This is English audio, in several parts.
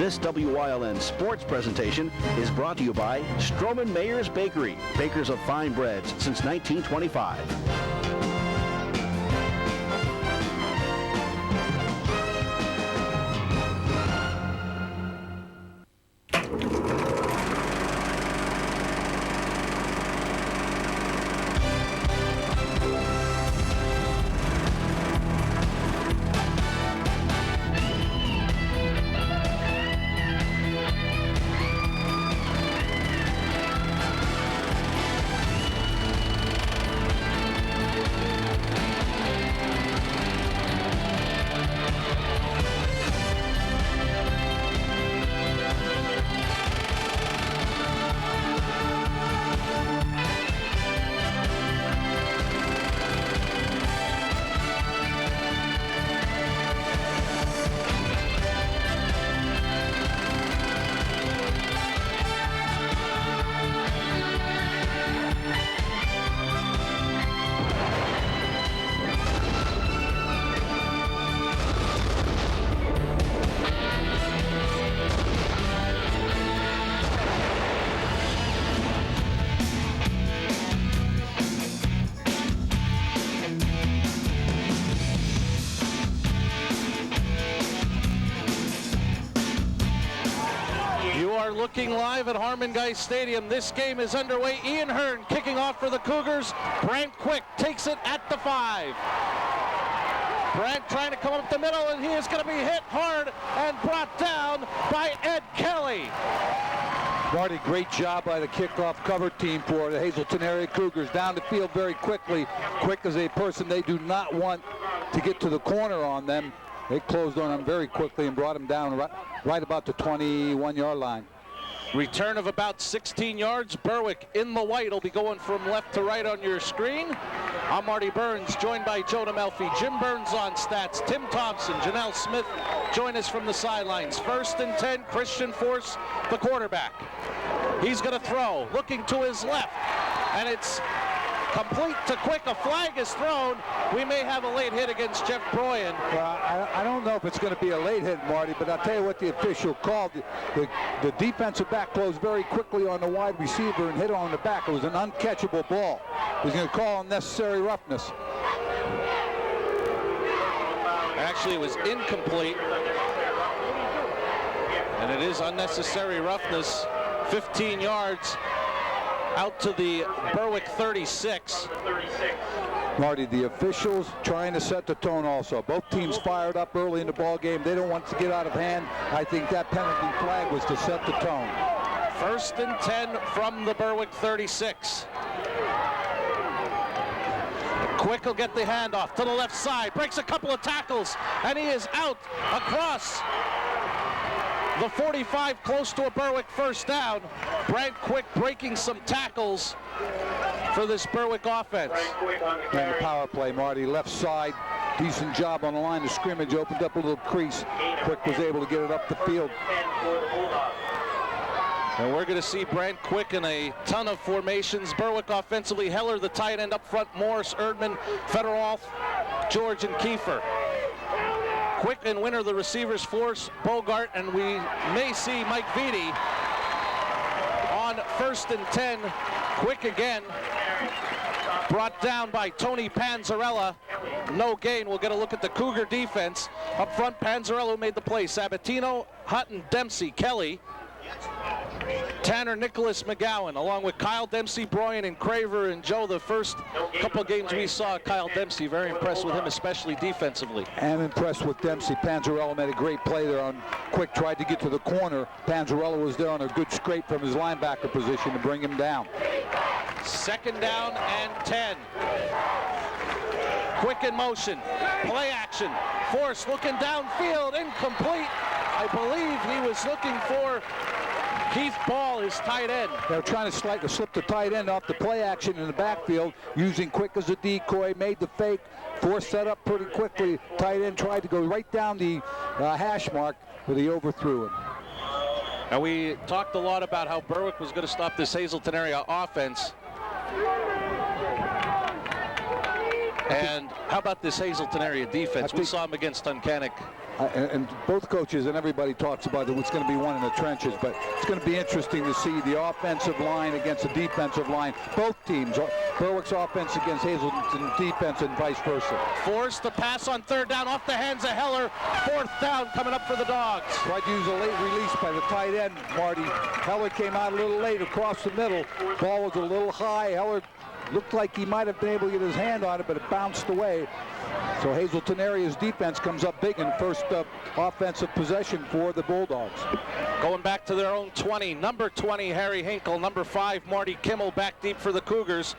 This WYLN sports presentation is brought to you by Stroman Mayer's Bakery, bakers of fine breads since 1925. Looking live at Harmon Guy Stadium. This game is underway. Ian Hearn kicking off for the Cougars. Brant Quick takes it at the 5. Brant trying to come up the middle, and he is going to be hit hard and brought down by Ed Kelly. Marty, great job by the kickoff cover team for the Hazleton area Cougars. Down the field very quickly. Quick is a person they do not want to get to the corner on them. They closed on him very quickly and brought him down right about the 21-yard line. Return of about 16 yards. Berwick in the white will be going from left to right on your screen. I'm Marty Burns, joined by Joe Melfi, Jim Burns on stats, Tim Thompson, Janelle Smith join us from the sidelines. 1st and 10, Christian Force, the quarterback. He's going to throw, looking to his left, and it's complete to Quick. A flag is thrown. We may have a late hit against Jeff Broyan. Well, I don't know if it's going to be a late hit, Marty, but I'll tell you what the official called. The defensive back closed very quickly on the wide receiver and hit on the back. It was an uncatchable ball. He's going to call unnecessary roughness. Actually, it was incomplete. And it is unnecessary roughness. 15 yards. Out to the Berwick 36. Marty, the officials trying to set the tone also. Both teams fired up early in the ball game. They don't want to get out of hand. I think that penalty flag was to set the tone. 1st and 10 from the Berwick 36. Quick will get the handoff to the left side. Breaks a couple of tackles, and he is out across the 45, close to a Berwick first down. Brant Quick breaking some tackles for this Berwick offense. And the power play, Marty, left side. Decent job on the line of scrimmage. Opened up a little crease. Quick was able to get it up the field. And we're going to see Brant Quick in a ton of formations. Berwick offensively, Heller, the tight end up front, Morris, Erdman, Federoff, George, and Kiefer. Quick and Winter, the receivers, Force, Bogart, and we may see Mike Vitti on 1st and 10. Quick again, brought down by Tony Panzarella. No gain. We'll get a look at the Cougar defense. Up front, Panzarella made the play. Sabatino, Hutton, Dempsey, Kelly, Tanner, Nicholas, McGowan, along with Kyle Dempsey, Broyan, and Craver. And Joe, the first couple of games we saw Kyle Dempsey, very impressed with him, especially defensively. I'm impressed with Dempsey. Panzarella made a great play there on Quick, tried to get to the corner. Panzarella was there on a good scrape from his linebacker position to bring him down. 2nd down and 10. Quick in motion, play action. Force looking downfield, incomplete. I believe he was looking for Keith Ball, his tight end. They were trying to slip the tight end off the play action in the backfield, using Quick as a decoy, made the fake, Force set up pretty quickly. Tight end tried to go right down the hash mark, but he overthrew it. Now, we talked a lot about how Berwick was going to stop this Hazleton area offense. And how about this Hazleton area defense? We saw him against Tunkhannock and both coaches and everybody talks about it, it's going to be one in the trenches, but it's going to be interesting to see the offensive line against the defensive line. Both teams, Berwick's offense against Hazleton's defense and vice versa. Forced to pass on third down off the hands of Heller. Fourth down coming up for the Dogs. Tried to use a late release by the tight end, Marty. Heller came out a little late across the middle. Ball was a little high. Heller looked like he might have been able to get his hand on it, but it bounced away. So Hazleton area's defense comes up big in first offensive possession for the Bulldogs. Going back to their own 20. Number 20, Harry Hinkle. Number 5, Marty Kimmel, back deep for the Cougars.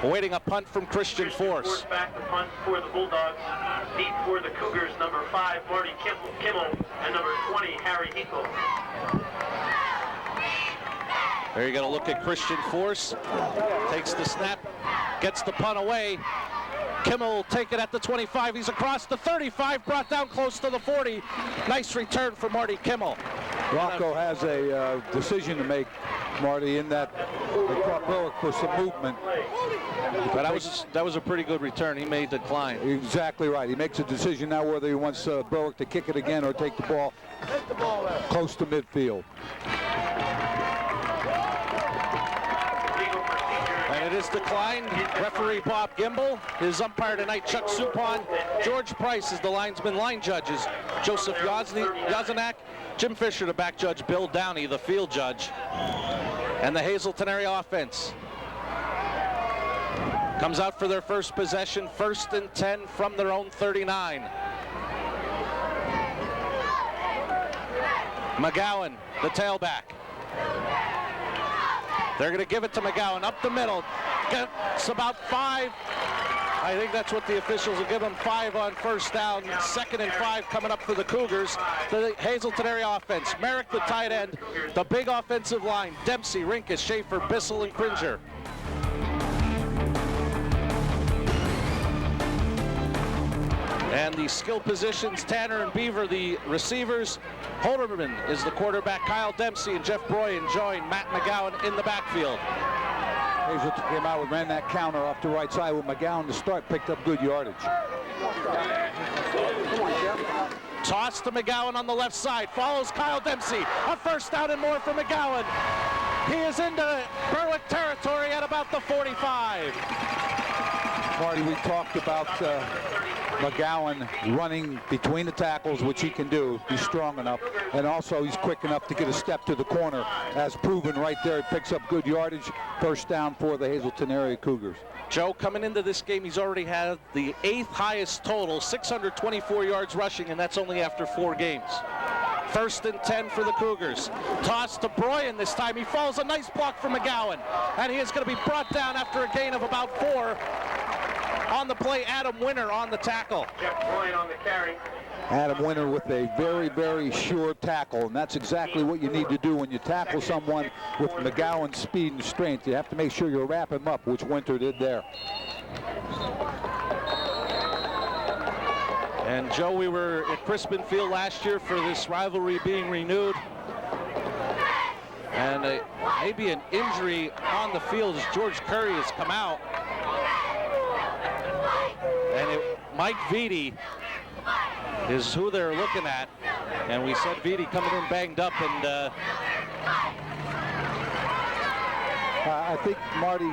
Awaiting a punt from Christian Force. Back the punt for the Bulldogs. Deep for the Cougars, number 5, Marty Kimmel, and number 20, Harry Hinkle. There you got to look at Christian Force. Takes the snap, gets the punt away. Kimmel will take it at the 25. He's across the 35, brought down close to the 40. Nice return for Marty Kimmel. Rocco has a decision to make, Marty, in that they caught Berwick for some movement. But that was a pretty good return. He may decline. Exactly right. He makes a decision now whether he wants Berwick to kick it again or take the ball close to midfield. And it is declined. Referee Bob Gimble. His umpire tonight, Chuck Supon. George Price is the linesman. Line judges, Joseph Yazanak. Jim Fisher, the back judge. Bill Downey, the field judge. And the Hazleton area offense comes out for their first possession. 1st and 10 from their own 39. McGowan, the tailback. They're going to give it to McGowan up the middle. It's about 5. I think that's what the officials will give him. 5 on first down. 2nd and 5 coming up for the Cougars. The Hazleton area offense. Merrick, the tight end. The big offensive line. Dempsey, Rinkus, Schaefer, Bissell, and Cringer. And the skill positions, Tanner and Beaver, the receivers. Holderman is the quarterback. Kyle Dempsey and Jeff Broyen join Matt McGowan in the backfield. Hazleton came out, ran that counter off the right side with McGowan to start, picked up good yardage. Toss to McGowan on the left side, follows Kyle Dempsey. A first down and more for McGowan. He is into Berwick territory at about the 45. Marty, we talked about McGowan running between the tackles, which he can do. He's strong enough, and also he's quick enough to get a step to the corner, as proven right there. He picks up good yardage. First down for the Hazleton area Cougars. Joe, coming into this game, he's already had the 8th highest total, 624 yards rushing, and that's only after 4 games. 1st and 10 for the Cougars. Toss to Broyen this time. He falls. A nice block from McGowan, and he is going to be brought down after a gain of about 4. On the play, Adam Winter on the tackle. Jeff Broyen on the carry. Adam Winter with a very, very sure tackle, and that's exactly what you need to do when you tackle someone with McGowan's speed and strength. You have to make sure you wrap him up, which Winter did there. And Joe, we were at Crispin Field last year for this rivalry being renewed. And maybe an injury on the field as George Curry has come out. And Mike Vitti is who they're looking at. And we said Vitti coming in banged up. And I think Marty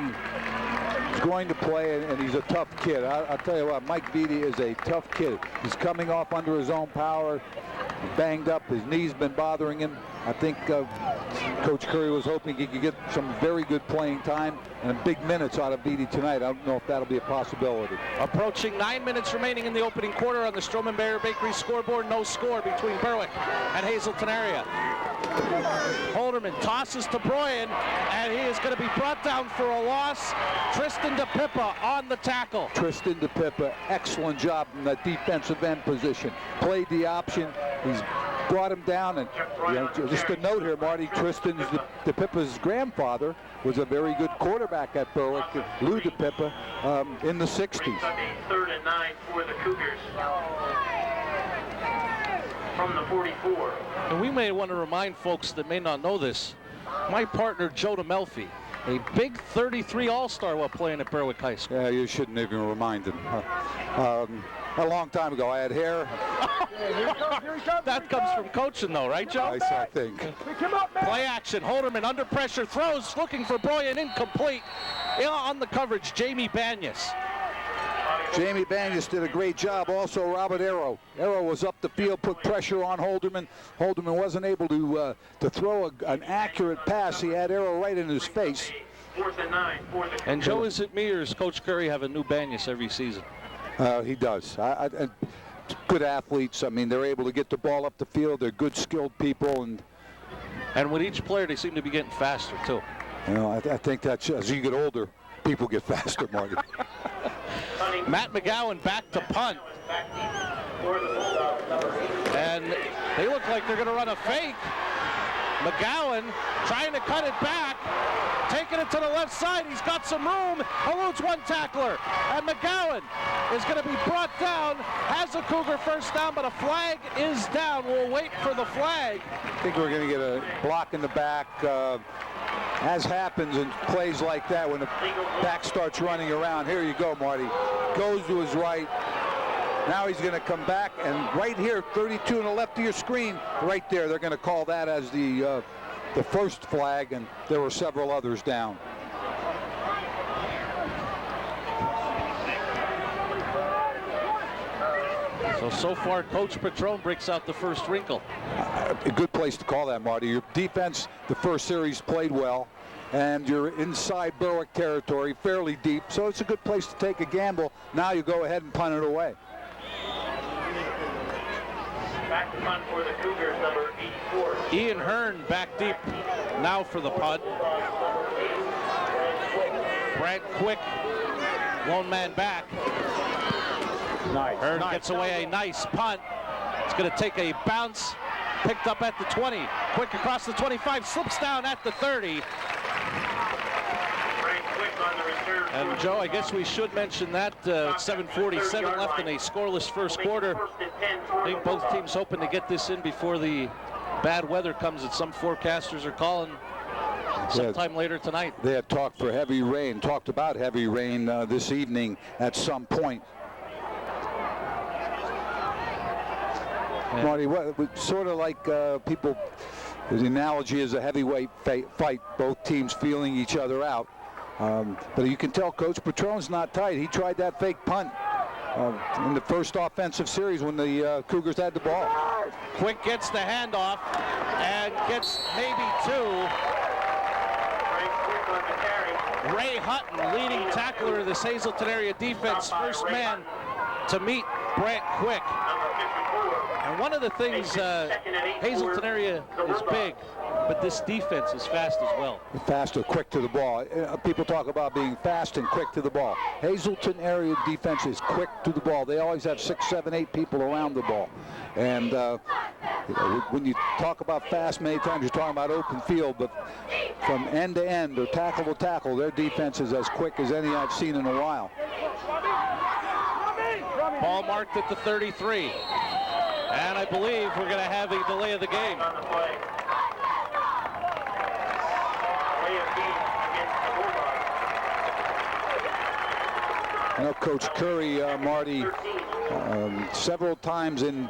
is going to play, and he's a tough kid. I'll tell you what, Mike Vitti is a tough kid. He's coming off under his own power, banged up. His knee's been bothering him. I think Coach Curry was hoping he could get some very good playing time and big minutes out of Vitti tonight. I don't know if that'll be a possibility. Approaching 9 minutes remaining in the opening quarter on the Stroman Mayer Bakery scoreboard. No score between Berwick and Hazleton area. Holderman tosses to Broyen, and he is going to be brought down for a loss. Tristan DePippa on the tackle. Tristan DePippa, excellent job in that defensive end position. Played the option. He's brought him down, and just a note here, Marty, Tristan DePippa's grandfather was a very good quarterback at Berwick, Lou DePippa, in the 60s. 3rd and 9 for the Cougars from the 44. And we may want to remind folks that may not know this, my partner Joe DeMelfi, a big 33 All-Star while playing at Berwick High School. Yeah, you shouldn't even remind him. A long time ago, I had hair. That comes from coaching, though, right, Joe? I think. Play action. Holderman under pressure, throws, looking for Boyan, incomplete. On the coverage, Jamie Banyas. Jamie Banyas did a great job. Also, Robert Arrow. Arrow was up the field, put pressure on Holderman. Holderman wasn't able to throw an accurate pass. He had Arrow right in his face. And Joe, is it me or does Coach Curry have a new Banyas every season? He does. Good athletes. I mean, they're able to get the ball up the field. They're good, skilled people, and with each player, they seem to be getting faster too. You know, I think that's as you get older, people get faster, Marty. Matt McGowan back to punt, and they look like they're going to run a fake. McGowan trying to cut it back, taking it to the left side. He's got some room, eludes one tackler, and McGowan is going to be brought down. Has a Cougar first down, but a flag is down. We'll wait for the flag. I think we're going to get a block in the back, as happens in plays like that when the back starts running around. Here you go, Marty. Goes to his right. Now he's going to come back, and right here, 32 on the left of your screen, right there, they're going to call that as the first flag, and there were several others down. So far, Coach Patron breaks out the first wrinkle. A good place to call that, Marty. Your defense, the first series, played well, and you're inside Berwick territory, fairly deep, so it's a good place to take a gamble. Now you go ahead and punt it away. Back to punt for the Cougars, number 84. Ian Hearn back deep now for the punt. Brad Quick, lone man back. Nice. Hearn gets away a nice punt. It's going to take a bounce. Picked up at the 20. Quick across the 25, slips down at the 30. And Joe, I guess we should mention that 7:47 left in a scoreless first quarter. I think both teams hoping to get this in before the bad weather comes that some forecasters are calling sometime later tonight. They had talked for heavy rain, talked about heavy rain this evening at some point. Yeah. Marty, sort of like people, the analogy is a heavyweight fight, both teams feeling each other out. But you can tell Coach Patron's not tight. He tried that fake punt in the first offensive series when the Cougars had the ball. Quick gets the handoff and gets maybe two. Ray Hutton, leading tackler of this Hazleton area defense, first man to meet Brant Quick. And one of the things, Hazleton area is big, but this defense is fast as well. Faster, quick to the ball. People talk about being fast and quick to the ball. Hazleton area defense is quick to the ball. They always have 6, 7, 8 people around the ball. And when you talk about fast, many times you're talking about open field, but from end to end or tackle to tackle, their defense is as quick as any I've seen in a while. Ball marked at the 33. And I believe we're going to have a delay of the game. I know Coach Curry, Marty, several times in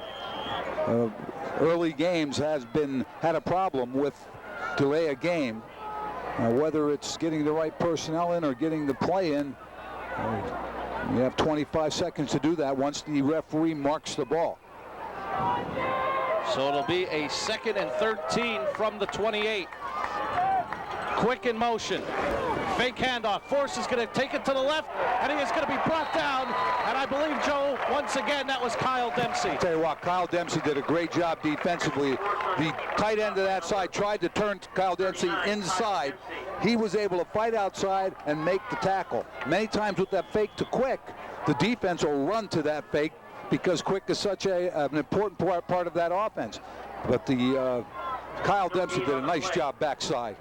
early games had a problem with delay a game. Whether it's getting the right personnel in or getting the play in, you have 25 seconds to do that once the referee marks the ball. So it'll be a 2nd and 13 from the 28. Quick in motion. Fake handoff. Force is going to take it to the left, and he is going to be brought down. And I believe, Joe, once again, that was Kyle Dempsey. I'll tell you what, Kyle Dempsey did a great job defensively. The tight end of that side tried to turn Kyle Dempsey inside. He was able to fight outside and make the tackle. Many times with that fake to Quick, the defense will run to that fake because Quick is such an important part of that offense. But the Kyle Dempsey did a nice job backside.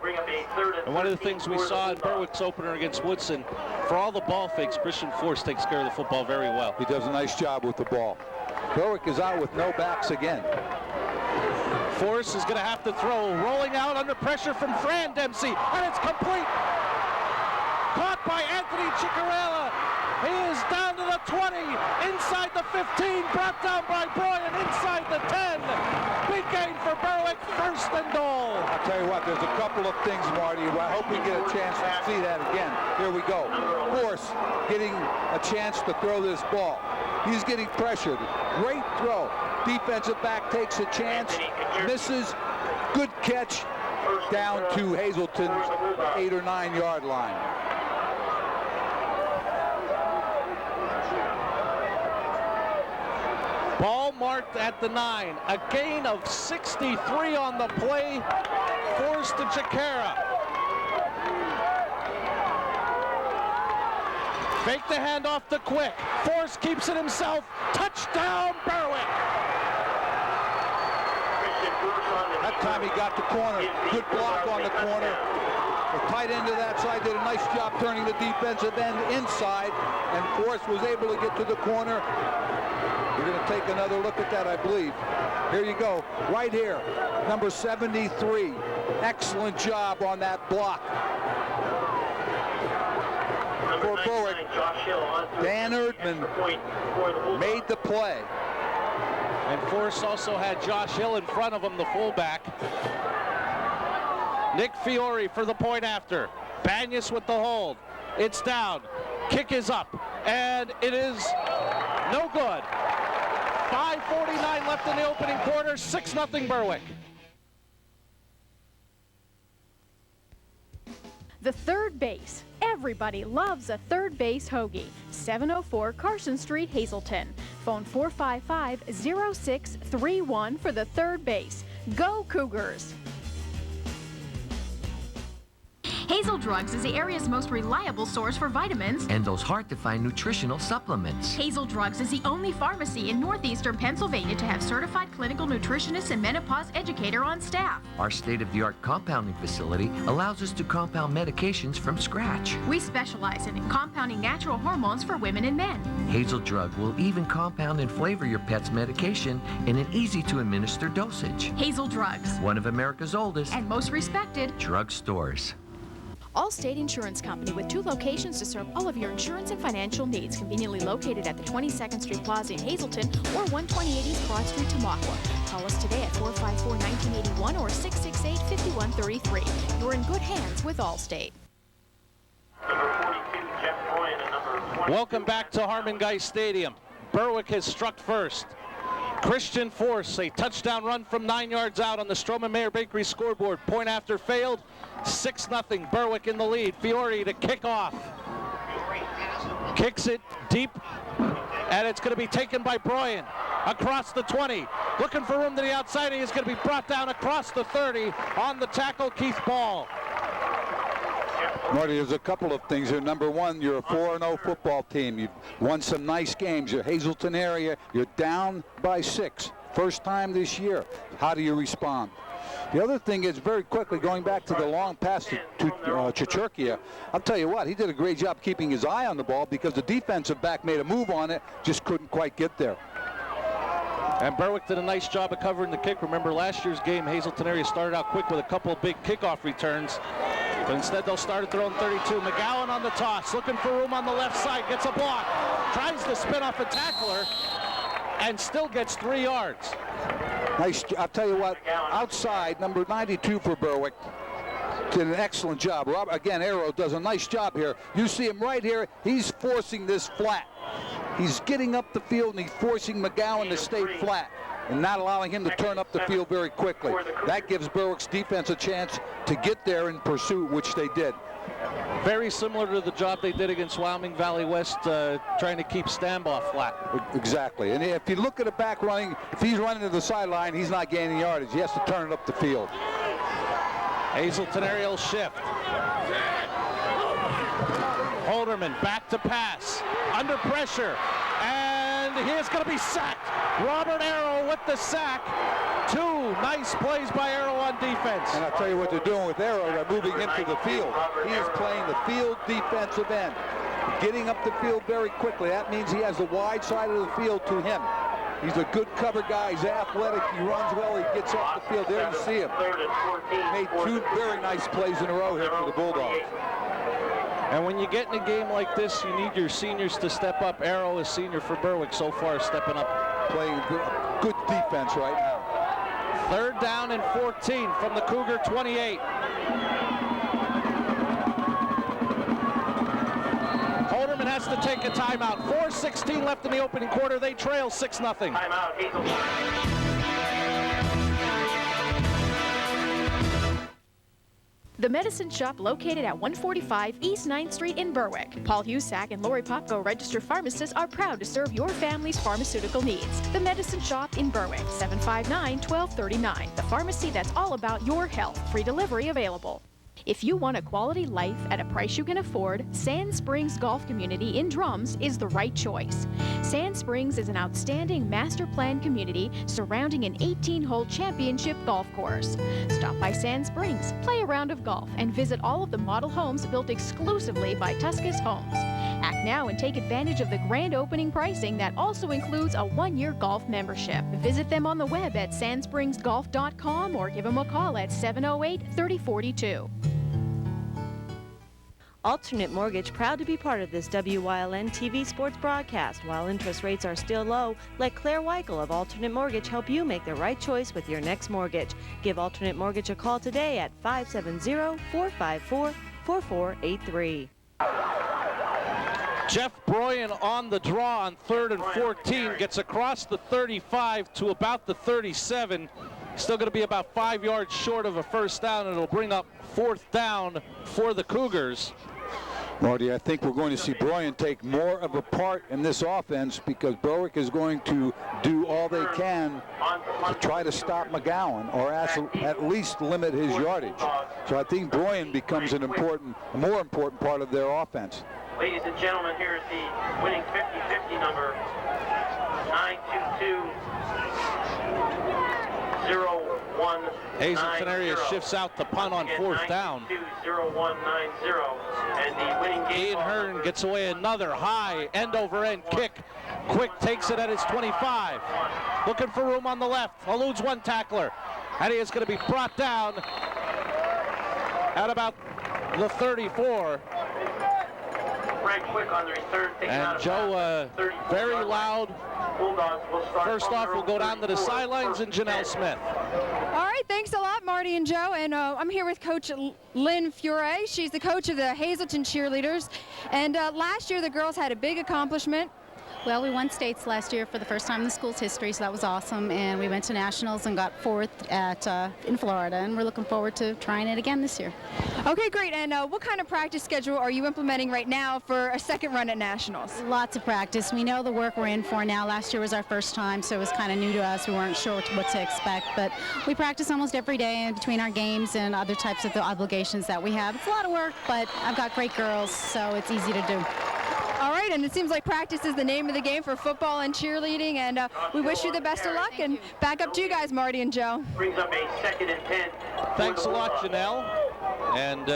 And one of the things we saw in Berwick's opener against Woodson, for all the ball fakes, Christian Force takes care of the football very well. He does a nice job with the ball. Berwick is out with no backs again. Force is going to have to throw, rolling out under pressure from Fran Dempsey, and it's complete. Caught by Anthony Ciccarella. He is down to the 20, inside the 15, brought down by Bryan, inside the 10. Big gain for Berwick, first and goal. I'll tell you what, there's a couple of things, Marty. I hope we get a chance to see that again. Here we go. Force getting a chance to throw this ball. He's getting pressured. Great throw. Defensive back takes a chance, misses. Good catch down to Hazleton's 8 or 9 yard line. Ball marked at the 9. A gain of 63 on the play. Forced to Chikara. Fake the handoff to Quick. Force keeps it himself. Touchdown, Berwick. That time he got the corner. Good block on the corner. The tight end to that side did a nice job turning the defensive end inside, and Force was able to get to the corner. We're going to take another look at that, I believe. Here you go, right here, number 73. Excellent job on that block. For Berwick, Dan Erdman made the play. And Force also had Josh Hill in front of him, the fullback. Nick Fiore for the point after. Banyas with the hold. It's down. Kick is up. And it is no good. 5:49 left in the opening quarter. 6-0 Berwick. The third base. Everybody loves a third base hoagie. 704 Carson Street, Hazleton. Phone 455-0631 for the third base. Go Cougars! Hazel Drugs is the area's most reliable source for vitamins and those hard-to-find nutritional supplements. Hazel Drugs is the only pharmacy in northeastern Pennsylvania to have certified clinical nutritionist and menopause educator on staff. Our state-of-the-art compounding facility allows us to compound medications from scratch. We specialize in compounding natural hormones for women and men. Hazel Drug will even compound and flavor your pet's medication in an easy-to-administer dosage. Hazel Drugs, one of America's oldest and most respected drug stores. Allstate Insurance Company with 2 locations to serve all of your insurance and financial needs. Conveniently located at the 22nd Street Plaza in Hazleton or 128 East Broad Street, Tamaqua. Call us today at 454-1981 or 668-5133. You're in good hands with Allstate. Welcome back to Harmon Geist Stadium. Berwick has struck first. Christian Force, a touchdown run from 9 yards out on the Stroman Mayer Bakery scoreboard. Point after failed. 6-0, Berwick in the lead. Fiore to kick off. Kicks it deep, and it's going to be taken by Bryan. Across the 20, looking for room to the outside. He is going to be brought down across the 30 on the tackle, Keith Ball. Marty, there's a couple of things here. Number one, you're a 4-0 football team. You've won some nice games. You're Hazleton area. You're down by 6. First time this year. How do you respond? The other thing is, very quickly, going back to the long pass to Chechurkia, I'll tell you what, he did a great job keeping his eye on the ball because the defensive back made a move on it, just couldn't quite get there. And Berwick did a nice job of covering the kick. Remember last year's game, Hazleton area started out quick with a couple of big kickoff returns. But instead, they'll start at their own 32. McGowan on the toss, looking for room on the left side, gets a block, tries to spin off a tackler, and still gets 3 yards. Nice. I'll tell you what, outside, number 92 for Berwick did an excellent job. Again, Arrow does a nice job here. You see him right here. He's forcing this flat. He's getting up the field, and he's forcing McGowan to stay flat and not allowing him to turn up the field very quickly. That gives Berwick's defense a chance to get there in pursuit, which they did. Very similar to the job they did against Wyoming Valley West, trying to keep Stambaugh flat. Exactly. And if you look at a back running, if he's running to the sideline, he's not gaining yardage. He has to turn it up the field. Hazleton aerial shift. Holderman back to pass. Under pressure. And he is going to be sacked. Robert Arrow with the sack. 2 nice plays by Arrow on defense. And I'll tell you what they're doing with Arrow. They're moving into the field. He is playing the field defensive end. Getting up the field very quickly. That means he has the wide side of the field to him. He's a good cover guy. He's athletic. He runs well. He gets off the field. There you see him. Made 2 very nice plays in a row here for the Bulldogs. And when you get in a game like this, you need your seniors to step up. Arrow is senior for Berwick so far, stepping up. Playing good defense right now. 3rd down and 14 from the Cougar 28. Holderman has to take a timeout. 4:16 left in the opening quarter. They trail 6-0. Timeout, Hazleton. The Medicine Shop, located at 145 East 9th Street in Berwick. Paul Husak and Lori Popko, registered pharmacists, are proud to serve your family's pharmaceutical needs. The Medicine Shop in Berwick, 759-1239. The pharmacy that's all about your health. Free delivery available. If you want a quality life at a price you can afford, Sand Springs Golf Community in Drums is the right choice. Sand Springs is an outstanding master plan community surrounding an 18-hole championship golf course. Stop by Sand Springs, play a round of golf, and visit all of the model homes built exclusively by Tuscas Homes. Act now and take advantage of the grand opening pricing that also includes a 1-year golf membership. Visit them on the web at sandspringsgolf.com or give them a call at 708-3042. Alternate Mortgage, proud to be part of this WYLN TV sports broadcast. While interest rates are still low, let Claire Weichel of Alternate Mortgage help you make the right choice with your next mortgage. Give Alternate Mortgage a call today at 570-454-4483. Jeff Broyan on the draw on 3rd and 14, gets across the 35 to about the 37. Still going to be about 5 yards short of a first down, and it'll bring up 4th down for the Cougars. Marty, I think we're going to see Broyan take more of a part in this offense because Berwick is going to do all they can to try to stop McGowan or at least limit his yardage. So I think Broyan becomes a more important part of their offense. Ladies and gentlemen, here is the winning 50-50 number, 922-0190. Hazleton area shifts out the punt on 4th down. 922-0190. And the winning game. Ian Hearn gets away another high end-over-end kick. Quick takes it at his 25. Looking for room on the left. Eludes one tackler. And he is going to be brought down at about the 34. Frank Quick on the return. And Joe, very loud. Bulldogs will start. First off, we'll go down to the sidelines and Janelle Smith. All right, thanks a lot, Marty and Joe. And I'm here with Coach Lynn Fure. She's the coach of the Hazleton cheerleaders. And last year, the girls had a big accomplishment. Well, we won states last year for the first time in the school's history, so that was awesome. And we went to nationals and got 4th in Florida, and we're looking forward to trying it again this year. Okay, great. And what kind of practice schedule are you implementing right now for a second run at nationals? Lots of practice. We know the work we're in for now. Last year was our first time, so it was kind of new to us. We weren't sure what to expect, but we practice almost every day in between our games and other types of the obligations that we have. It's a lot of work, but I've got great girls, so it's easy to do. All right, and it seems like practice is the name of the game for football and cheerleading, and we wish you the best of luck. And back up to you guys, Marty and Joe. Brings up a 2nd and 10. Thanks a lot, Janelle. And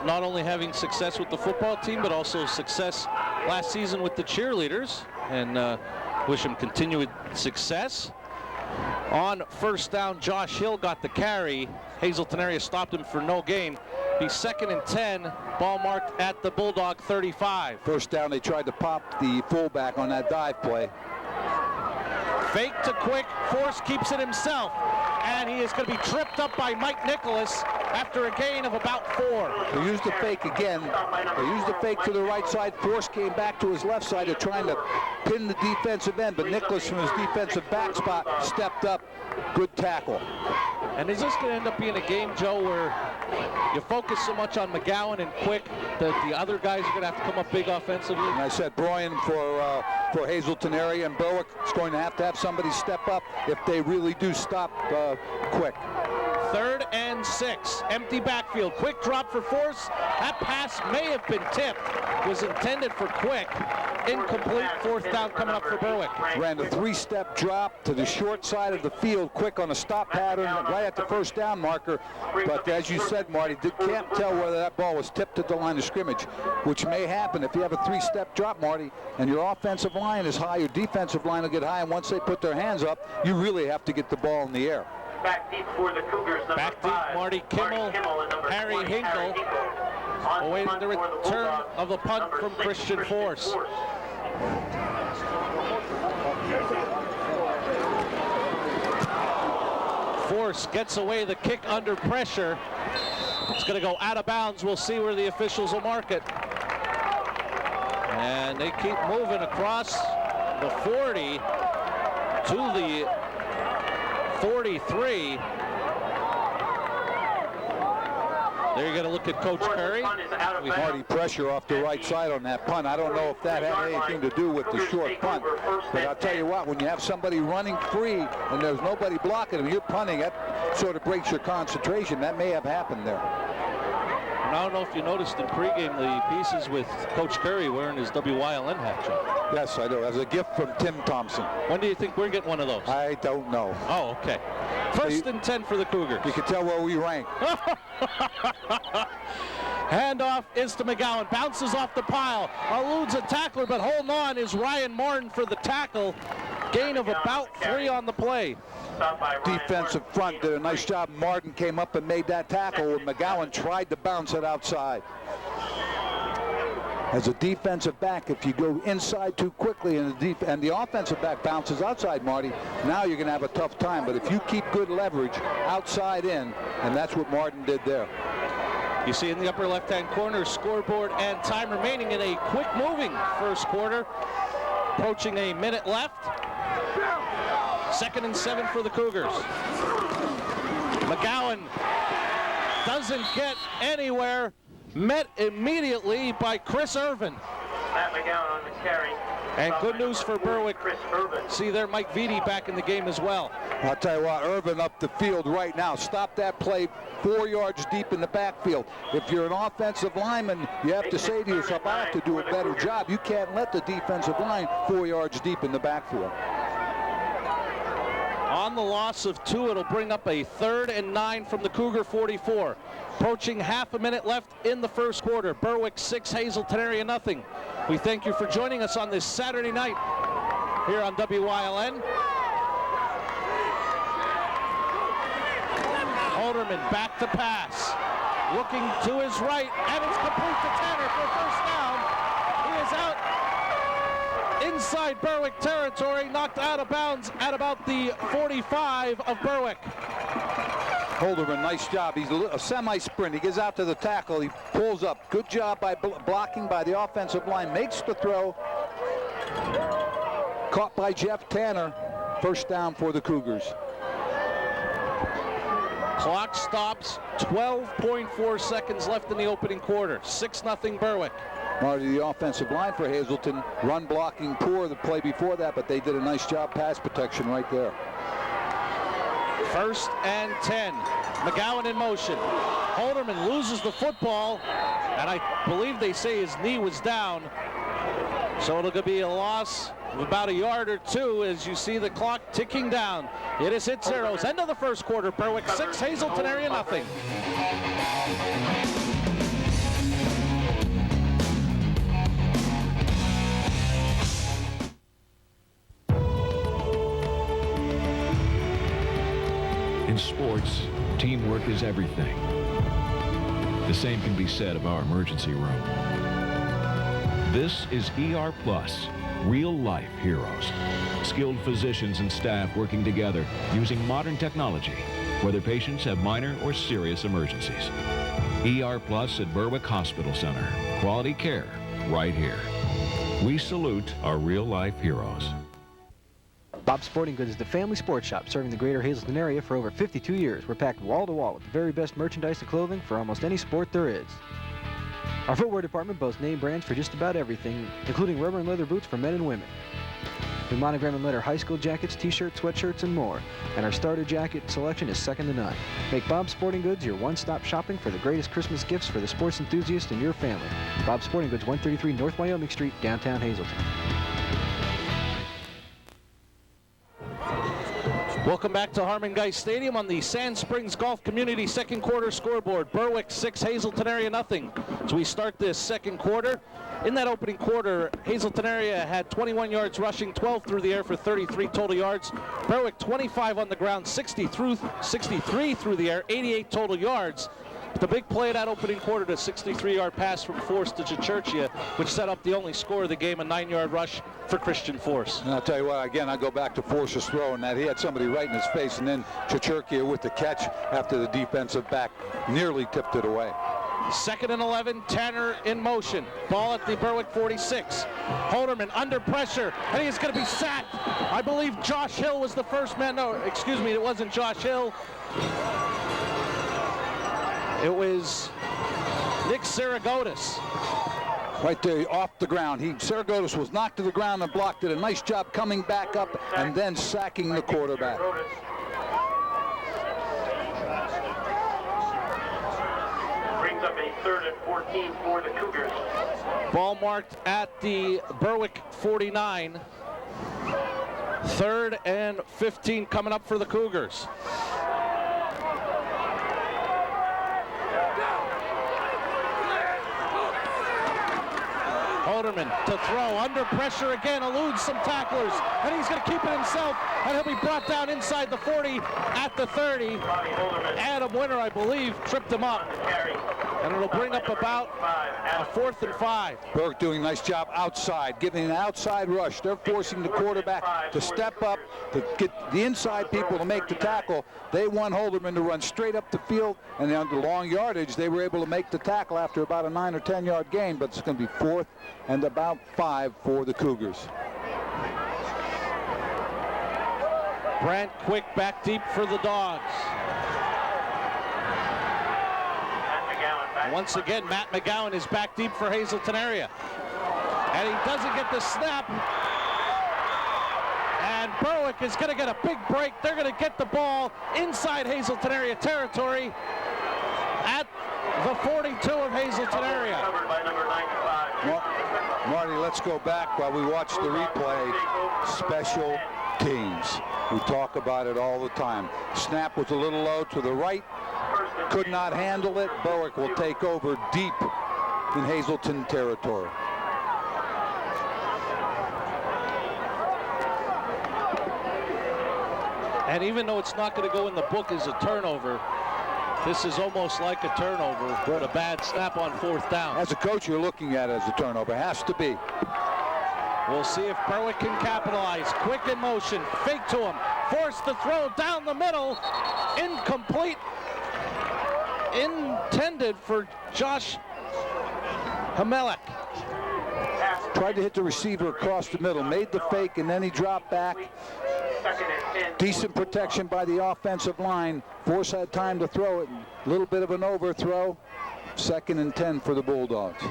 not only having success with the football team, but also success last season with the cheerleaders. And wish them continued success. On 1st down, Josh Hill got the carry. Hazleton area stopped him for no gain. Be 2nd and 10, ball marked at the Bulldog 35. First down, they tried to pop the fullback on that dive play. Fake to Quick, Force keeps it himself, and he is going to be tripped up by Mike Nicholas after a gain of about 4. They used the fake again. They used the fake to the right side. Force came back to his left side. They're trying to pin the defensive end, but Nicholas from his defensive back spot stepped up. Good tackle. And is this going to end up being a game, Joe, where you focus so much on McGowan and Quick that the other guys are going to have to come up big offensively? And I said Broyan for Hazleton area, and Berwick is going to have somebody step up if they really do stop Quick. 3rd and 6, empty backfield. Quick drop for Force. That pass may have been tipped. Was intended for Quick. Incomplete. 4th down coming up for Berwick. Ran a 3-step drop to the short side of the field. Quick on a stop pattern right at the first down marker. But as you said, Marty, can't tell whether that ball was tipped at the line of scrimmage, which may happen if you have a 3-step drop, Marty, and your offensive line is high, your defensive line will get high, and once they put their hands up, you really have to get the ball in the Back deep for the Cougars, number Back deep, 5. Marty Kimmel, and number Harry 20, Hinkle. awaiting the return of the punt from Christian Force. Force gets away the kick under pressure. It's going to go out of bounds. We'll see where the officials will mark it. And they keep moving across the 40 to the 43. There you're going to look at Coach Curry. Hardy pressure off the right side on that punt. I don't know if that had anything to do with the short punt. But I'll tell you what, when you have somebody running free and there's nobody blocking him, you're punting, that sort of breaks your concentration. That may have happened there. And I don't know if you noticed in pregame the pieces with Coach Curry wearing his WYLN hat. Yes, I do. As a gift from Tim Thompson. When do you think we're getting one of those? I don't know. Oh, okay. First and 10 for the Cougars. You can tell where we rank. Handoff is to McGowan. Bounces off the pile. Eludes a tackler, but holding on is Ryan Martin for the tackle. Gain of about 3 on the play. Defensive front did a nice job. Martin came up and made that tackle. McGowan tried to bounce it outside. As a defensive back, if you go inside too quickly and the offensive back bounces outside, Marty, now you're going to have a tough time. But if you keep good leverage outside in, and that's what Martin did there. You see in the upper left-hand corner, scoreboard and time remaining in a quick-moving first quarter. Approaching a minute left. 2nd and 7 for the Cougars. McGowan doesn't get anywhere. Met immediately by Chris Irvin. Matt McGowan on the carry. And good news for Berwick. See there, Mike Vitti back in the game as well. I'll tell you what, Irvin up the field right now. Stop that play 4 yards deep in the backfield. If you're an offensive lineman, you have to say to yourself, I have to do a better job. You can't let the defensive line 4 yards deep in the backfield. On the loss of 2, it'll bring up a 3rd and 9 from the Cougar 44. Approaching half a minute left in the first quarter. Berwick 6, Hazleton area nothing. We thank you for joining us on this Saturday night here on WYLN. Holderman back to pass. Looking to his right, and it's complete to Tanner for a first down. He is out inside Berwick territory, knocked out of bounds at about the 45 of Berwick. Holderman, nice job. He's a semi-sprint. He gets out to the tackle. He pulls up. Good job by blocking by the offensive line. Makes the throw. Caught by Jeff Tanner. First down for the Cougars. Clock stops. 12.4 seconds left in the opening quarter. 6-0 Berwick. Marty, the offensive line for Hazleton, run blocking poor the play before that, but they did a nice job pass protection right there. 1st and 10. McGowan in motion. Holderman loses the football, and I believe they say his knee was down. So it'll be a loss of about 1 yard or 2 as you see the clock ticking down. It has hit zeros. End of the first quarter. Berwick 6, Hazleton area nothing. In sports, teamwork is everything. The same can be said of our emergency room. This is ER Plus, real-life heroes. Skilled physicians and staff working together using modern technology, whether patients have minor or serious emergencies. ER Plus at Berwick Hospital Center. Quality care right here. We salute our real-life heroes. Bob's Sporting Goods is the family sports shop serving the greater Hazleton area for over 52 years. We're packed wall to wall with the very best merchandise and clothing for almost any sport there is. Our footwear department boasts name brands for just about everything, including rubber and leather boots for men and women. We monogram and letter high school jackets, t-shirts, sweatshirts, and more. And our starter jacket selection is second to none. Make Bob's Sporting Goods your one-stop shopping for the greatest Christmas gifts for the sports enthusiast in your family. Bob's Sporting Goods, 133 North Wyoming Street, downtown Hazleton. Welcome back to Harmon Guy Stadium on the Sand Springs Golf Community second quarter scoreboard. Berwick 6, Hazleton area nothing. As we start this second quarter, in that opening quarter, Hazleton area had 21 yards rushing, 12 through the air for 33 total yards. Berwick 25 on the ground, 63 through the air, 88 total yards. the big play of that opening quarter, the 63-yard pass from Force to Chechurchia, which set up the only score of the game, a 9-yard rush for Christian Force. And I'll tell you what, again, I go back to Force's throw, and that he had somebody right in his face, and then Chechurchia with the catch after the defensive back nearly tipped it away. 2nd and 11, Tanner in motion. Ball at the Berwick 46. Holderman under pressure, and he's going to be sacked. I believe Josh Hill was the first man. No, excuse me, it wasn't Josh Hill. It was Nick Saragotis. Right there off the ground. Saragotis was knocked to the ground and blocked. Did a nice job coming back up and then sacking the quarterback. Brings up a 3rd and 14 for the Cougars. Ball marked at the Berwick 49. 3rd and 15 coming up for the Cougars. Holderman to throw, under pressure again, eludes some tacklers, and he's going to keep it himself, and he'll be brought down inside the 40 at the 30. Adam Winter, I believe, tripped him up, and it'll bring up about a 4th and 5. Berwick doing a nice job outside, giving an outside rush. They're forcing the quarterback to step up, to get the inside people to make the tackle. They want Holderman to run straight up the field, and on the long yardage, they were able to make the tackle after about a 9 or 10-yard gain, but it's going to be 4th and about 5 for the Cougars. Brant Quick back deep for the Dogs. Once again, Matt McGowan is back deep for Hazleton area. And he doesn't get the snap. And Berwick is going to get a big break. They're going to get the ball inside Hazleton area territory at the 42 of Hazleton area. Marty, let's go back while we watch the replay. Special teams. We talk about it all the time. Snap was a little low to the right. Could not handle it. Berwick will take over deep in Hazleton territory. And even though it's not going to go in the book as a turnover, this is almost like a turnover, but a bad snap on 4th down. As a coach, you're looking at it as a turnover. It has to be. We'll see if Berwick can capitalize. Quick in motion, fake to him, forced to throw down the middle, incomplete. Intended for Josh Hamelek. Tried to hit the receiver across the middle, made the fake, and then he dropped back. Decent protection by the offensive line. Force had time to throw it. A little bit of an overthrow. 2nd and 10 for the Bulldogs.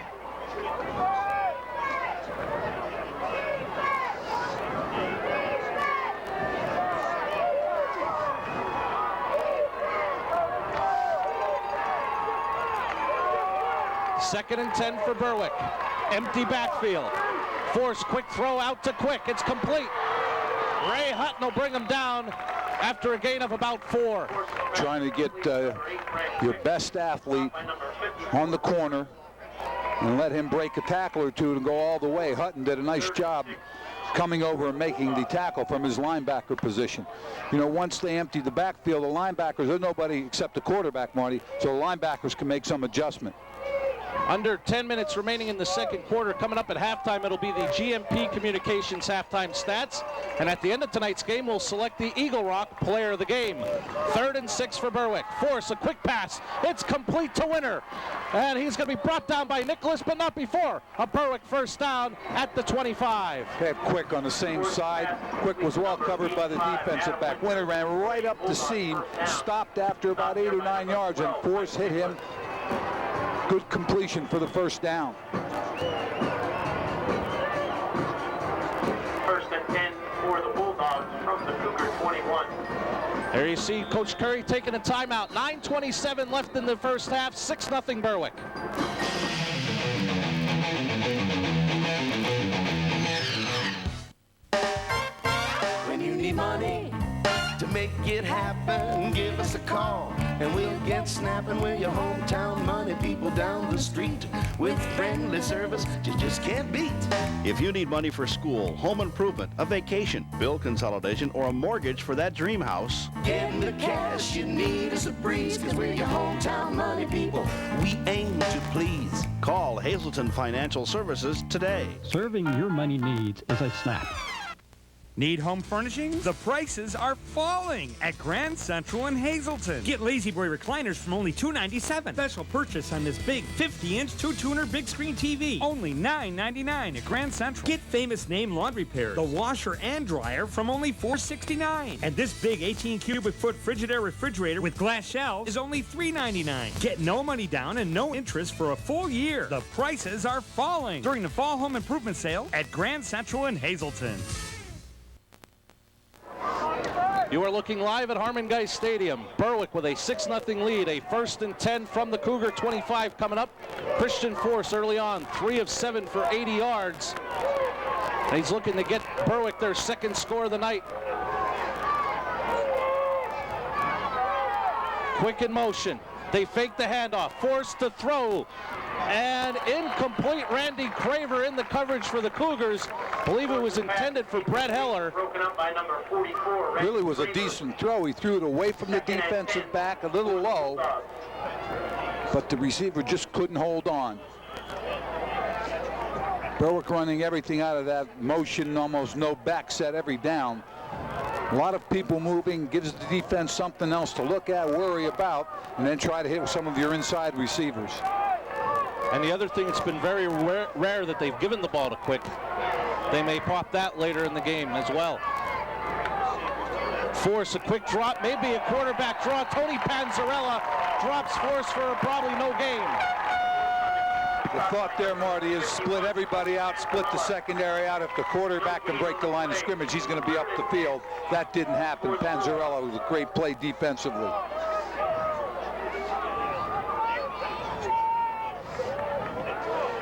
Second and 10 for Berwick. Empty backfield. Force quick throw out to Quick. It's complete. Ray Hutton will bring him down after a gain of about 4. Trying to get your best athlete on the corner and let him break a tackle or two and go all the way. Hutton did a nice job coming over and making the tackle from his linebacker position. You know, once they empty the backfield, the linebackers, there's nobody except the quarterback, Marty, so the linebackers can make some adjustment. Under 10 minutes remaining in the 2nd quarter. Coming up at halftime, it'll be the GMP Communications halftime stats. And at the end of tonight's game, we'll select the Eagle Rock player of the game. 3rd and 6 for Berwick. Force, a quick pass. It's complete to Winter. And he's going to be brought down by Nicholas, but not before. A Berwick first down at the 25. They have Quick on the same side. Quick was well covered by the defensive back. Winter ran right up the seam, stopped after about 8 or 9 yards, and Force hit him. Good completion for the first down. 1st and 10 for the Bulldogs from the Cougar 21. There you see Coach Curry taking a timeout. 9:27 left in the first half. 6-0 Berwick. When you need money, To make it happen, give us a call, and we'll get snapping. We're your hometown money people down the street with friendly service you just can't beat. If you need money for school, home improvement, a vacation, bill consolidation, or a mortgage for that dream house, Getting the cash you need is a breeze, cause we're your hometown money people. We aim to please. call Hazleton Financial Services today. Serving your money needs is a snap. Need home furnishings? The prices are falling at Grand Central in Hazleton. Get Lazy Boy recliners from only $297. Special purchase on this big 50-inch 2-tuner big screen TV. Only $9.99 at Grand Central. Get Famous Name laundry pairs, the washer and dryer from only $469. And this big 18 cubic foot Frigidaire refrigerator with glass shelves is only $399. Get no money down and no interest for a full year. The prices are falling during the fall home improvement sale at Grand Central in Hazleton. You are looking live at Harmon-Geist Stadium. Berwick with a 6-0 lead. A 1st and 10 from the Cougar 25 coming up. Christian Force early on, 3 of 7 for 80 yards. And he's looking to get Berwick their 2nd score of the night. Quick in motion. They fake the handoff. Forced to throw. And incomplete. Randy Craver in the coverage for the Cougars. Believe it was intended for Brett Heller. Broken up by number 44. Really was a decent throw. He threw it away from the defensive back, a little low, but the receiver just couldn't hold on. Berwick running everything out of that motion, almost no back set every down. A lot of people moving, gives the defense something else to look at, worry about, and then try to hit some of your inside receivers. And the other thing, it's been very rare that they've given the ball to Quick. They may pop that later in the game as well. Force a quick drop, maybe a quarterback draw. Tony Panzarella drops Force for probably no gain. The thought there, Marty, is split everybody out, split the secondary out. If the quarterback can break the line of scrimmage, he's going to be up the field. That didn't happen. Panzarella was a great play defensively.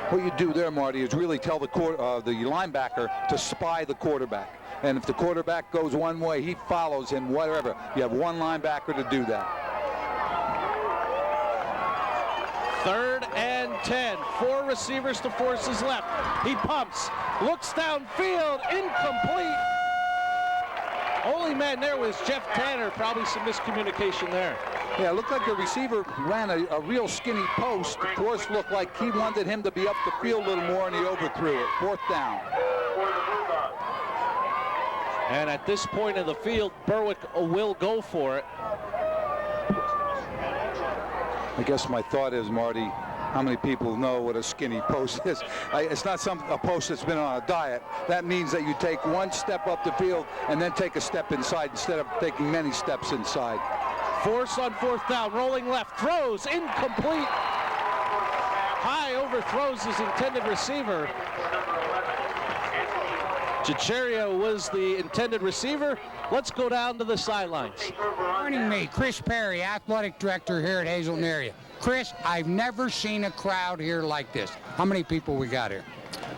What you do there, Marty, is really tell the linebacker to spy the quarterback. And if the quarterback goes one way, he follows him, whatever. You have one linebacker to do that. 3rd and 10. 4 receivers to Force's left. He pumps, looks downfield, incomplete. Only man there was Jeff Tanner. Probably some miscommunication there. Yeah, it looked like the receiver ran a real skinny post. Force looked like he wanted him to be up the field a little more, and he overthrew it. 4th down. And at this point of the field, Berwick will go for it. I guess my thought is, Marty, how many people know what a skinny post is? It's not a post that's been on a diet. That means that you take one step up the field and then take a step inside instead of taking many steps inside. Force on 4th down, rolling left, throws, incomplete. High overthrows his intended receiver. Chicherio was the intended receiver. Let's go down to the sidelines. Joining me, Chris Perry, athletic director here at Hazleton area. Chris, I've never seen a crowd here like this. How many people we got here?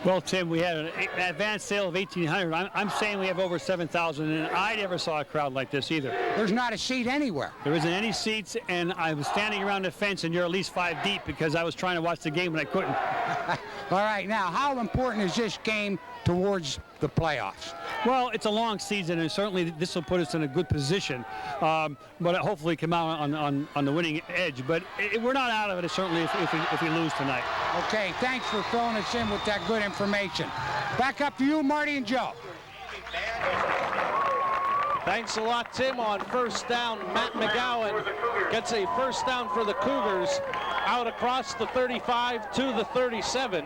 Well, Tim, we had an advanced sale of 1,800. I'm saying we have over 7,000, and I never saw a crowd like this either. There's not a seat anywhere. There isn't any seats, and I was standing around the fence, and you're at least 5 deep because I was trying to watch the game, but I couldn't. All right, now, how important is this game towards the playoffs? Well, it's a long season, and certainly this will put us in a good position, but hopefully come out on the winning edge. But we're not out of it, certainly, if we lose tonight. Okay, thanks for throwing us in with that good information. Back up to you, Marty and Joe. Thanks a lot, Tim. On 1st down, Matt McGowan gets a 1st down for the Cougars out across the 35 to the 37.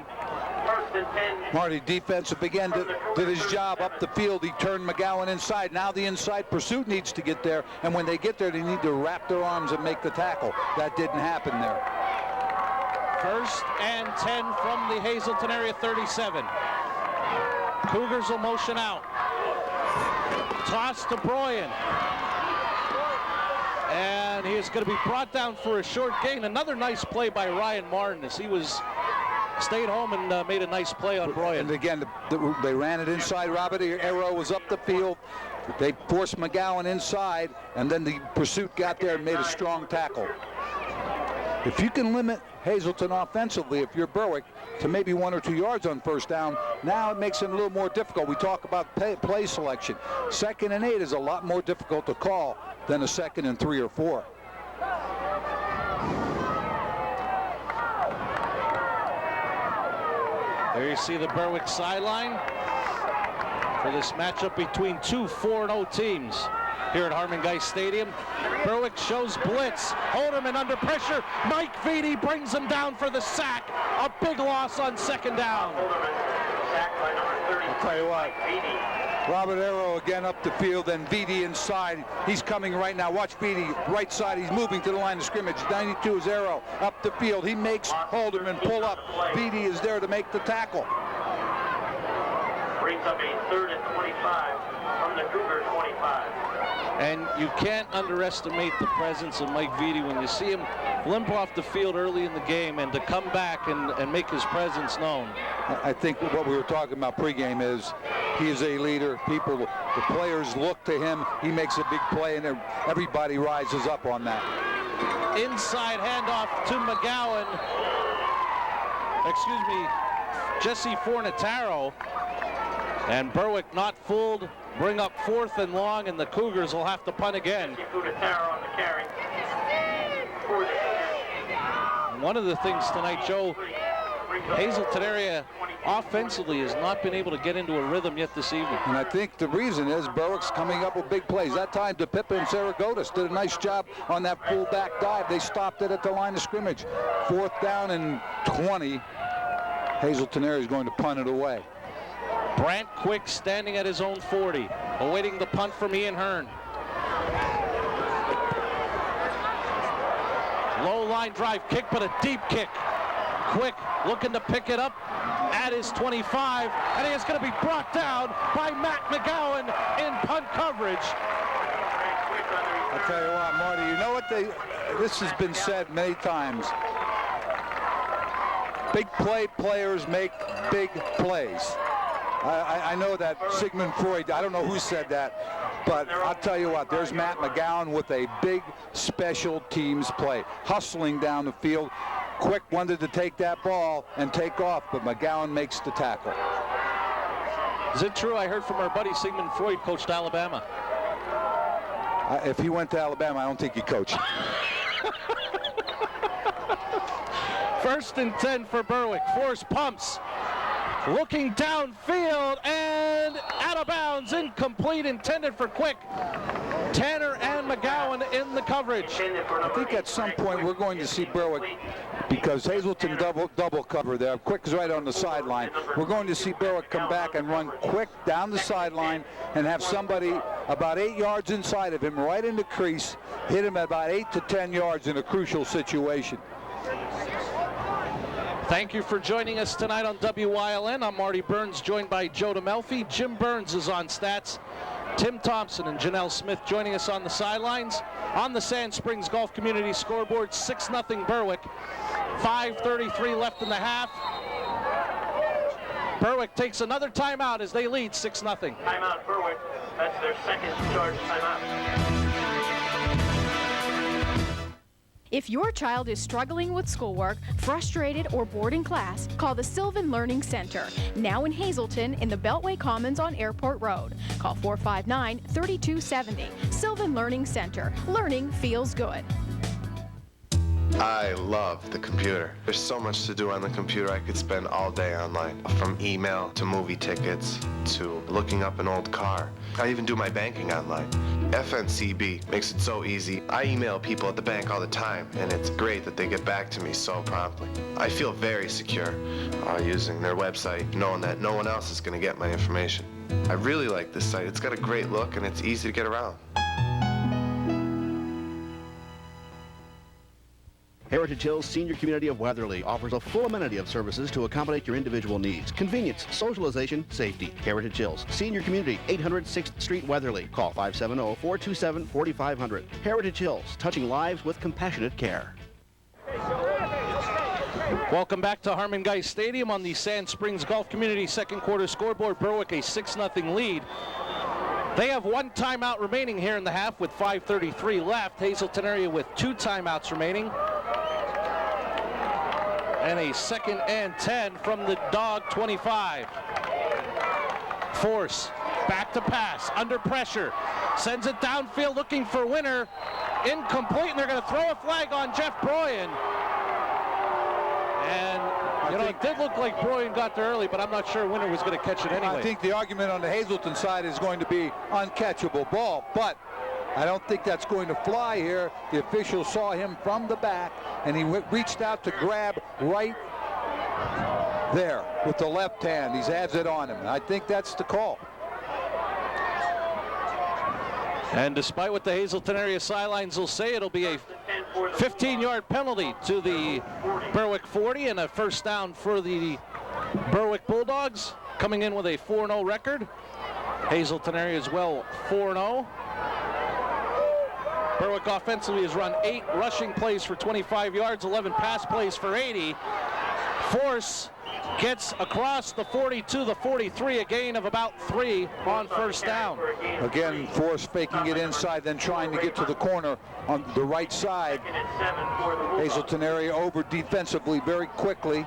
Marty, defensive again did his job up the field. He turned McGowan inside. Now the inside pursuit needs to get there, and when they get there, they need to wrap their arms and make the tackle. That didn't happen there. 1st and 10 from the Hazleton area 37. Cougars will motion out. Toss to Broyan. And he is going to be brought down for a short gain. Another nice play by Ryan Martin as he stayed home and made a nice play on Broyan. And again, they ran it inside. Robert Arrow was up the field. They forced McGowan inside, and then the pursuit got there and made a strong tackle. If you can limit Hazleton offensively, if you're Berwick, to maybe 1 or 2 yards on first down, now it makes it a little more difficult. We talk about play selection. 2nd and 8 is a lot more difficult to call than a 2nd and 3 or 4. There you see the Berwick sideline for this matchup between two 4-0 teams here at Harmon Guy Stadium. Berwick shows blitz. Holderman under pressure. Mike Vitti brings him down for the sack. A big loss on 2nd down. I'll tell you what. Robert Arrow again up the field, and Vitti inside. He's coming right now. Watch Vitti, right side. He's moving to the line of scrimmage. 92 is Arrow up the field. He makes Holderman pull up. Vitti is there to make the tackle. Brings up a 3rd and 25 from the Cougar 25. And you can't underestimate the presence of Mike Vitti when you see him limp off the field early in the game, and to come back and make his presence known. I think what we were talking about pregame is he is a leader. The players look to him. He makes a big play, and everybody rises up on that. Inside handoff to McGowan. Excuse me, Jesse Fornataro. And Berwick not fooled. Bring up 4th and long, and the Cougars will have to punt again. Fornataro on the carry. One of the things tonight, Joe, Hazleton area offensively has not been able to get into a rhythm yet this evening. And I think the reason is Berwick's coming up with big plays. That time DePippa and Saragotis did a nice job on that fullback dive. They stopped it at the line of scrimmage. 4th down and 20. Hazleton area is going to punt it away. Brant Quick standing at his own 40, awaiting the punt from Ian Hearn. Low line drive kick, but a deep kick. Quick looking to pick it up at his 25, and he is going to be brought down by Matt McGowan in punt coverage. I'll tell you what, Marty, you know what this has been said many times. Big play players make big plays. I know that Sigmund Freud, I don't know who said that, but I'll tell you what, there's Matt McGowan with a big special teams play. Hustling down the field. Quick wanted to take that ball and take off, but McGowan makes the tackle. Is it true? I heard from our buddy Sigmund Freud coached Alabama. If he went to Alabama, I don't think he coached. 1st and 10 for Berwick. Force pumps. Looking downfield and out of bounds. Incomplete, intended for Quick. Tanner and McGowan in the coverage. I think at some point we're going to see Berwick, because Hazleton double cover there. Quick is right on the sideline. We're going to see Berwick come back and run Quick down the sideline and have somebody about 8 yards inside of him, right in the crease, hit him at about 8 to 10 yards in a crucial situation. Thank you for joining us tonight on WYLN. I'm Marty Burns, joined by Joe DeMelfi. Jim Burns is on stats. Tim Thompson and Janelle Smith joining us on the sidelines. On the Sand Springs Golf Community scoreboard, 6-0 Berwick. 5:33 left in the half. Berwick takes another timeout as they lead 6-0. Timeout Berwick. That's their 2nd charge timeout. If your child is struggling with schoolwork, frustrated, or bored in class, call the Sylvan Learning Center, now in Hazleton in the Beltway Commons on Airport Road. Call 459-3270. Sylvan Learning Center. Learning feels good. I love the computer. There's so much to do on the computer. I could spend all day online, from email to movie tickets to looking up an old car. I even do my banking online. FNCB makes it so easy. I email people at the bank all the time, and it's great that they get back to me so promptly. I feel very secure using their website, knowing that no one else is going to get my information. I really like this site. It's got a great look, and it's easy to get around. Heritage Hills Senior Community of Weatherly offers a full amenity of services to accommodate your individual needs. Convenience, socialization, safety. Heritage Hills Senior Community, 800 6th Street, Weatherly. Call 570-427-4500. Heritage Hills, touching lives with compassionate care. Welcome back to Harmon Guy Stadium on the Sand Springs Golf Community 2nd quarter scoreboard. Berwick a 6-0 lead. They have one timeout remaining here in the half with 5:33 left. Hazleton area with 2 timeouts remaining. And a 2nd and 10 from the Dog 25. Force, back to pass, under pressure. Sends it downfield looking for Winner. Incomplete, and they're going to throw a flag on Jeff Broyen. And, you know, it did look like Broyen got there early, but I'm not sure Winner was going to catch it anyway. I think the argument on the Hazleton side is going to be uncatchable ball, but I don't think that's going to fly here. The official saw him from the back, and he reached out to grab right there with the left hand. He has it on him, and I think that's the call. And despite what the Hazleton area sidelines will say, it'll be a 15-yard penalty to the Berwick 40 and a first down for the Berwick Bulldogs, coming in with a 4-0 record. Hazleton area as well 4-0. Berwick offensively has run 8 rushing plays for 25 yards, 11 pass plays for 80. Force gets across the 40 to the 43, a gain of about 3 on first down. Again, Force faking it inside, then trying to get to the corner on the right side. Hazleton area over defensively very quickly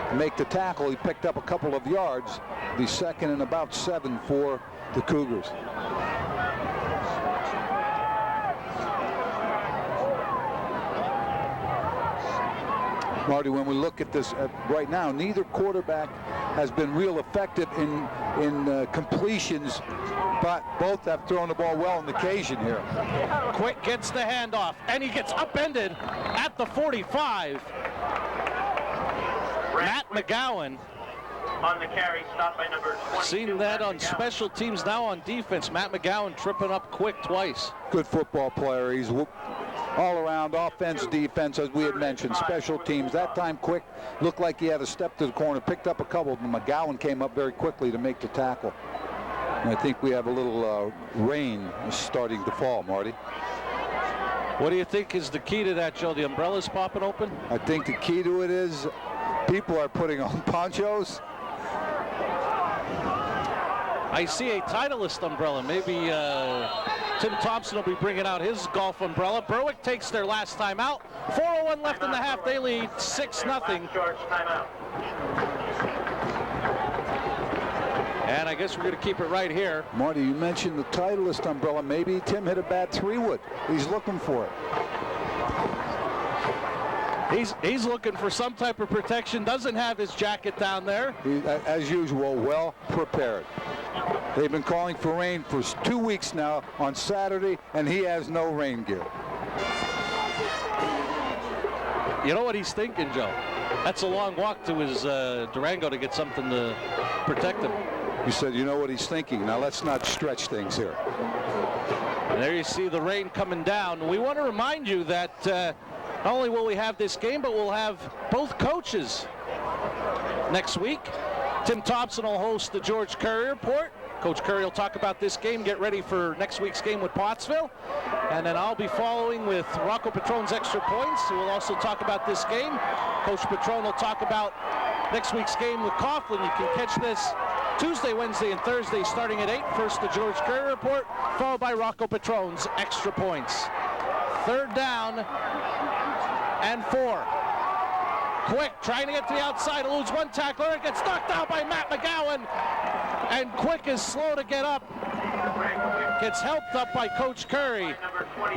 to make the tackle. He picked up a couple of yards. The 2nd and about 7 for the Cougars. Marty, when we look at this right now, neither quarterback has been real effective in completions, but both have thrown the ball well on occasion here. Quick gets the handoff, and he gets upended at the 45. Matt McGowan. On the carry, stopped by number 22. Seen that on special teams, now on defense. Matt McGowan tripping up quick twice. Good football player. He's all around offense, defense, as we had mentioned, special teams. That time Quick looked like he had a step to the corner, picked up a couple, but McGowan came up very quickly to make the tackle. And I think we have a little rain starting to fall, Marty. What do you think is the key to that, Joe? The umbrellas popping open? I think the key to it is people are putting on ponchos. I see a Titleist umbrella. Maybe Tim Thompson will be bringing out his golf umbrella. Berwick takes their last time out. 4:01 left in the half. They lead 6-0. And I guess we're going to keep it right here. Marty, you mentioned the Titleist umbrella. Maybe Tim hit a bad 3-wood. He's looking for it. He's looking for some type of protection. Doesn't have his jacket down there. As usual, well prepared. They've been calling for rain for 2 weeks now on Saturday, and he has no rain gear. You know what he's thinking, Joe? That's a long walk to his Durango to get something to protect him. You said, you know what he's thinking. Now let's not stretch things here. And there you see the rain coming down. We want to remind you that not only will we have this game, but we'll have both coaches next week. Tim Thompson will host the George Curry Report. Coach Curry will talk about this game, get ready for next week's game with Pottsville. And then I'll be following with Rocco Patron's Extra Points, who will also talk about this game. Coach Patron will talk about next week's game with Coughlin. You can catch this Tuesday, Wednesday, and Thursday starting at 8. First, the George Curry Report, followed by Rocco Patron's Extra Points. 3rd down and 4. Quick trying to get to the outside, eludes one tackler, and gets knocked out by Matt McGowan. And Quick is slow to get up. Gets helped up by Coach Curry.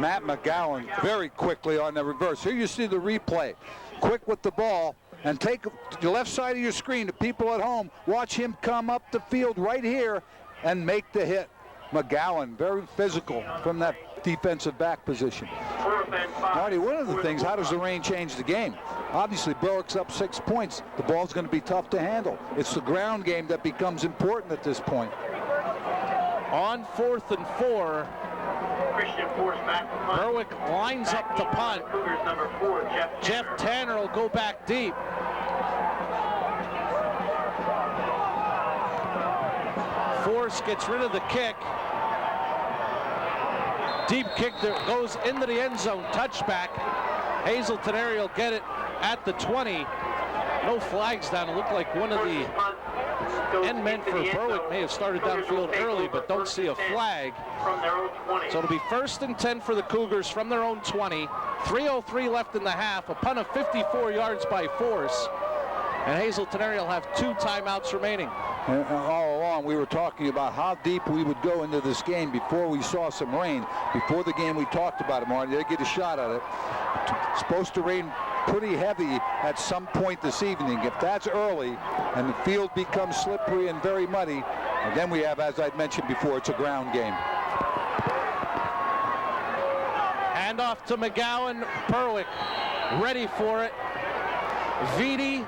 Matt McGowan very quickly on the reverse. Here you see the replay. Quick with the ball, and take the left side of your screen. The people at home, watch him come up the field right here and make the hit. McGowan, very physical from that defensive back position. Marty, one of the things, how does the rain change the game? Obviously, Berwick's up 6 points. The ball's going to be tough to handle. It's the ground game that becomes important at this point. On 4th and 4, Berwick lines up to punt. Jeff Tanner will go back deep. Force gets rid of the kick. Deep kick that goes into the end zone, touchback. Hazleton area will get it at the 20. No flags down. It looked like one of the End men for Berwick may have started downfield early, but don't see a flag. So it'll be 1st and 10 for the Cougars from their own 20. 3:03 left in the half, a punt of 54 yards by force. And Hazleton area will have 2 timeouts remaining. And all along, we were talking about how deep we would go into this game before we saw some rain. Before the game, we talked about it, Marty. They get a shot at it. It's supposed to rain pretty heavy at some point this evening. If that's early and the field becomes slippery and very muddy, and then we have, as I mentioned before, it's a ground game. Hand off to McGowan. Berwick ready for it. Vitti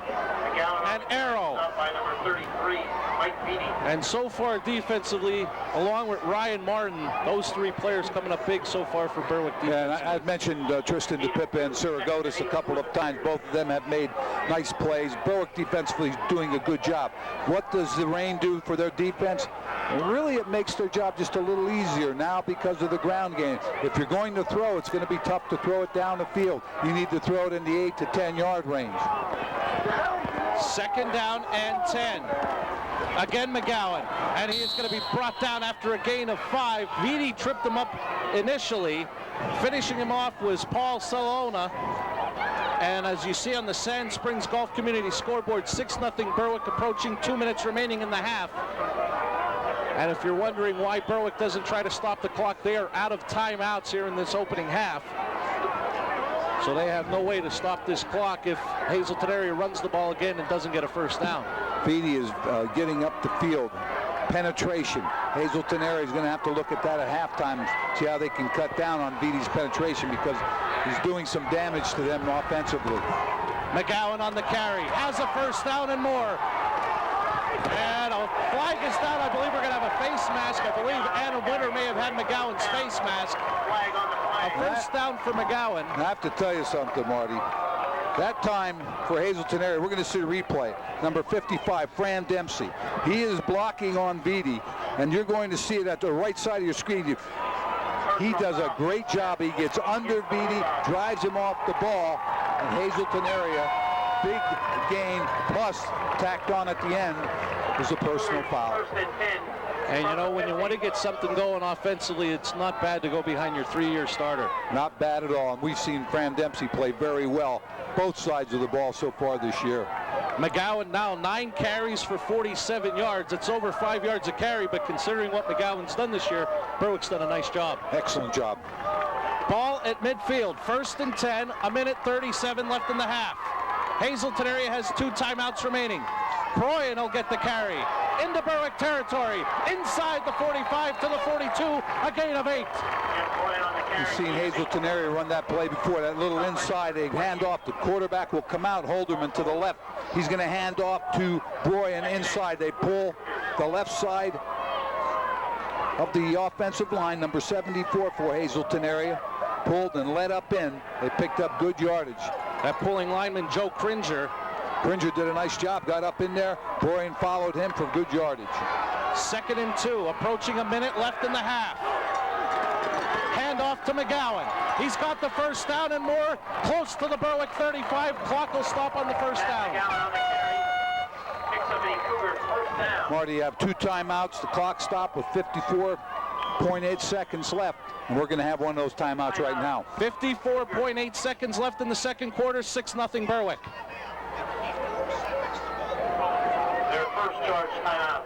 and Arrow. By number 33, Mike Vitti. And so far defensively, along with Ryan Martin, those 3 players coming up big so far for Berwick defense. Yeah, and I've mentioned Tristan DePippa and Siragotis a couple of times. Both of them have made nice plays. Berwick defensively is doing a good job. What does the rain do for their defense? Really, it makes their job just a little easier now because of the ground game. If you're going to throw, it's going to be tough to throw it down the field. You need to throw it in the 8 to 10 yard range. 2nd down and 10. Again McGowan, and he is going to be brought down after a gain of 5. Vitti tripped him up initially. Finishing him off was Paul Salona. And as you see on the Sand Springs Golf Community scoreboard, 6-0 Berwick approaching, 2 minutes remaining in the half. And if you're wondering why Berwick doesn't try to stop the clock, they are out of timeouts here in this opening half. So they have no way to stop this clock if Hazleton area runs the ball again and doesn't get a 1st down. Vitti is getting up the field. Penetration. Hazleton area is going to have to look at that at halftime, see how they can cut down on Vitti's penetration because he's doing some damage to them offensively. McGowan on the carry, has a 1st down and more. And a flag is down. I believe we're going to have a face mask. I believe Anna Winter may have had McGowan's face mask. A 1st down for McGowan. I have to tell you something, Marty. That time for Hazleton area, we're going to see a replay. Number 55, Fran Dempsey. He is blocking on Vitti, and you're going to see it at the right side of your screen. He does a great job. He gets under Vitti, drives him off the ball, and Hazleton area, big gain, plus tacked on at the end is a personal foul. And you know, when you want to get something going offensively, it's not bad to go behind your 3-year starter. Not bad at all. And we've seen Fran Dempsey play very well both sides of the ball so far this year. McGowan now 9 carries for 47 yards. It's over 5 yards a carry, but considering what McGowan's done this year, Berwick's done a nice job. Excellent job. Ball at midfield, 1st and 10, a minute 37 left in the half. Hazleton area has 2 timeouts remaining. Proyan will get the carry into Berwick territory, inside the 45 to the 42, a gain of 8. You've seen Hazleton area run that play before, that little inside, they hand off, the quarterback will come out, Holderman to the left. He's going to hand off to Proyan inside. They pull the left side of the offensive line, number 74 for Hazleton area, pulled and led up in. They picked up good yardage. That pulling lineman, Joe Cringer. Cringer did a nice job, got up in there. Proyan followed him for good yardage. 2nd and 2, approaching a minute left in the half. Hand off to McGowan. He's got the 1st down and more, close to the Berwick 35. Clock will stop on the 1st down. Marty, you have 2 timeouts. The clock stopped with 54.8 seconds left, and we're going to have one of those timeouts right now. 54.8 seconds left in the 2nd quarter, 6-0 Berwick. Their 1st charge timeout.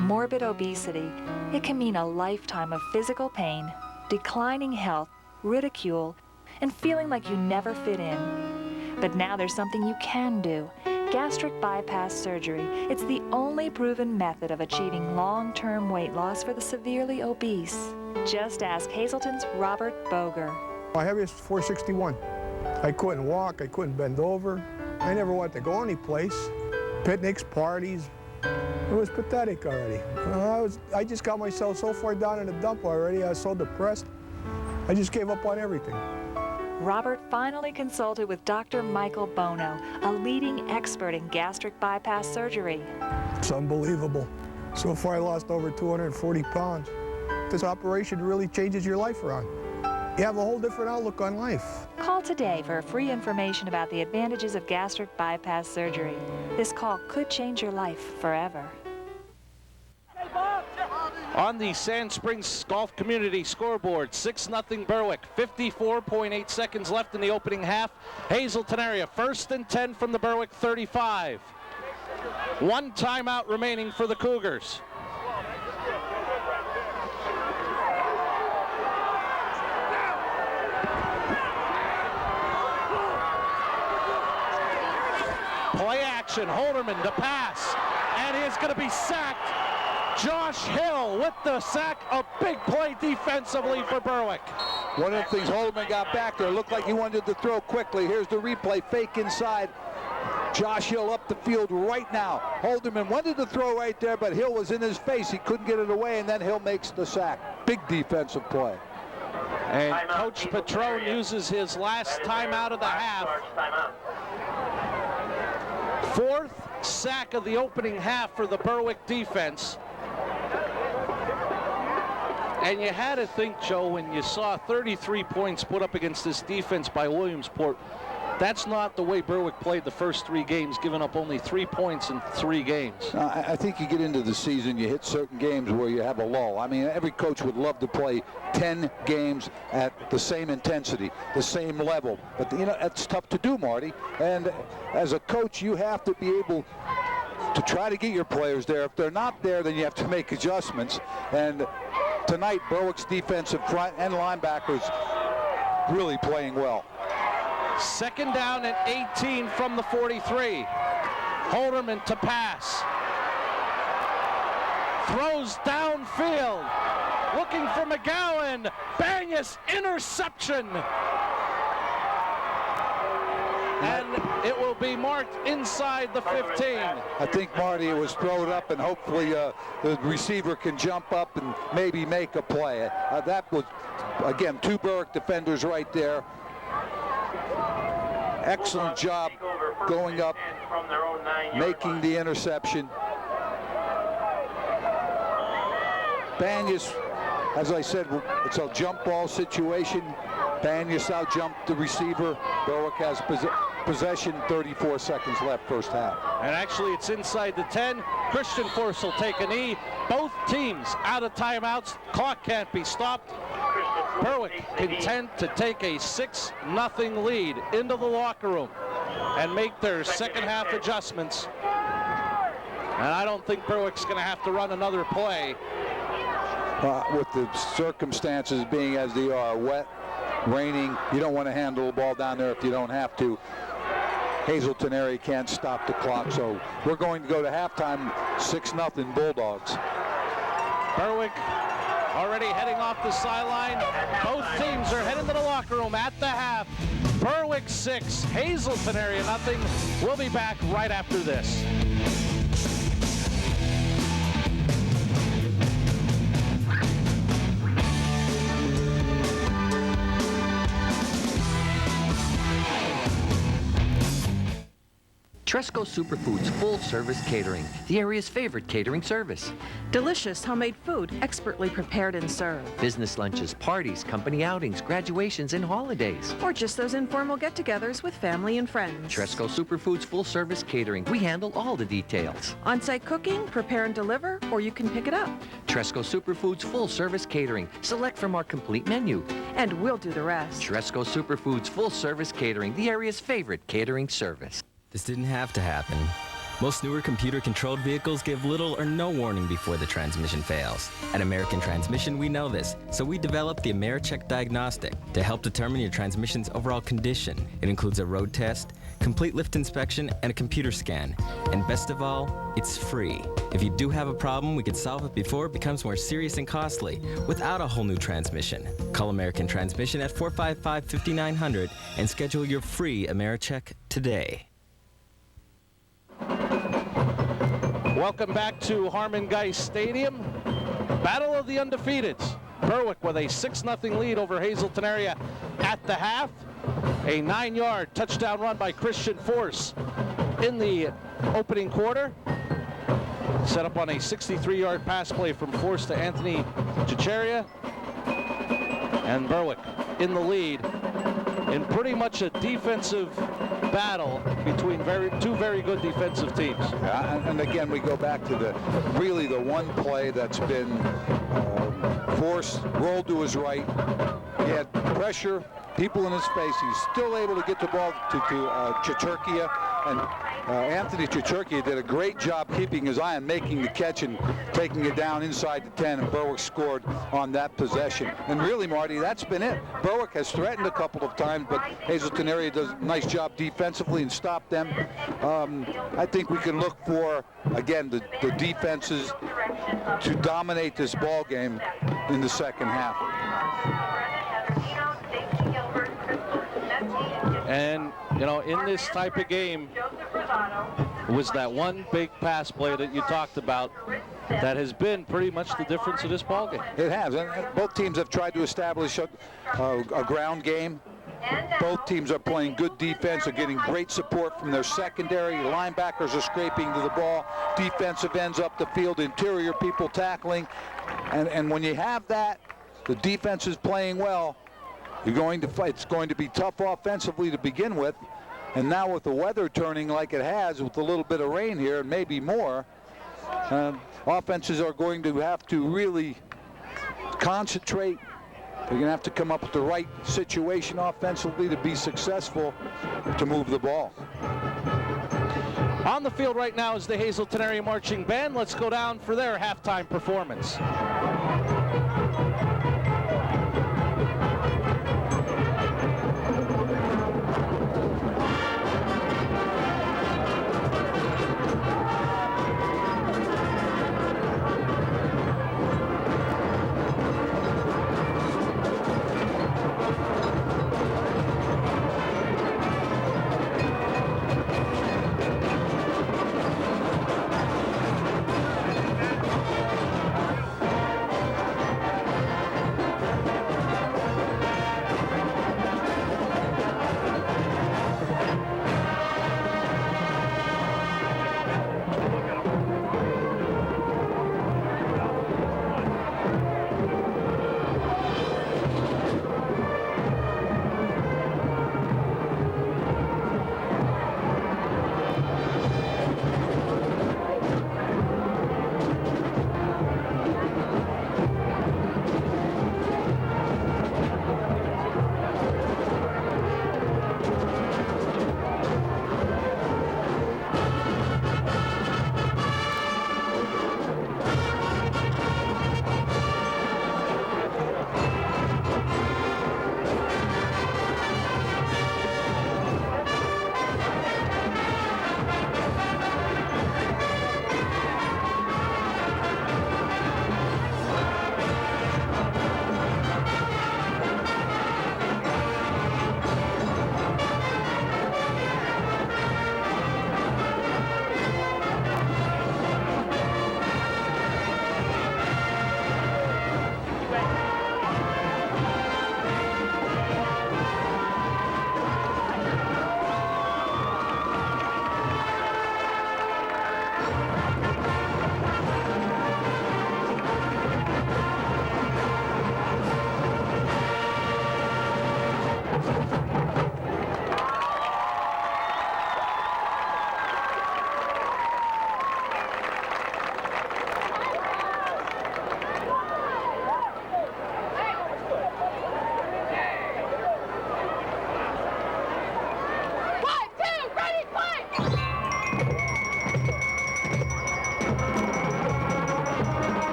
Morbid obesity. It can mean a lifetime of physical pain, declining health, ridicule, and feeling like you never fit in. But now there's something you can do. Gastric bypass surgery. It's the only proven method of achieving long-term weight loss for the severely obese. Just ask Hazleton's Robert Boger. My heaviest was 461. I couldn't walk, I couldn't bend over. I never wanted to go any place. Picnics, parties. It was pathetic already. I just got myself so far down in the dump already. I was so depressed. I just gave up on everything. Robert finally consulted with Dr. Michael Bono, a leading expert in gastric bypass surgery. It's unbelievable. So far I lost over 240 pounds. This operation really changes your life around. you have a whole different outlook on life. Call today for free information about the advantages of gastric bypass surgery. This call could change your life forever. On the Sand Springs Golf Community scoreboard, 6-0 Berwick, 54.8 seconds left in the opening half. Hazleton area, 1st and 10 from the Berwick 35. 1 timeout remaining for the Cougars. Play action, Holderman to pass, and he is going to be sacked. Josh Hill with the sack, a big play defensively for Berwick. One of the things Holderman got back there, looked like he wanted to throw quickly. Here's the replay, fake inside. Josh Hill up the field right now. Holderman wanted to throw right there, but Hill was in his face. He couldn't get it away, and then Hill makes the sack. Big defensive play. And Coach Patron uses his last timeout of the half. 4th sack of the opening half for the Berwick defense. And you had to think, Joe, when you saw 33 points put up against this defense by Williamsport, that's not the way Berwick played the first 3 games, giving up only 3 points in 3 games. I think you get into the season, you hit certain games where you have a lull. I mean, every coach would love to play 10 games at the same intensity, the same level. But, you know, that's tough to do, Marty. And as a coach, you have to be able to try to get your players there. If they're not there, then you have to make adjustments. And tonight, Berwick's defensive front and linebackers really playing well. 2nd down and 18 from the 43. Holderman to pass. Throws downfield. Looking for McGowan. Banyas, interception. And it will be marked inside the 15. I think, Marty, it was thrown up, and hopefully the receiver can jump up and maybe make a play. That was, again, 2 Berwick defenders right there. Excellent job going up, making the interception. Banyas, as I said, it's a jump ball situation. Banyas out-jumped the receiver. Berwick has possession, 34 seconds left, first half. And actually, it's inside the 10. Christian Force will take a knee. Both teams out of timeouts. Clock can't be stopped. Berwick content to take a 6-0 lead into the locker room and make their second half adjustments. And I don't think Berwick's going to have to run another play. With the circumstances being as they are, wet, raining, you don't want to handle the ball down there if you don't have to. Hazleton area can't stop the clock, so we're going to go to halftime, 6-0 Bulldogs. Berwick already heading off the sideline. Both teams are heading to the locker room at the half. Berwick 6, Hazleton area nothing. We'll be back right after this. Tresco Superfoods full-service catering, the area's favorite catering service. Delicious homemade food, expertly prepared and served. Business lunches, parties, company outings, graduations, and holidays. Or just those informal get-togethers with family and friends. Tresco Superfoods full-service catering. We handle all the details. On-site cooking, prepare and deliver, or you can pick it up. Tresco Superfoods full-service catering. Select from our complete menu. And we'll do the rest. Tresco Superfoods full-service catering, the area's favorite catering service. This didn't have to happen. Most newer computer-controlled vehicles give little or no warning before the transmission fails. At American Transmission, we know this, so we developed the AmeriCheck Diagnostic to help determine your transmission's overall condition. It includes a road test, complete lift inspection, and a computer scan. And best of all, it's free. If you do have a problem, we can solve it before it becomes more serious and costly, without a whole new transmission. Call American Transmission at 455-5900 and schedule your free AmeriCheck today. Welcome back to Harmon Geist Stadium. Battle of the Undefeateds. Berwick with a 6-0 lead over Hazleton area at the half. A 9-yard touchdown run by Christian Force in the opening quarter. Set up on a 63-yard pass play from Force to Anthony Chicheria. And Berwick in the lead in pretty much a defensive battle between two very good defensive teams. And again, we go back to the one play that's been rolled to his right. He had pressure, people in his face. He's still able to get the ball to Chichurkia, and Anthony Chichurkia did a great job keeping his eye on making the catch and taking it down inside the 10, and Berwick scored on that possession. And really, Marty, that's been it. Berwick has threatened a couple of times, but Hazleton area does a nice job defensively and stop them. I think we can look for, again, the defenses to dominate this ball game in the second half. And, you know, in this type of game, was that one big pass play that you talked about that has been pretty much the difference of this ball game. It has. And both teams have tried to establish a ground game. Both teams are playing good defense, are getting great support from their secondary. Linebackers are scraping to the ball. Defensive ends up the field, interior people tackling. And when you have that, the defense is playing well. You're going to fight. It's going to be tough offensively to begin with. And now with the weather turning like it has, with a little bit of rain here and maybe more, offenses are going to have to really concentrate. They're going to have to come up with the right situation offensively to be successful to move the ball. On the field right now is the Hazleton Area Marching Band. Let's go down for their halftime performance.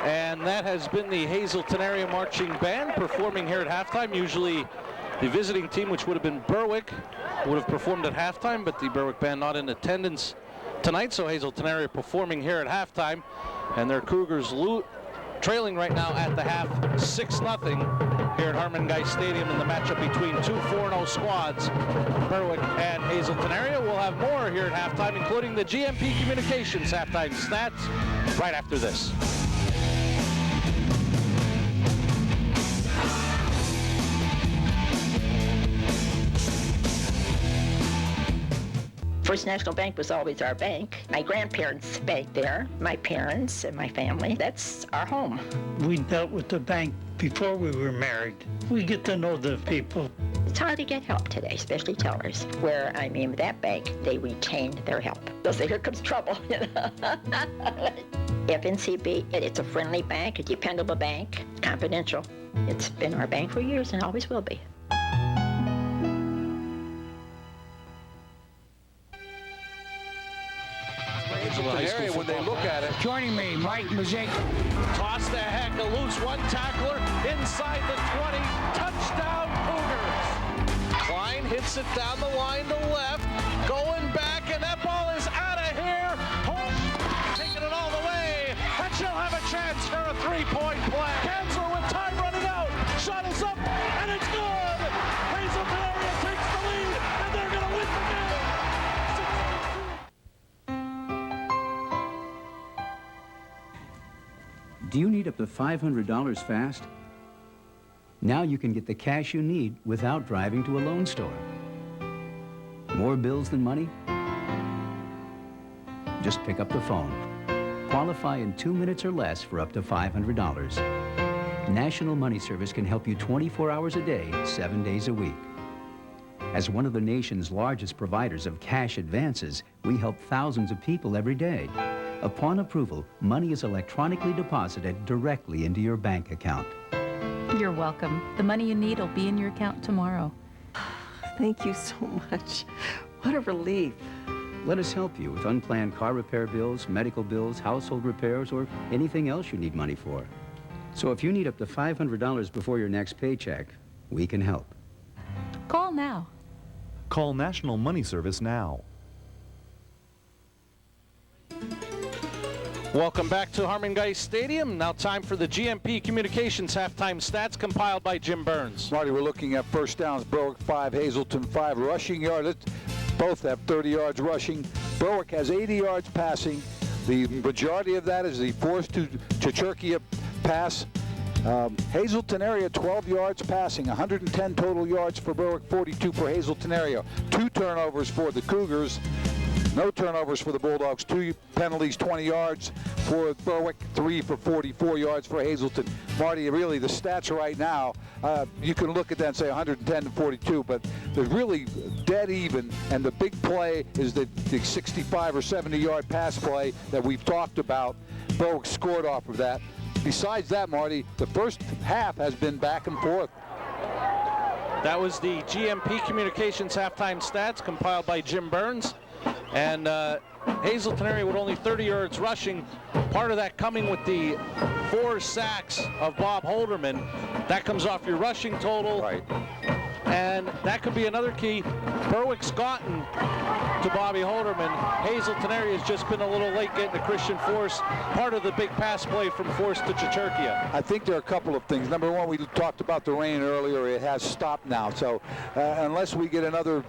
And that has been the Hazleton area marching band performing here at halftime. Usually the visiting team, which would have been Berwick, would have performed at halftime, but the Berwick band not in attendance tonight, so Hazleton area performing here at halftime. And their Cougars trailing right now at the half 6-0 here at Harmon Guy Stadium in the matchup between two 4-0 squads, Berwick and Hazleton area. We'll have more here at halftime, including the GMP Communications halftime stats right after this. First National Bank was always our bank. My grandparents banked there, my parents and my family. That's our home. We dealt with the bank before we were married. We get to know the people. It's hard to get help today, especially tellers. Where, I mean, with that bank, they retained their help. They'll say, here comes trouble. FNCB, it's a friendly bank, a dependable bank, confidential. It's been our bank for years and always will be. Area when they look at it. Joining me, Mike Mazek. Toss the heck, a loose one tackler inside the 20. Touchdown Cougars. Klein hits it down the line to left, going back, and that ball is out of here. Home taking it all the way, and she'll have a chance for a three-point play. Kansler with time running out. Shot is up, and it's good. Hazleton area takes the lead, and they're going to win the game. Do you need up to $500 fast? Now you can get the cash you need without driving to a loan store. More bills than money? Just pick up the phone. Qualify in 2 minutes or less for up to $500. National Money Service can help you 24 hours a day, 7 days a week. As one of the nation's largest providers of cash advances, we help thousands of people every day. Upon approval, money is electronically deposited directly into your bank account. You're welcome. The money you need will be in your account tomorrow. Thank you so much. What a relief. Let us help you with unplanned car repair bills, medical bills, household repairs, or anything else you need money for. So if you need up to $500 before your next paycheck, we can help. Call now. Call National Money Service now. Welcome back to Harmon Guy Stadium. Now time for the GMP Communications halftime stats compiled by Jim Burns. Marty, we're looking at first downs. Berwick 5, Hazleton 5. Rushing yards, both have 30 yards rushing. Berwick has 80 yards passing. The majority of that is the forced to Churchia pass. Hazleton area 12 yards passing, 110 total yards for Berwick, 42 for Hazleton area. 2 turnovers for the Cougars. No turnovers for the Bulldogs. 2 penalties, 20 yards for Berwick, 3 for 44 yards for Hazleton. Marty, really the stats right now, you can look at that and say 110 to 42, but they're really dead even, and the big play is the 65 or 70 yard pass play that we've talked about. Berwick scored off of that. Besides that, Marty, the first half has been back and forth. That was the GMP Communications halftime stats compiled by Jim Burns. And Hazleton area with only 30 yards rushing. Part of that coming with the 4 sacks of Bob Holderman. That comes off your rushing total. Right. And that could be another key. Berwick's gotten to Bobby Holderman. Hazleton area has just been a little late getting to Christian Force. Part of the big pass play from Force to Churchia. I think there are a couple of things. Number one, we talked about the rain earlier. It has stopped now. So unless we get another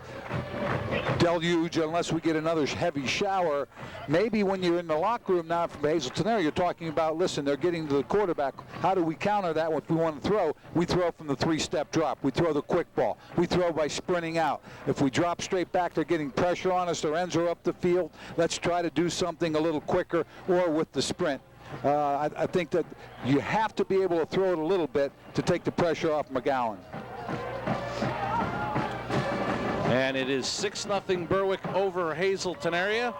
deluge, unless we get another heavy shower, maybe when you're in the locker room now from Hazleton area, you're talking about, listen, they're getting to the quarterback. How do we counter that if we want to throw? We throw from the 3-step drop. We throw the quick ball. We throw by sprinting out. If we drop straight back, they're getting pressure on us. Their ends are up the field. Let's try to do something a little quicker or with the sprint. I think that you have to be able to throw it a little bit to take the pressure off McGowan. And it is 6-0 Berwick over Hazleton area.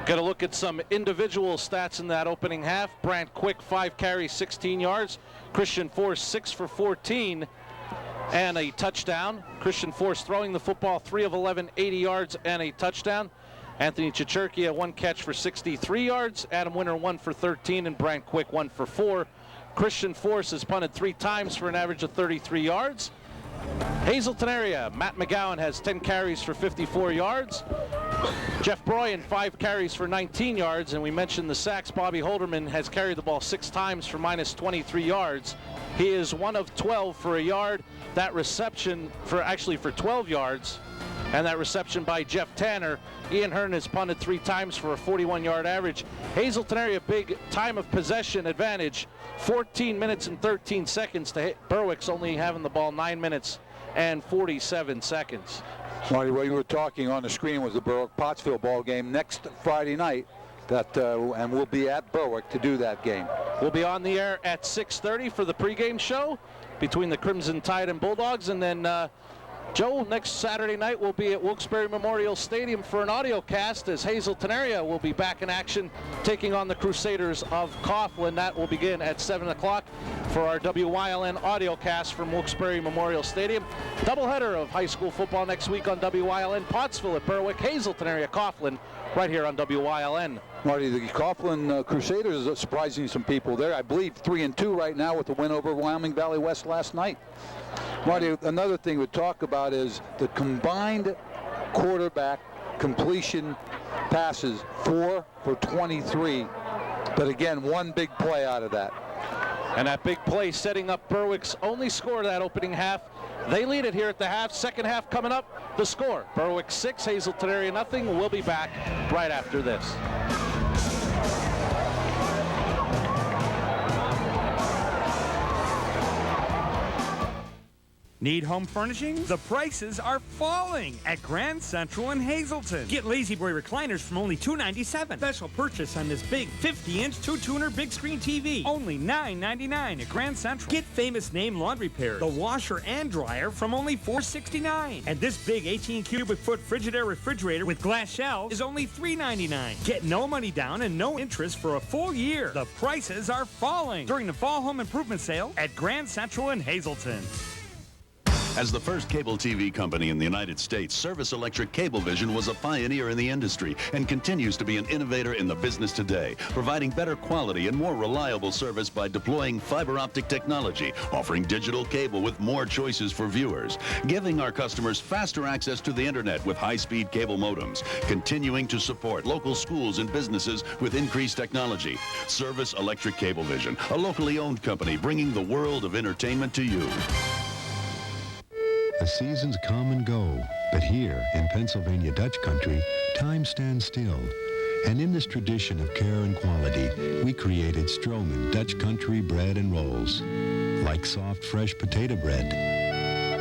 Got to look at some individual stats in that opening half. Brant Quick, 5 carries, 16 yards. Christian Force, 6 for 14. and a touchdown. Christian Force throwing the football 3 of 11, 80 yards and a touchdown. Anthony Chichurkia, 1 catch for 63 yards. Adam Winter, 1 for 13, and Brant Quick, 1 for 4. Christian Force has punted 3 times for an average of 33 yards. Hazleton area, Matt McGowan has 10 carries for 54 yards. Jeff Broyan, 5 carries for 19 yards. And we mentioned the sacks. Bobby Holderman has carried the ball 6 times for minus 23 yards. He is 1 of 12 for a yard. That reception for 12 yards. And that reception by Jeff Tanner. Ian Hearn has punted 3 times for a 41-yard average. Hazleton area big time of possession advantage. 14 minutes and 13 seconds to Berwick's only having the ball 9 minutes and 47 seconds. Marty, what you were talking on the screen was the Berwick-Pottsville ball game next Friday night. And we'll be at Berwick to do that game. We'll be on the air at 6:30 for the pregame show between the Crimson Tide and Bulldogs, and then Joe, next Saturday night we'll be at Wilkes-Barre Memorial Stadium for an audio cast as Hazleton area will be back in action taking on the Crusaders of Coughlin. That will begin at 7 o'clock for our WYLN audio cast from Wilkes-Barre Memorial Stadium. Doubleheader of high school football next week on WYLN. Pottsville at Berwick, Hazleton area, Coughlin, right here on WYLN. Marty, the Coughlin Crusaders are surprising some people there. I believe 3-2 right now with the win over Wyoming Valley West last night. Marty, another thing we talk about is the combined quarterback completion passes, 4 for 23. But again, 1 big play out of that. And that big play setting up Berwick's only score that opening half. They lead it here at the half. Second half coming up, the score. Berwick 6, Hazleton area nothing. We'll be back right after this. Need home furnishings? The prices are falling at Grand Central in Hazleton. Get Lazy Boy recliners from only $297. Special purchase on this big 50-inch 2-tuner big screen TV. Only $9.99 at Grand Central. Get famous name laundry pairs, the washer and dryer from only $469. And this big 18 cubic foot Frigidaire refrigerator with glass shelves is only $399. Get no money down and no interest for a full year. The prices are falling during the fall home improvement sale at Grand Central in Hazleton. As the first cable TV company in the United States, Service Electric Cablevision was a pioneer in the industry and continues to be an innovator in the business today, providing better quality and more reliable service by deploying fiber optic technology, offering digital cable with more choices for viewers, giving our customers faster access to the internet with high-speed cable modems, continuing to support local schools and businesses with increased technology. Service Electric Cablevision, a locally owned company bringing the world of entertainment to you. The seasons come and go, but here in Pennsylvania Dutch country, time stands still. And in this tradition of care and quality, we created Stroman Dutch country bread and rolls. Like soft, fresh potato bread,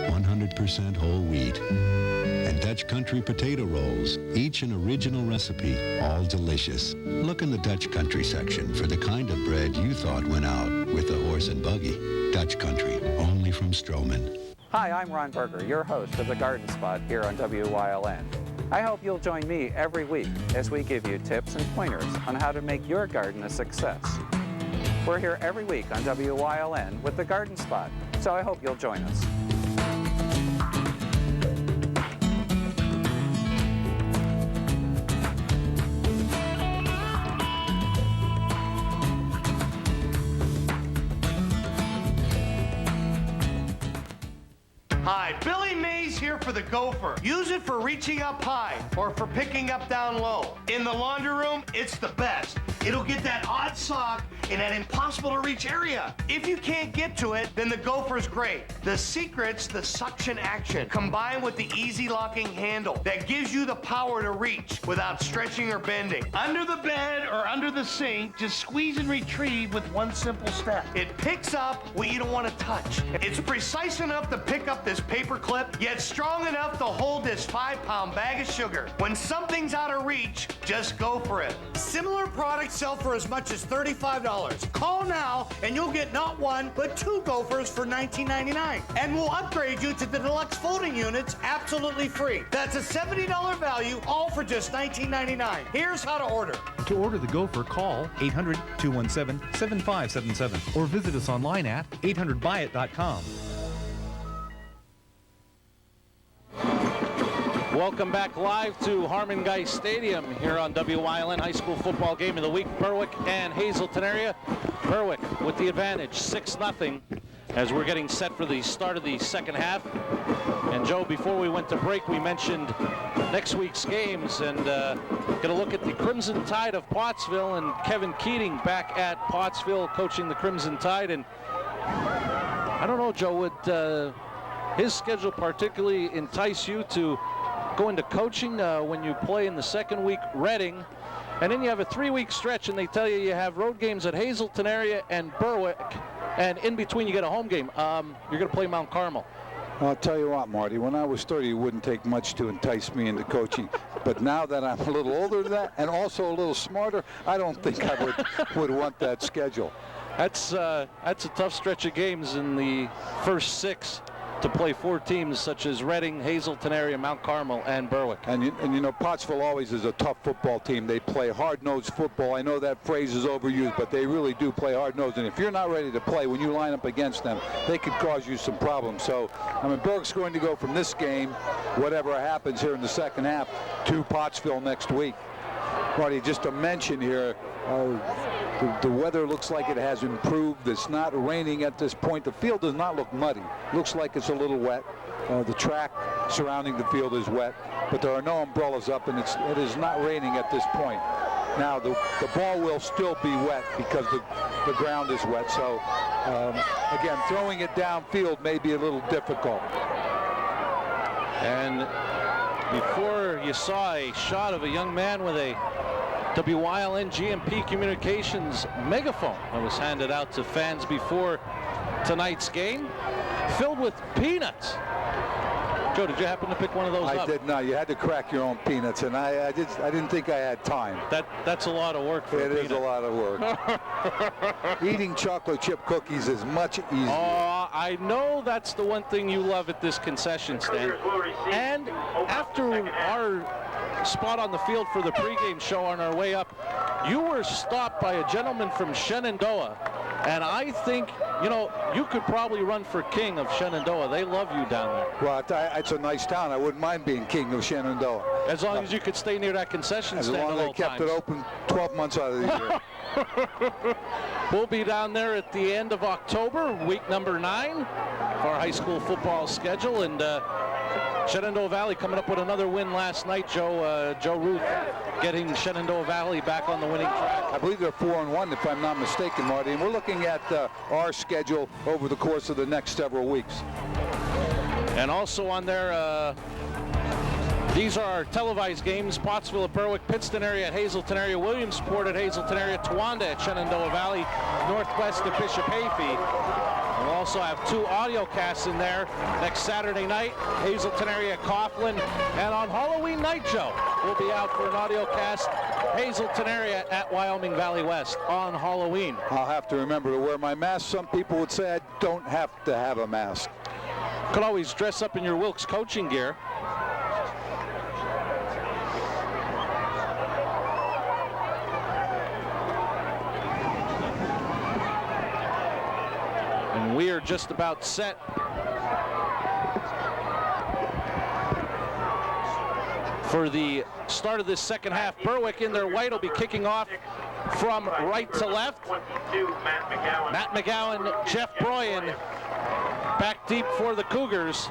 100% whole wheat. And Dutch country potato rolls, each an original recipe, all delicious. Look in the Dutch country section for the kind of bread you thought went out with the horse and buggy. Dutch country, only from Stroman. Hi, I'm Ron Berger, your host of The Garden Spot here on WYLN. I hope you'll join me every week as we give you tips and pointers on how to make your garden a success. We're here every week on WYLN with The Garden Spot, so I hope you'll join us. Hi, Billy Mays here for the Gopher. Use it for reaching up high or for picking up down low. In the laundry room, it's the best. It'll get that odd sock in that impossible to reach area. If you can't get to it, then the Gopher's great. The secret's the suction action combined with the easy locking handle that gives you the power to reach without stretching or bending. Under the bed or under the sink, just squeeze and retrieve with one simple step. It picks up what you don't want to touch. It's precise enough to pick up this paper clip, yet strong enough to hold this 5-pound bag of sugar. When something's out of reach, just go for it. Similar products sell for as much as $35. Call now and you'll get not one, but 2 Gophers for $19.99. And we'll upgrade you to the deluxe folding units absolutely free. That's a $70 value, all for just $19.99. Here's how to order. To order the Gopher, call 800-217-7577 or visit us online at 800byit.com. Welcome back live to Harmon Geist Stadium here on WYLN High School Football Game of the Week. Berwick and Hazleton area. Berwick with the advantage, 6-0, as we're getting set for the start of the second half. And Joe, before we went to break, we mentioned next week's games, and going to look at the Crimson Tide of Pottsville, and Kevin Keating back at Pottsville coaching the Crimson Tide. And I don't know, Joe, would his schedule particularly entice you to go into coaching when you play in the second week Reading, and then you have a 3-week stretch, and they tell you you have road games at Hazleton area and Berwick, and in between you get a home game. You're going to play Mount Carmel. I'll tell you what, Marty, when I was 30, it wouldn't take much to entice me into coaching. But now that I'm a little older than that and also a little smarter, I don't think I would want that schedule. That's a tough stretch of games in the first 6 to play 4 teams such as Reading, Hazleton area, Mount Carmel, and Berwick. And you know, Pottsville always is a tough football team. They play hard-nosed football. I know that phrase is overused, but they really do play hard-nosed. And if you're not ready to play, when you line up against them, they could cause you some problems. So, I mean, Berwick's going to go from this game, whatever happens here in the second half, to Pottsville next week. Marty, just to mention here, the weather looks like it has improved. It's not raining at this point. The field does not look muddy. Looks like it's a little wet. The track surrounding the field is wet, but there are no umbrellas up, and it is not raining at this point. Now, the ball will still be wet because the ground is wet. So, again, throwing it downfield may be a little difficult. And before you saw a shot of a young man with a WYLN GMP Communications megaphone that was handed out to fans before tonight's game, filled with peanuts. Joe, did you happen to pick one of those up? I did not. You had to crack your own peanuts, and I didn't think I had time. That's a lot of work for It is a lot of work. Eating chocolate chip cookies is much easier. I know that's the one thing you love at this concession stand. And after our spot on the field for the pregame show on our way up, you were stopped by a gentleman from Shenandoah. And I think, you know, you could probably run for king of Shenandoah. They love you down there. Well, it's a nice town. I wouldn't mind being king of Shenandoah. As long as you could stay near that concession stand at all times. As long as they kept it open 12 months out of the year. We'll be down there at the end of October, week number 9 for our high school football schedule. And Shenandoah Valley coming up with another win last night, Joe. Joe Ruth getting Shenandoah Valley back on the winning track. I believe they're 4-1, if I'm not mistaken, Marty. And we're looking at our schedule over the course of the next several weeks. And also on there, these are our televised games: Pottsville at Berwick, Pittston area at Hazleton area, Williamsport at Hazleton area, Towanda at Shenandoah Valley, Northwest at Bishop Hayfie. We'll also have 2 audio casts in there next Saturday night, Hazleton area at Coughlin. And on Halloween night, Joe, we'll be out for an audio cast, Hazleton area at Wyoming Valley West on Halloween. I'll have to remember to wear my mask. Some people would say I don't have to have a mask. Could always dress up in your Wilkes coaching gear. And we are just about set for the start of this second half. Berwick in their white will be kicking off from right to left. Matt McGowan, Jeff Broyan back deep for the Cougars.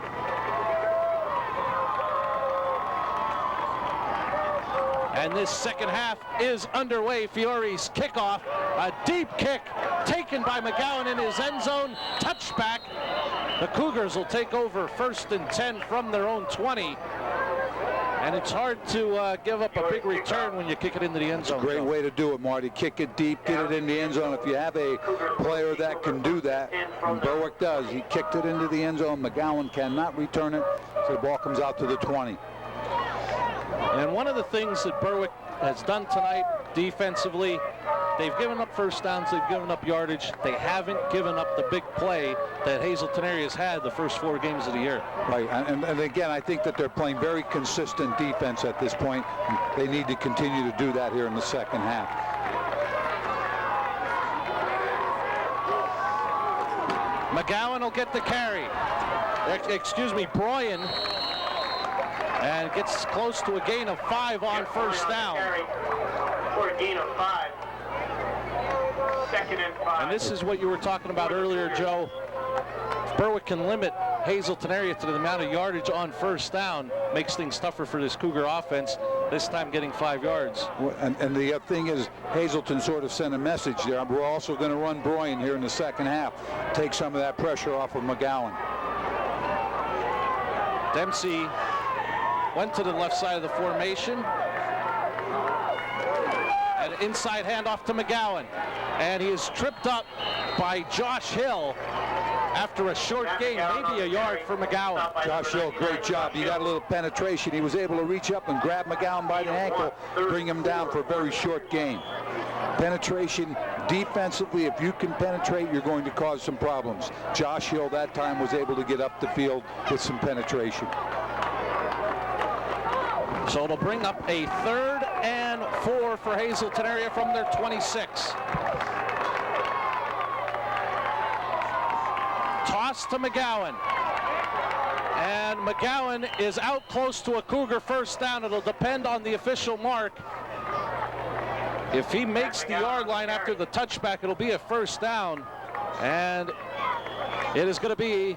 And this second half is underway. Fiore's kickoff, a deep kick taken by McGowan in his end zone, touchback. The Cougars will take over 1st and 10 from their own 20. And it's hard to give up a big return when you kick it into the end zone. Great way to do it, Marty. Kick it deep, get it in the end zone. If you have a player that can do that, and Berwick does, he kicked it into the end zone. McGowan cannot return it, so the ball comes out to the 20. And one of the things that Berwick has done tonight defensively, they've given up first downs, they've given up yardage. They haven't given up the big play that Hazleton area has had the first 4 games of the year. Right, and again, I think that they're playing very consistent defense at this point. They need to continue to do that here in the second half. McGowan will get the carry. Excuse me, Broyan And gets close to a gain of 5 on first down. For a gain of 5. 2nd and 5. And this is what you were talking about earlier, Joe. If Berwick can limit Hazleton area to the amount of yardage on first down, makes things tougher for this Cougar offense, this time getting 5 yards. And the thing is, Hazleton sort of sent a message there. We're also going to run Broyan here in the second half. Take some of that pressure off of McGowan. Dempsey went to the left side of the formation. An inside handoff to McGowan. And he is tripped up by Josh Hill after a short gain, maybe a yard for McGowan. Josh Hill, great job. He got a little penetration. He was able to reach up and grab McGowan by the ankle, bring him down for a very short gain. Penetration defensively, if you can penetrate, you're going to cause some problems. Josh Hill that time was able to get up the field with some penetration. So it'll bring up a 3rd and 4 for Hazleton area from their 26. Toss to McGowan. And McGowan is out close to a Cougar first down. It'll depend on the official mark. If he makes the yard line after the touchback, it'll be a first down. And it is going to be,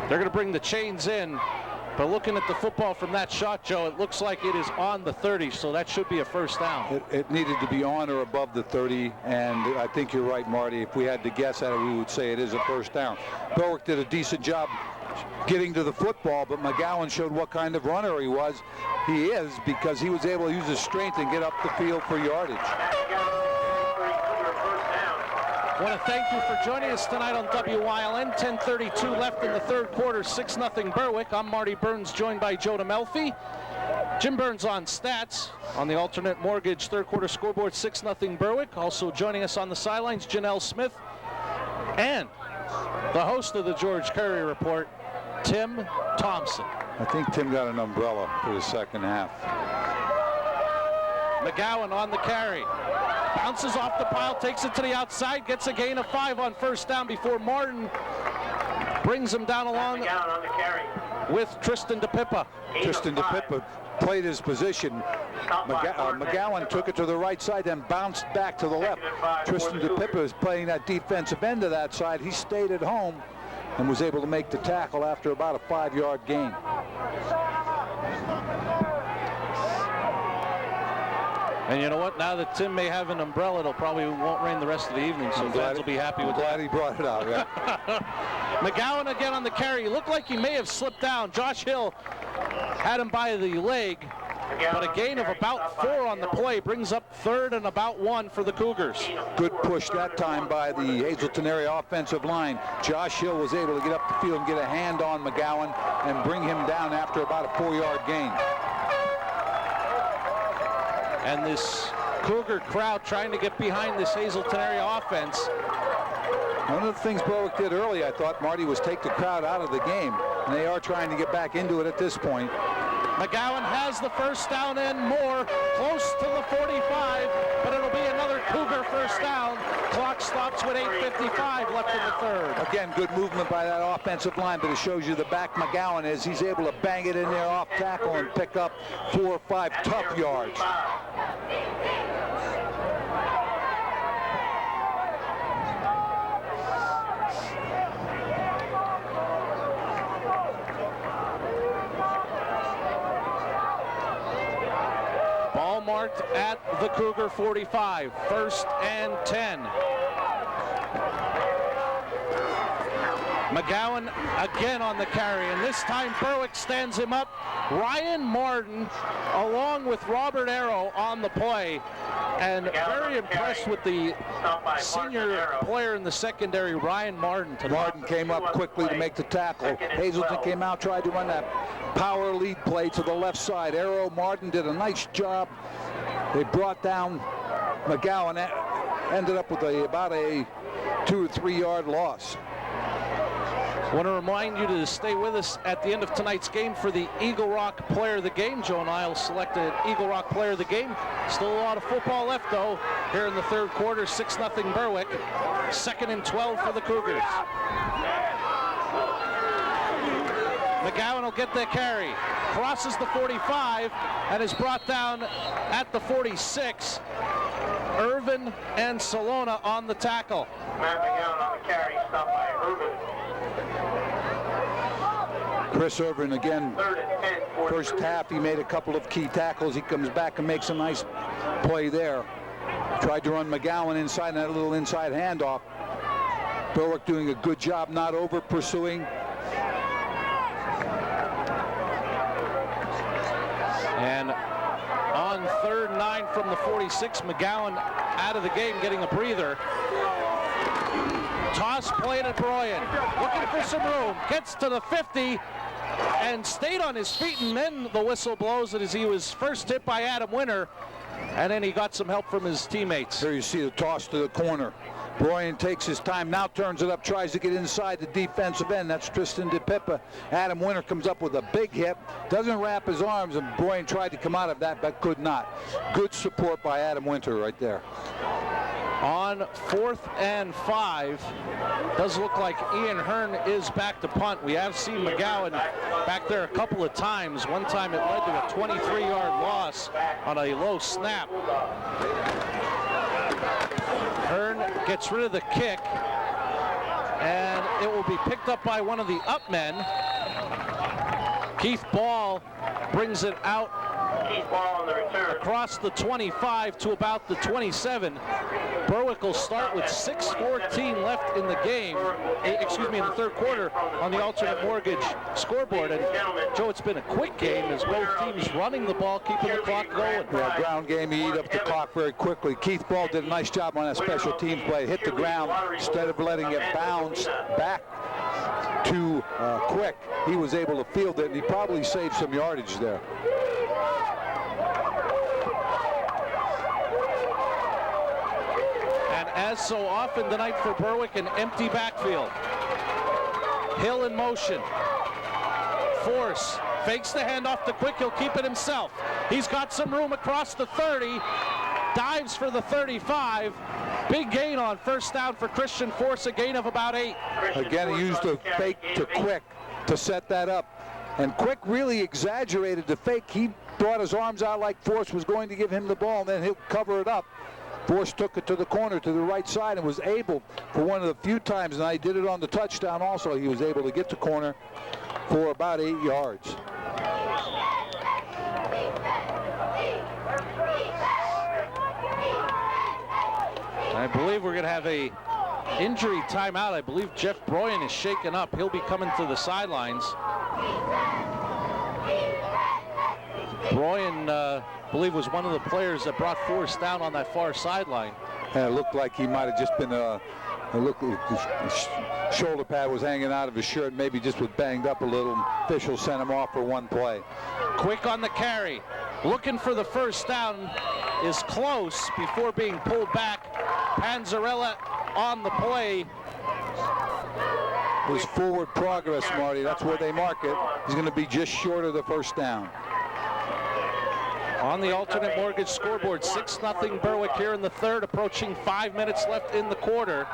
they're going to bring the chains in. But looking at the football from that shot, Joe, it looks like it is on the 30, so that should be a first down. It needed to be on or above the 30, and I think you're right, Marty. If we had to guess at it, we would say it is a first down. Berwick did a decent job getting to the football, but McGowan showed what kind of runner he was. He is, because he was able to use his strength and get up the field for yardage. I want to thank you for joining us tonight on WYLN. 10:32 left in the 3rd quarter, 6-0 Berwick. I'm Marty Burns, joined by Joe DeMelfi. Jim Burns on stats on the alternate mortgage 3rd quarter scoreboard, 6-0 Berwick. Also joining us on the sidelines, Janelle Smith. And the host of the George Curry Report, Tim Thompson. I think Tim got an umbrella for the second half. McGowan on the carry. Bounces off the pile, takes it to the outside, gets a gain of 5 on first down before Martin brings him down along with Tristan DePippa. Tristan DePippa played his position. McGowan took it to the right side, then bounced back to the left. Tristan DePippa is playing that defensive end of that side. He stayed at home and was able to make the tackle after about a 5-yard gain. And you know what? Now that Tim may have an umbrella, it'll probably won't rain the rest of the evening, so fans will be happy with that. Glad he brought it out, yeah. McGowan again on the carry. He looked like he may have slipped down. Josh Hill had him by the leg, but a gain of about 4 on the play brings up 3rd and about 1 for the Cougars. Good push that time by the Hazleton area offensive line. Josh Hill was able to get up the field and get a hand on McGowan and bring him down after about a 4-yard gain. And this Cougar crowd trying to get behind this Hazleton area offense. One of the things Berwick did early, I thought, Marty, was take the crowd out of the game. And they are trying to get back into it at this point. McGowan has the first down and more, close to the 45, but it'll be another Cougar first down. Clock stops with 8:55 left in the 3rd. Again, good movement by that offensive line, but it shows you the back McGowan is. He's able to bang it in there off tackle and pick up 4 or 5 tough yards. Ball marked at the Cougar 45, 1st and 10. McGowan again on the carry, and this time Berwick stands him up. Ryan Martin along with Robert Arrow on the play, and very impressed with the senior player in the secondary, Ryan Martin. Martin came up quickly to make the tackle. Hazleton came out, tried to run that power lead play to the left side. Arrow, Martin did a nice job. They brought down McGowan, ended up with about a 2 or 3 yard loss. I want to remind you to stay with us at the end of tonight's game for the Eagle Rock Player of the Game. Joe and I will select an Eagle Rock Player of the Game. Still a lot of football left, though, here in the 3rd quarter. 6-0 Berwick. 2nd and 12 for the Cougars. McGowan will get the carry. Crosses the 45 and is brought down at the 46. Irvin and Salona on the tackle. Matt McGowan on the carry, stopped by Irvin. Chris Irvin again, first half he made a couple of key tackles. He comes back and makes a nice play there. Tried to run McGowan inside, and that little inside handoff. Berwick doing a good job not over pursuing. And on 3rd and 9 from the 46, McGowan out of the game, getting a breather. Toss play to Broyan, looking for some room, gets to the 50 and stayed on his feet, and then the whistle blows it as he was first hit by Adam Winter, and then he got some help from his teammates. Here you see the toss to the corner. Broyan takes his time, now turns it up, tries to get inside the defensive end. That's Tristan DePippa. Adam Winter comes up with a big hit, doesn't wrap his arms, and Broyan tried to come out of that, but could not. Good support by Adam Winter right there. On 4th and 5, does look like Ian Hearn is back to punt. We have seen McGowan back there a couple of times. One time it led to a 23-yard loss on a low snap. Hearn gets rid of the kick, and it will be picked up by one of the up men. Keith Ball brings it out across the 25 to about the 27. Berwick will start with 6:14 left in the game, excuse me, in the third quarter on the alternate mortgage scoreboard. And Joe, it's been a quick game as both teams running the ball, keeping the clock going. Yeah, ground game, you eat up the clock very quickly. Keith Ball did a nice job on that special team play. Hit the ground instead of letting it bounce back to Quick. He was able to field it, and he probably saved some yardage there. As so often tonight for Berwick, an empty backfield. Hill in motion. Force fakes the handoff to Quick. He'll keep it himself. He's got some room across the 30. Dives for the 35. Big gain on first down for Christian Force, a gain of about 8. Again, he used a fake to Quick to set that up. And Quick really exaggerated the fake. He brought his arms out like Force was going to give him the ball, and then he'll cover it up. Force took it to the corner, to the right side, and was able, for one of the few times, and I did it on the touchdown also, he was able to get the corner for about 8 yards. I believe we're going to have a injury timeout. I believe Jeff Broyan is shaken up. He'll be coming to the sidelines. Broyan, I believe, was one of the players that brought Force down on that far sideline. And it looked like he might have just been his shoulder pad was hanging out of his shirt, maybe just was banged up a little. Official sent him off for one play. Quick on the carry, looking for the first down, is close before being pulled back. Panzarella on the play. It was forward progress, Marty. That's where they mark it. He's going to be just short of the first down. On the alternate mortgage scoreboard, 6-0 Berwick here in the third, approaching 5 minutes left in the quarter.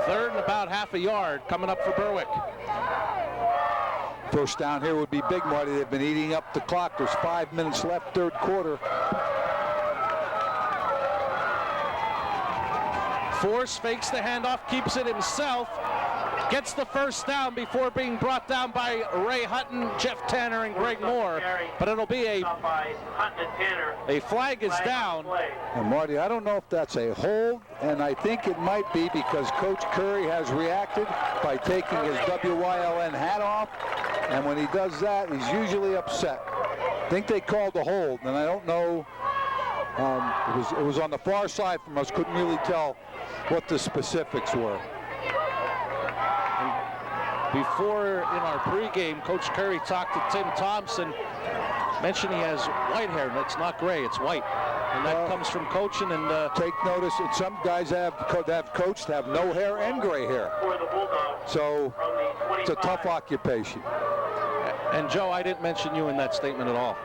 Third and about half a yard coming up for Berwick. First down here would be big, Marty. They've been eating up the clock. There's 5 minutes left, third quarter. Force fakes the handoff, keeps it himself, gets the first down before being brought down by Ray Hutton, Jeff Tanner, and Greg Moore. But it'll be a flag is down. And Marty, I don't know if that's a hold, and I think it might be because Coach Curry has reacted by taking his WYLN hat off. And when he does that, he's usually upset. I think they called a hold, and I don't know. It was on the far side from us. Couldn't really tell what the specifics were. Before, in our pregame, Coach Curry talked to Tim Thompson, mentioned he has white hair, and it's not gray, it's white. And that comes from coaching. And take notice, and some guys have coached have no hair and gray hair. So it's a tough occupation. And Joe, I didn't mention you in that statement at all.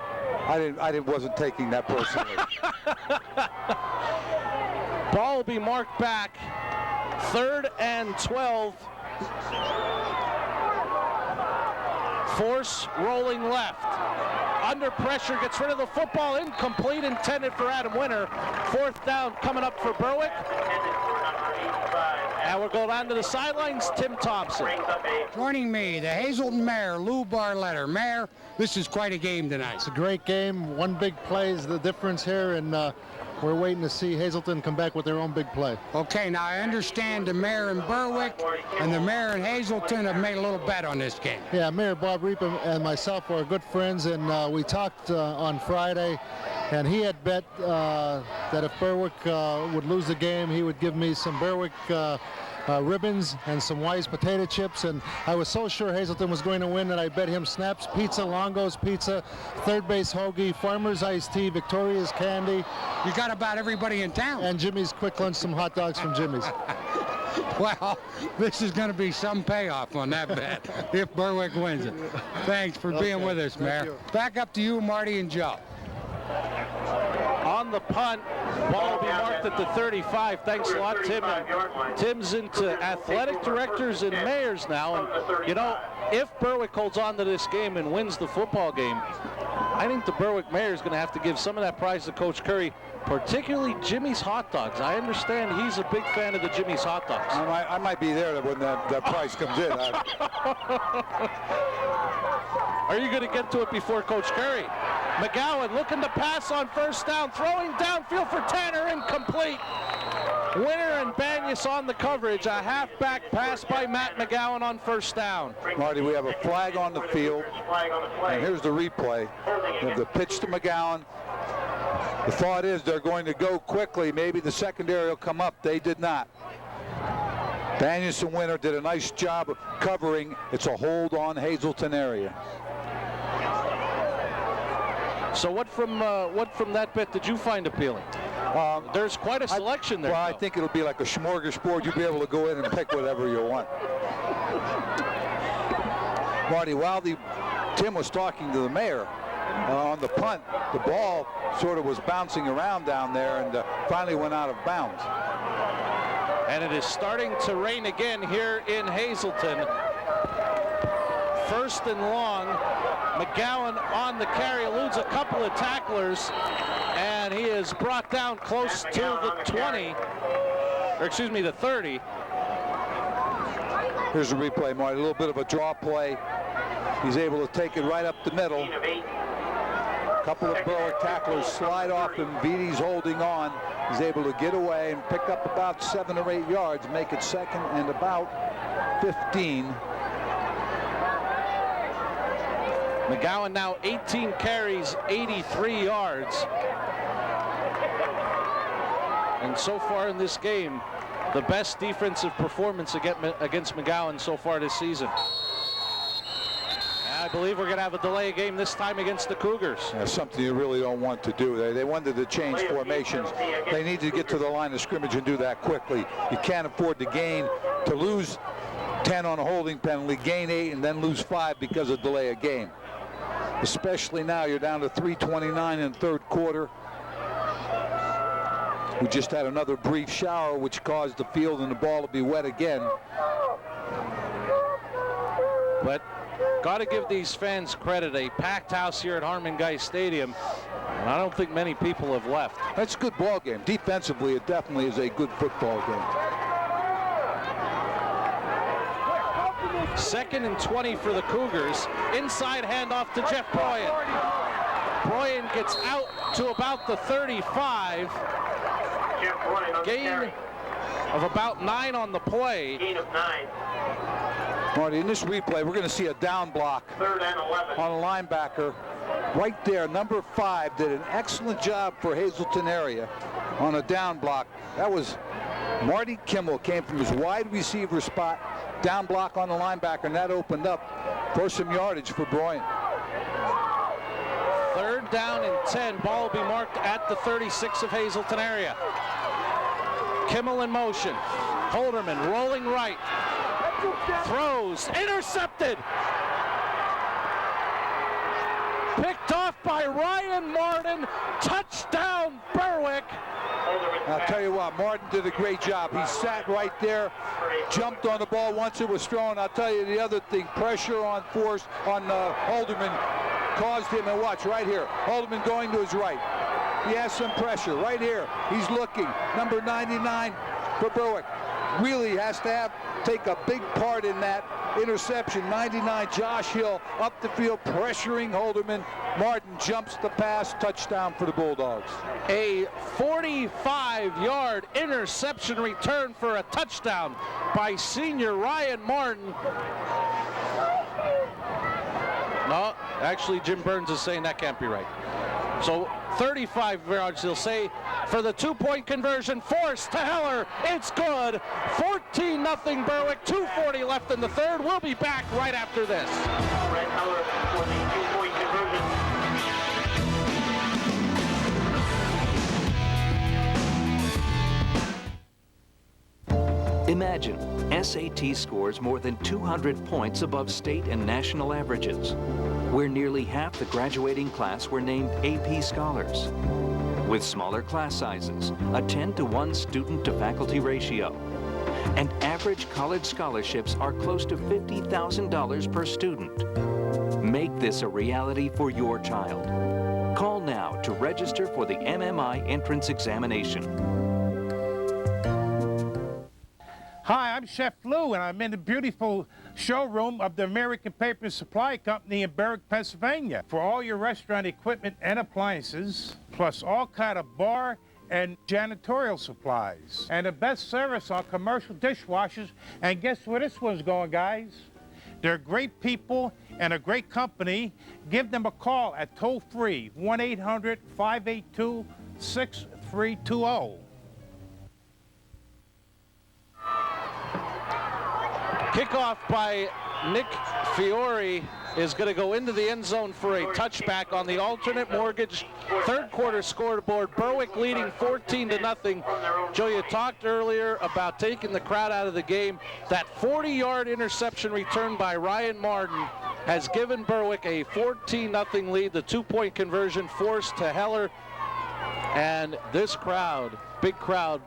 I wasn't taking that personally. Ball will be marked back. 3rd and 12. Force rolling left. Under pressure, gets rid of the football. Incomplete, intended for Adam Winter. 4th down coming up for Berwick. And we'll go down to the sidelines. Tim Thompson. Joining me, the Hazleton Mayor, Lou Barletter. Mayor, this is quite a game tonight. It's a great game. One big play is the difference here, and we're waiting to see Hazleton come back with their own big play. Okay, now I understand the mayor in Berwick and the mayor in Hazleton have made a little bet on this game. Yeah, Mayor Bob Reap and myself are good friends, and we talked on Friday, and he had bet that if Berwick would lose the game, he would give me some Berwick ribbons and some Wise potato chips, and I was so sure Hazleton was going to win that I bet him Snaps Pizza, Longo's Pizza, Third Base Hoagie, Farmer's Iced Tea, Victoria's Candy. You got about everybody in town. And Jimmy's Quick Lunch, some hot dogs from Jimmy's. Well, this is going to be some payoff on that bet if Berwick wins it. Thanks for being with us, Mayor. Back up to you, Marty and Joe. On the punt, ball will be marked at the 35. Thanks a lot, Tim. Tim's into athletic directors and mayors now. And, you know, if Berwick holds on to this game and wins the football game, I think the Berwick mayor is going to have to give some of that prize to Coach Curry, particularly Jimmy's Hot Dogs. I understand he's a big fan of the Jimmy's Hot Dogs. I might be there when that prize comes in. Are you going to get to it before Coach Curry? McGowan looking to pass on 1st down, throwing downfield for Tanner, incomplete. Winter and Banyas on the coverage. A halfback pass by Matt McGowan on 1st down. Marty, we have a flag on the field, and here's the replay. We have the pitch to McGowan. The thought is they're going to go quickly. Maybe the secondary will come up. They did not. Banyas and Winter did a nice job of covering. It's a hold on Hazleton area. So what from that bet did you find appealing? There's quite a selection there. Well, I think it'll be like a smorgasbord. You'll be able to go in and pick whatever you want. Marty, while Tim was talking to the mayor on the punt, the ball sort of was bouncing around down there and finally went out of bounds. And it is starting to rain again here in Hazleton. 1st and long. McGowan on the carry, eludes a couple of tacklers, and he is brought down close to the 20, or excuse me, the 30. Here's the replay, Marty. A little bit of a draw play. He's able to take it right up the middle. A couple of Berwick tacklers slide off him. Vidi's holding on. He's able to get away and pick up about 7 or 8 yards, make it 2nd and about 15. McGowan now 18 carries, 83 yards. And so far in this game, the best defensive performance against McGowan so far this season. I believe we're going to have a delay game this time against the Cougars. That's something you really don't want to do. They wanted to change formations. They need to get to the line of scrimmage and do that quickly. You can't afford to lose 10 on a holding penalty, gain 8, and then lose 5 because of delay of game. Especially now, you're down to 3:29 in the 3rd quarter. We just had another brief shower, which caused the field and the ball to be wet again. But got to give these fans credit. A packed house here at Harmon Guy Stadium, and I don't think many people have left. That's a good ball game. Defensively, it definitely is a good football game. 2nd and 20 for the Cougars. Inside handoff to Jeff Broyan. Broyan gets out to about the 35. Gain of about 9 on the play. Gain of 9. Marty, in this replay, we're going to see a down block 3rd and 11. on a linebacker. Right there, number 5 did an excellent job for Hazleton area on a down block. That was Marty Kimmel, came from his wide receiver spot, down block on the linebacker, and that opened up for some yardage for Broyan. 3rd down and 10. Ball will be marked at the 36 of Hazleton area. Kimmel in motion. Holderman rolling right. Throws. Intercepted. picked off by Ryan Martin. Touchdown, Berwick. I'll tell you what, Martin did a great job. He sat right there, jumped on the ball once it was thrown. I'll tell you the other thing, pressure on force on Holderman caused him, and watch right here, Holderman going to his right. He has some pressure right here. He's looking, number 99 for Berwick. Really has to take a big part in that interception. 99, Josh Hill up the field, pressuring Holderman. Martin jumps the pass, touchdown for the Bulldogs. A 45-yard interception return for a touchdown by senior Ryan Martin. No, actually Jim Burns is saying that can't be right. So 35 yards, he'll say, for the two-point conversion, forced to Heller. It's good. 14-0 Berwick, 2:40 left in the third. We'll be back right after this. Brett Heller for the two-point conversion. Imagine SAT scores more than 200 points above state and national averages, where nearly half the graduating class were named AP scholars. With smaller class sizes, a 10-to-1 student-to-faculty ratio, and average college scholarships are close to $50,000 per student. Make this a reality for your child. Call now to register for the MMI entrance examination. Hi, I'm Chef Lou, and I'm in the beautiful showroom of the American Paper Supply Company in Berwick, Pennsylvania, for all your restaurant equipment and appliances, plus all kind of bar and janitorial supplies, and the best service on commercial dishwashers. And guess where this one's going, guys? They're great people and a great company. Give them a call at toll-free 1-800-582-6320. Kickoff by Nick Fiore is going to go into the end zone for a touchback on the alternate mortgage third quarter scoreboard. Berwick leading 14-0. Joe, you talked earlier about taking the crowd out of the game. That 40-yard interception return by Ryan Martin has given Berwick a 14-0 lead. The two-point conversion forced to Heller. And this crowd, big crowd,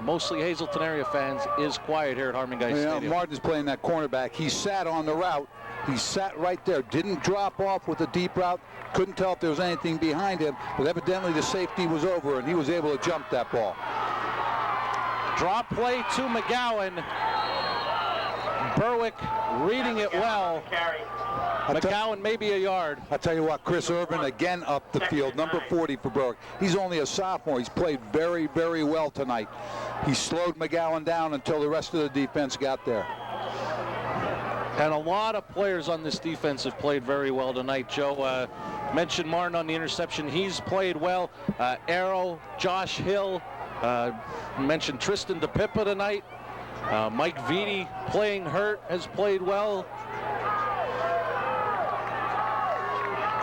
mostly Hazleton area fans, is quiet here at Harmon Guy Stadium. Martin's playing that cornerback. He sat on the route. He sat right there. Didn't drop off with a deep route. Couldn't tell if there was anything behind him, but evidently the safety was over, and he was able to jump that ball. Drop play to McGowan. Berwick reading it well. McGowan maybe a yard. I'll tell you what, Chris Irvin again up the field, number 40 for Berwick. He's only a sophomore. He's played very, very well tonight. He slowed McGowan down until the rest of the defense got there. And a lot of players on this defense have played very well tonight. Joe mentioned Martin on the interception. He's played well. Arrow, Josh Hill, mentioned Tristan DePippa tonight. Mike Vitti, playing hurt, has played well.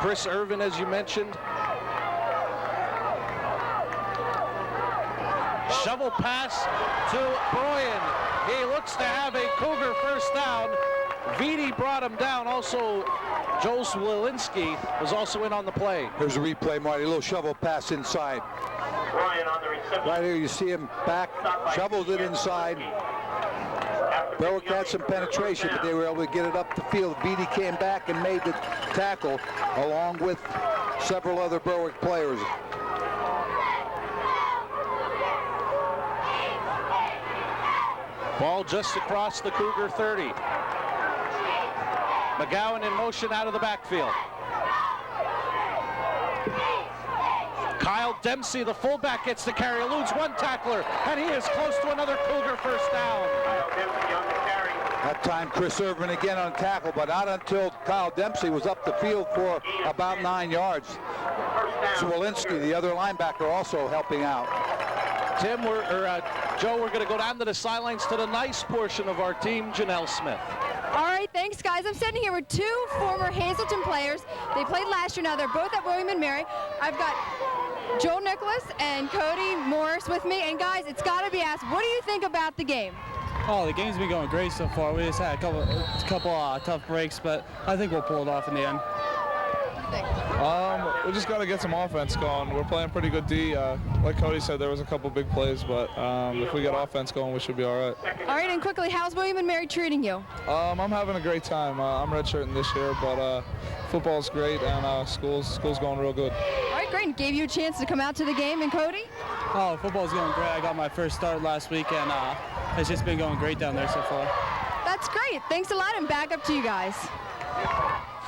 Chris Irvin, as you mentioned. Shovel pass to Broyan. He looks to have a Cougar first down. Vitti brought him down. Also, Joe Swilinski was also in on the play. Here's a replay, Marty. A little shovel pass inside. Ryan on the reception. Right here, you see him back, shovels it inside. Berwick had some penetration, but they were able to get it up the field. Vitti came back and made the tackle, along with several other Berwick players. Ball just across the Cougar 30. McGowan in motion out of the backfield. Kyle Dempsey, the fullback, gets the carry, eludes one tackler, and he is close to another Cougar first down. That time Chris Irvin again on tackle, but not until Kyle Dempsey was up the field for about 9 yards. Swilinski, the other linebacker, also helping out. Tim, Joe, we're going to go down to the sidelines to the nice portion of our team, Janelle Smith. All right, thanks, guys. I'm sitting here with two former Hazleton players. They played last year. Now they're both at William & Mary. I've got Joe Nicholas and Cody Morris with me. And, guys, it's got to be asked, what do you think about the game? Oh, the game's been going great so far. We just had a couple tough breaks, but I think we'll pull it off in the end. Thanks. We just got to get some offense going. We're playing pretty good D. Like Cody said, there was a couple big plays, but if we get offense going, we should be all right. All right, and quickly, how's William and Mary treating you? I'm having a great time. I'm redshirting this year, but football's great, and school's going real good. All right, great. And gave you a chance to come out to the game, and Cody? Oh, football's going great. I got my first start last week, and it's just been going great down there so far. That's great. Thanks a lot, and back up to you guys.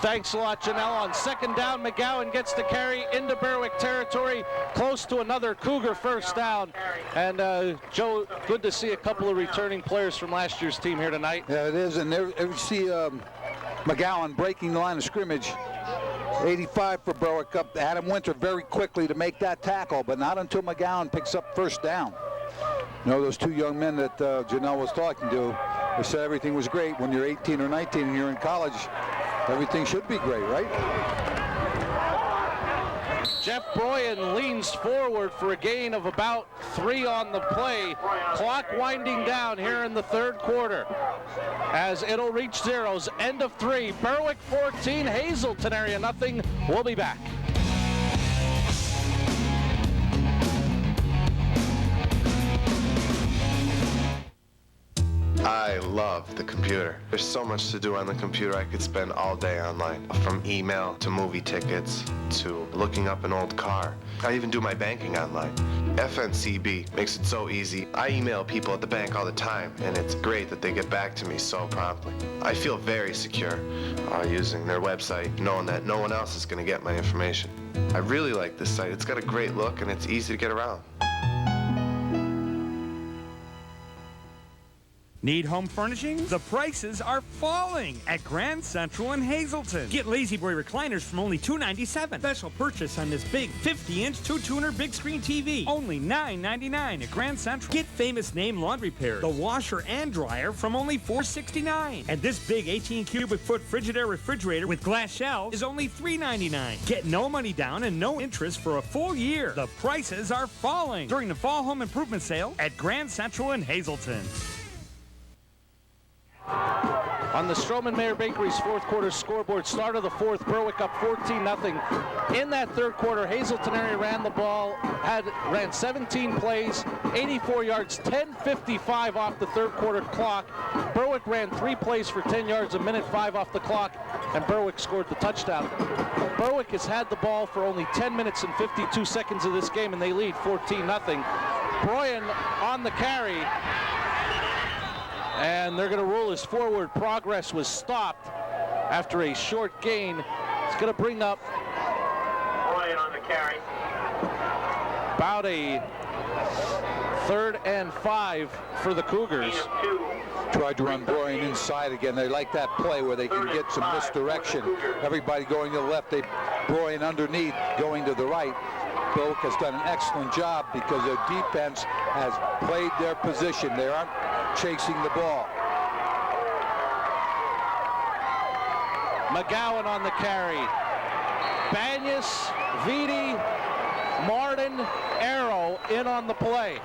Thanks a lot, Janelle. On second down, McGowan gets the carry into Berwick territory, close to another Cougar first down. And Joe, good to see a couple of returning players from last year's team here tonight. Yeah, it is, and there you see McGowan breaking the line of scrimmage. 85 for Berwick up Adam Winter very quickly to make that tackle, but not until McGowan picks up first down. You know, those two young men that Janelle was talking to, they said everything was great. When you're 18 or 19 and you're in college, everything should be great, right? Jeff Broyan leans forward for a gain of about 3 on the play. Clock winding down here in the third quarter as it'll reach zeros. End of 3. Berwick 14, Hazleton area nothing. We'll be back. I love the computer. There's so much to do on the computer. I could spend all day online, from email to movie tickets to looking up an old car. I even do my banking online. FNCB makes it so easy. I email people at the bank all the time, and it's great that they get back to me so promptly. I feel very secure using their website, knowing that no one else is going to get my information. I really like this site. It's got a great look, and it's easy to get around. Need home furnishings? The prices are falling at Grand Central in Hazleton. Get Lazy Boy recliners from only $297. Special purchase on this big 50-inch 2-tuner big screen TV. Only $9.99 at Grand Central. Get Famous Name laundry pairs, the washer and dryer from only $4.69. And this big 18 cubic foot Frigidaire refrigerator with glass shelves is only $3.99. Get no money down and no interest for a full year. The prices are falling during the fall home improvement sale at Grand Central in Hazleton. On the Stroman Mayer Bakery's fourth quarter scoreboard, start of the fourth, Berwick up 14-0. In that third quarter, Hazleton area ran the ball, ran 17 plays, 84 yards, 10:55 off the third quarter clock. Berwick ran 3 plays for 10 yards, 1:05 off the clock, and Berwick scored the touchdown. Berwick has had the ball for only 10 minutes and 52 seconds of this game, and they lead 14-0. Broyan on the carry. And they're going to rule his forward progress was stopped after a short gain. It's going to bring up Broyan on the carry. About a 3rd and 5 for the Cougars. Tried to run Broyan inside again. They like that play where they can get some misdirection. Everybody going to the left, they Broyan underneath, going to the right. Berwick has done an excellent job because their defense has played their position. They aren't chasing the ball. McGowan on the carry. Banyas, Vitti, Martin, Arrow in on the play.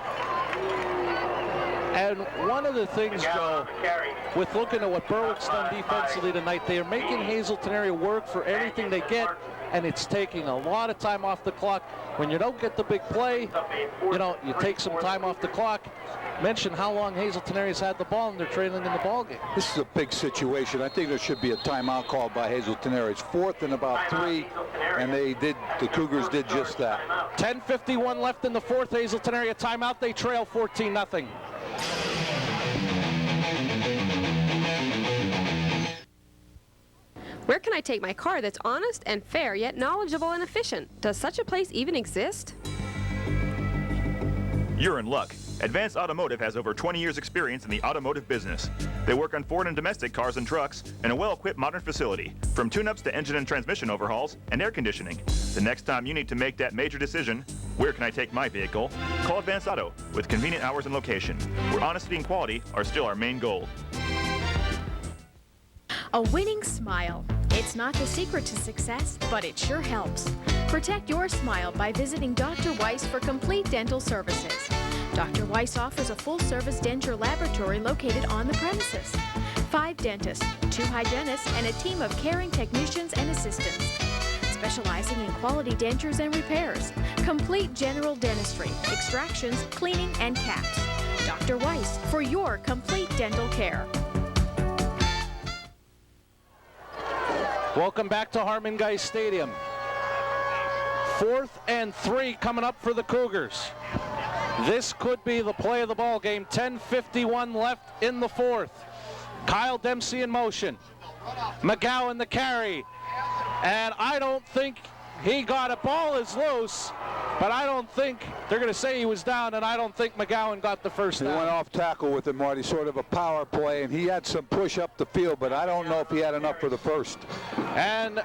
And one of the things, Joe, with looking at what Berwick's done defensively tonight, they are making Hazleton area work for everything they get, and it's taking a lot of time off the clock. When you don't get the big play, you take some time off the clock. Mention how long Hazleton area's had the ball, and they're trailing in the ball game. This is a big situation. I think there should be a timeout called by Hazleton area. It's 4th and about 3, and the Cougars did just that. 10:51 left in the fourth. Hazleton area timeout. They trail 14-0. Where can I take my car that's honest and fair, yet knowledgeable and efficient? Does such a place even exist? You're in luck. Advanced Automotive has over 20 years experience in the automotive business. They work on Ford and domestic cars and trucks in a well-equipped modern facility, from tune-ups to engine and transmission overhauls and air conditioning. The next time you need to make that major decision, where can I take my vehicle? Call Advanced Auto with convenient hours and location, where honesty and quality are still our main goal. A winning smile. It's not the secret to success, but it sure helps. Protect your smile by visiting Dr. Weiss for complete dental services. Dr. Weiss offers a full-service denture laboratory located on the premises. 5 dentists, 2 hygienists, and a team of caring technicians and assistants. specializing in quality dentures and repairs, complete general dentistry, extractions, cleaning, and caps. Dr. Weiss, for your complete dental care. Welcome back to Harmon Guy Stadium. 4th and 3 coming up for the Cougars. This could be the play of the ball game. 10:51 left in the 4th. Kyle Dempsey in motion. McGowan the carry. And I don't think he got it. Ball is loose, but I don't think they're going to say he was down, and I don't think McGowan got the first down. He went off tackle with him, Marty, sort of a power play, and he had some push up the field, but I don't know if he had enough for the first. And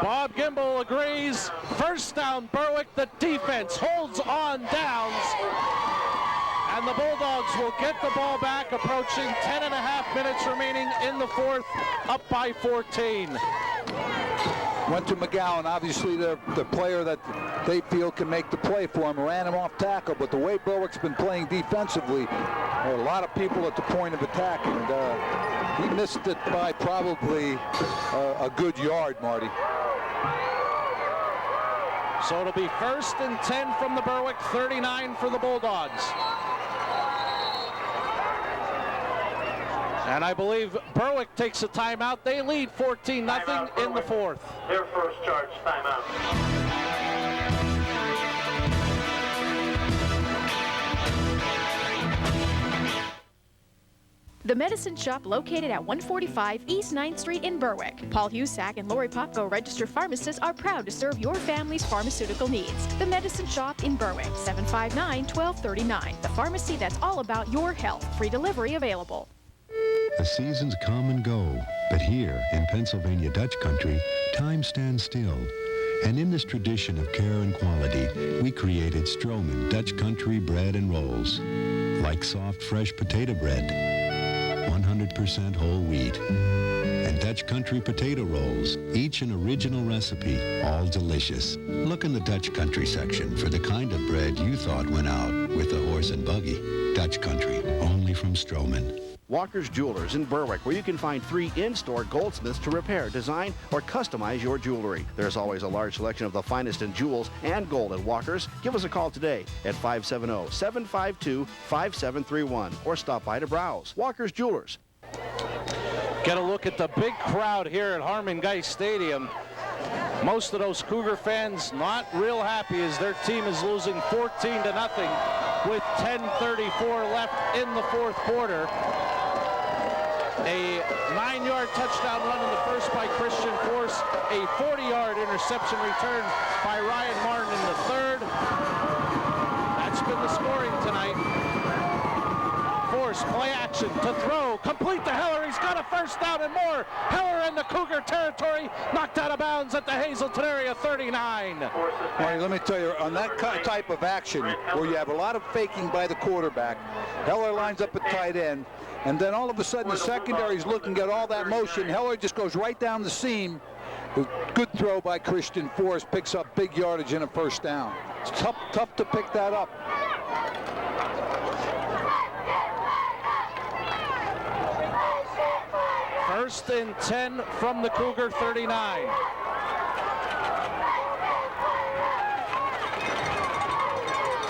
Bob Gimbel agrees. First down, Berwick. The defense holds on downs. And the Bulldogs will get the ball back, approaching 10.5 minutes remaining in the 4th, up by 14. Went to McGowan, obviously the player that they feel can make the play for him. Ran him off tackle, but the way Berwick's been playing defensively, there are a lot of people at the point of attack, and he missed it by probably a good yard, Marty. So it'll be 1st and 10 from the Berwick, 39 for the Bulldogs. And I believe Berwick takes a timeout. They lead 14-0 in the 4th. Their first charge timeout. The Medicine Shop, located at 145 East 9th Street in Berwick. Paul Husak and Lori Popko, registered pharmacists, are proud to serve your family's pharmaceutical needs. The Medicine Shop in Berwick, 759-1239. The pharmacy that's all about your health. Free delivery available. The seasons come and go, but here in Pennsylvania Dutch country, time stands still. And in this tradition of care and quality, we created Stroman Dutch country bread and rolls. Like soft, fresh potato bread, 100% whole wheat. And Dutch country potato rolls, each an original recipe, all delicious. Look in the Dutch country section for the kind of bread you thought went out with the horse and buggy. Dutch country, only from Stroman. Walker's Jewelers in Berwick, where you can find 3 in-store goldsmiths to repair, design, or customize your jewelry. There's always a large selection of the finest in jewels and gold at Walker's. Give us a call today at 570-752-5731 or stop by to browse. Walker's Jewelers. Get a look at the big crowd here at Harmon Guy Stadium. Most of those Cougar fans not real happy as their team is losing 14-0 with 10:34 left in the 4th quarter. A 9-yard touchdown run in the first by Christian Force, a 40-yard interception return by Ryan Martin in the 3rd. That's been the scoring tonight. Force, play action to throw, complete to Heller. He's got a first down and more. Heller in the Cougar territory, knocked out of bounds at the Hazleton area, 39. Marty, let me tell you, on that type of action where you have a lot of faking by the quarterback, Heller lines up at tight end, and then all of a sudden the secondary's looking at all that motion. Heller just goes right down the seam. Good throw by Christian Force, picks up big yardage and a first down. It's tough to pick that up. First and 10 from the Cougar 39.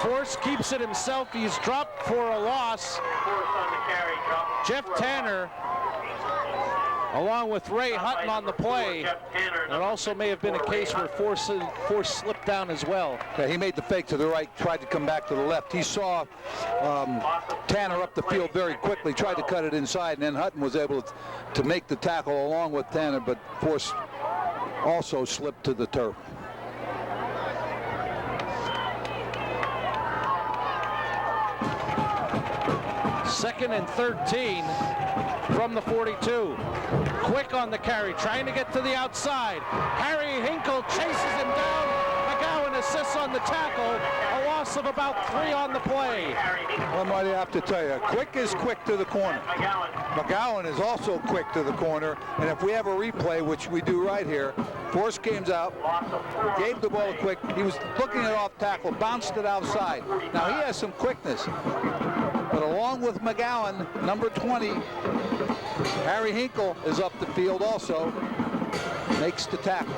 Force keeps it himself. He's dropped for a loss. Jeff Tanner, along with Ray Hutton on the play. It also may have been a case where Force slipped down as well. Yeah, he made the fake to the right, tried to come back to the left. He saw Tanner up the field very quickly, tried to cut it inside, and then Hutton was able to make the tackle along with Tanner, but Force also slipped to the turf. Second and 13 from the 42. Quick on the carry, trying to get to the outside. Harry Hinkle chases him down. McGowan assists on the tackle. A loss of about 3 on the play. Well, Marty, I have to tell you, quick is quick to the corner. McGowan is also quick to the corner, and if we have a replay, which we do right here, Force games out, gave the ball quick. He was looking at off tackle, bounced it outside. Now he has some quickness, but along with McGowan, number 20, Harry Hinkle is up the field also, makes the tackle.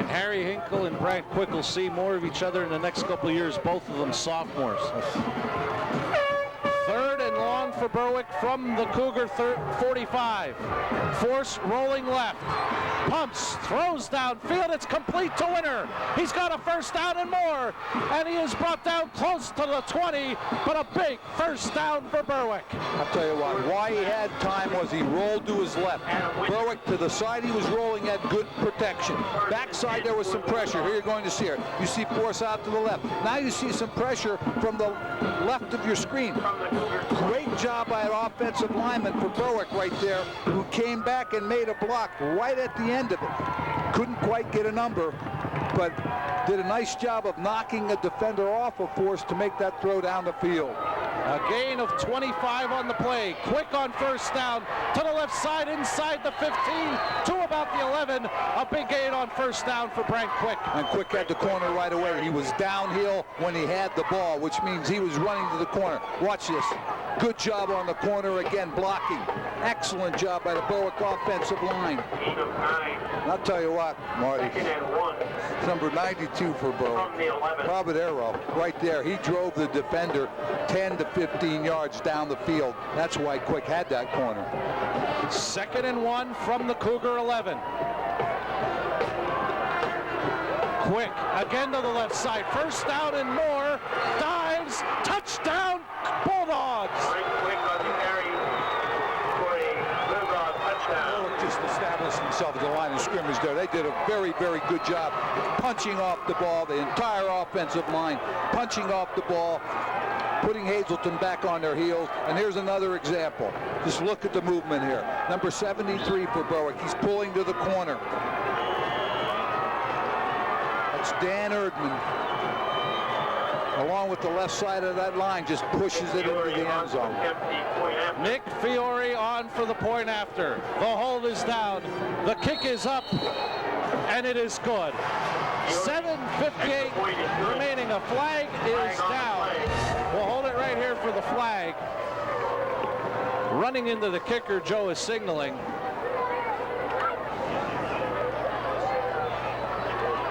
And Harry Hinkle and Brant Quick will see more of each other in the next couple of years, both of them sophomores. Third and long for Berwick from the Cougar 45. Force rolling left. Pumps, throws downfield. It's complete to Winter. He's got a first down and more. And he is brought down close to the 20, but a big first down for Berwick. I'll tell you what, why he had time was he rolled to his left. Berwick to the side he was rolling had good protection. Backside there was some pressure. Here you're going to see it. You see Force out to the left. Now you see some pressure from the left of your screen. Great job by an offensive lineman for Berwick right there, who came back and made a block right at the end of it. Couldn't quite get a number, but did a nice job of knocking a defender off of Force to make that throw down the field. A gain of 25 on the play. Quick on first down to the left side, inside the 15 to about the 11. A big gain on first down for Brant Quick. And Quick had the corner right away. He was downhill when he had the ball, which means he was running to the corner. Watch this. Good job on the corner again, blocking. Excellent job by the Berwick offensive line. And I'll tell you what, Marty, number 92 for Berwick, Providero, right there. He drove the defender 10 to 15 yards down the field. That's why Quick had that corner. 2nd and 1 from the Cougar 11. Quick again to the left side. First down and more. Dives. Touchdown, Bulldogs. Quick on the carry for a Bulldog touchdown. Berwick just established himself at the line of scrimmage there. They did a very, very good job punching off the ball. The entire offensive line punching off the ball, putting Hazleton back on their heels. And here's another example. Just look at the movement here. Number 73 for Berwick. He's pulling to the corner. That's Dan Erdman. Along with the left side of that line, just pushes it into the end zone. Nick Fiore on for the point after. The hold is down. The kick is up, and it is good. 7:58 remaining. A flag is down. We'll hold it right here for the flag. Running into the kicker, Joe is signaling.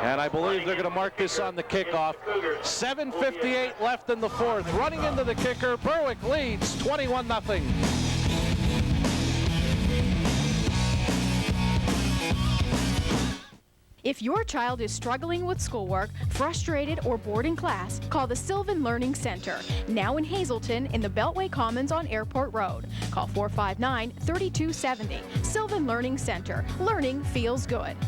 And I believe they're going to mark this on the kickoff. 7:58 left in the fourth. Running into the kicker, Berwick leads 21-0. If your child is struggling with schoolwork, frustrated, or bored in class, call the Sylvan Learning Center, now in Hazleton in the Beltway Commons on Airport Road. Call 459-3270. Sylvan Learning Center. Learning feels good.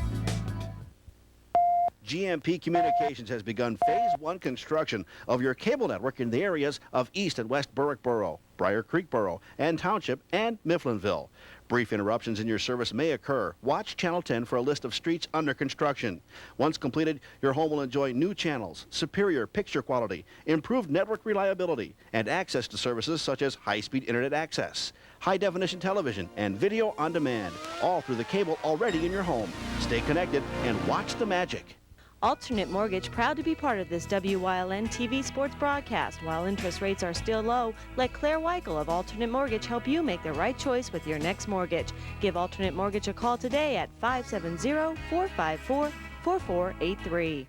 GMP Communications has begun Phase 1 construction of your cable network in the areas of East and West Berwick Borough, Briar Creek Borough, and Township, and Mifflinville. Brief interruptions in your service may occur. Watch Channel 10 for a list of streets under construction. Once completed, your home will enjoy new channels, superior picture quality, improved network reliability, and access to services such as high-speed internet access, high-definition television, and video on demand, all through the cable already in your home. Stay connected and watch the magic. Alternate Mortgage proud to be part of this WYLN TV sports broadcast. While interest rates are still low, let Claire Weichel of Alternate Mortgage help you make the right choice with your next mortgage. Give Alternate Mortgage a call today at 570-454-4483.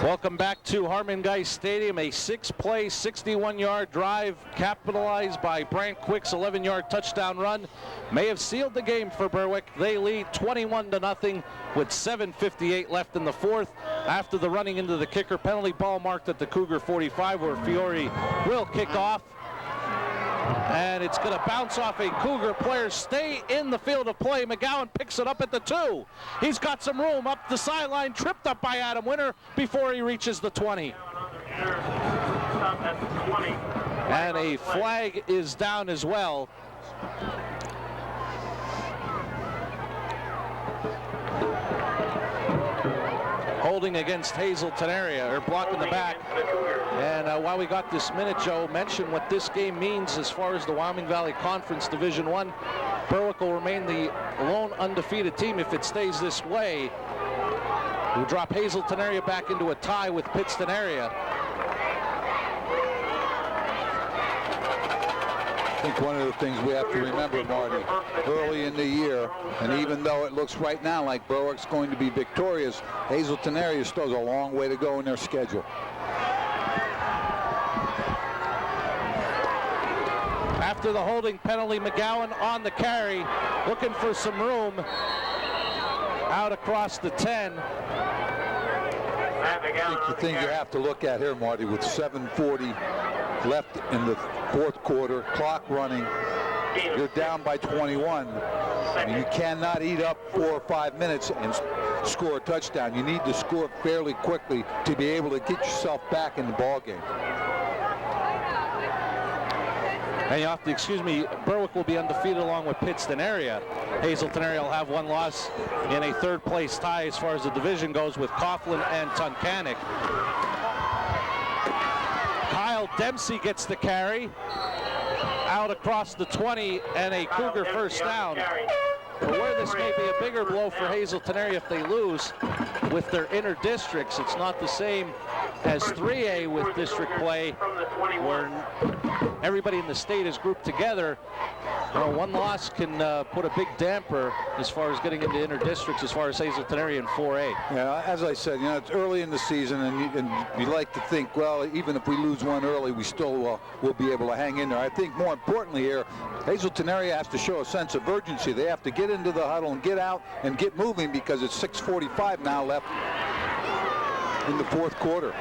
Welcome back to Harmon Guy Stadium. A 6-play, 61-yard drive capitalized by Brant Quick's 11-yard touchdown run may have sealed the game for Berwick. They lead 21-0 with 7:58 left in the fourth after the running into the kicker penalty. Ball marked at the Cougar 45 where Fiore will kick off. And it's going to bounce off a Cougar player. Stay in the field of play. McGowan picks it up at the 2. He's got some room up the sideline, tripped up by Adam Winter before he reaches the 20. And a flag is down as well. Holding against Hazleton area, or blocking the back. And while we got this minute, Joe, mention what this game means as far as the Wyoming Valley Conference Division I. Berwick will remain the lone undefeated team if it stays this way. We'll drop Hazleton area back into a tie with Pittston area. think one of the things we have to remember, Marty, early in the year, and even though it looks right now like Berwick's going to be victorious, Hazleton area still has a long way to go in their schedule. After the holding penalty, McGowan on the carry, looking for some room out across the 10. I think the thing you have to look at here, Marty, with 7:40 left in the fourth quarter, clock running, you're down by 21. And you cannot eat up 4 or 5 minutes and score a touchdown. You need to score fairly quickly to be able to get yourself back in the ball game. And you have to excuse me, Berwick will be undefeated along with Pittston area. Hazleton area will have one loss in a third place tie as far as the division goes with Coughlin and Tunkhannock. Kyle Dempsey gets the carry out across the 20 and a Cougar first down. But where this may be a bigger blow for Hazleton area if they lose with their inner districts, it's not the same as 3A with district play where everybody in the state is grouped together. You know, one loss can put a big damper as far as getting into inner districts as far as Hazleton area in 4A. Yeah, as I said, you know, it's early in the season, and you like to think, well, even if we lose one early, we still will be able to hang in there. I think more importantly here, Hazleton area has to show a sense of urgency. They have to get into the huddle and get out and get moving because it's 6:45 now left in the fourth quarter.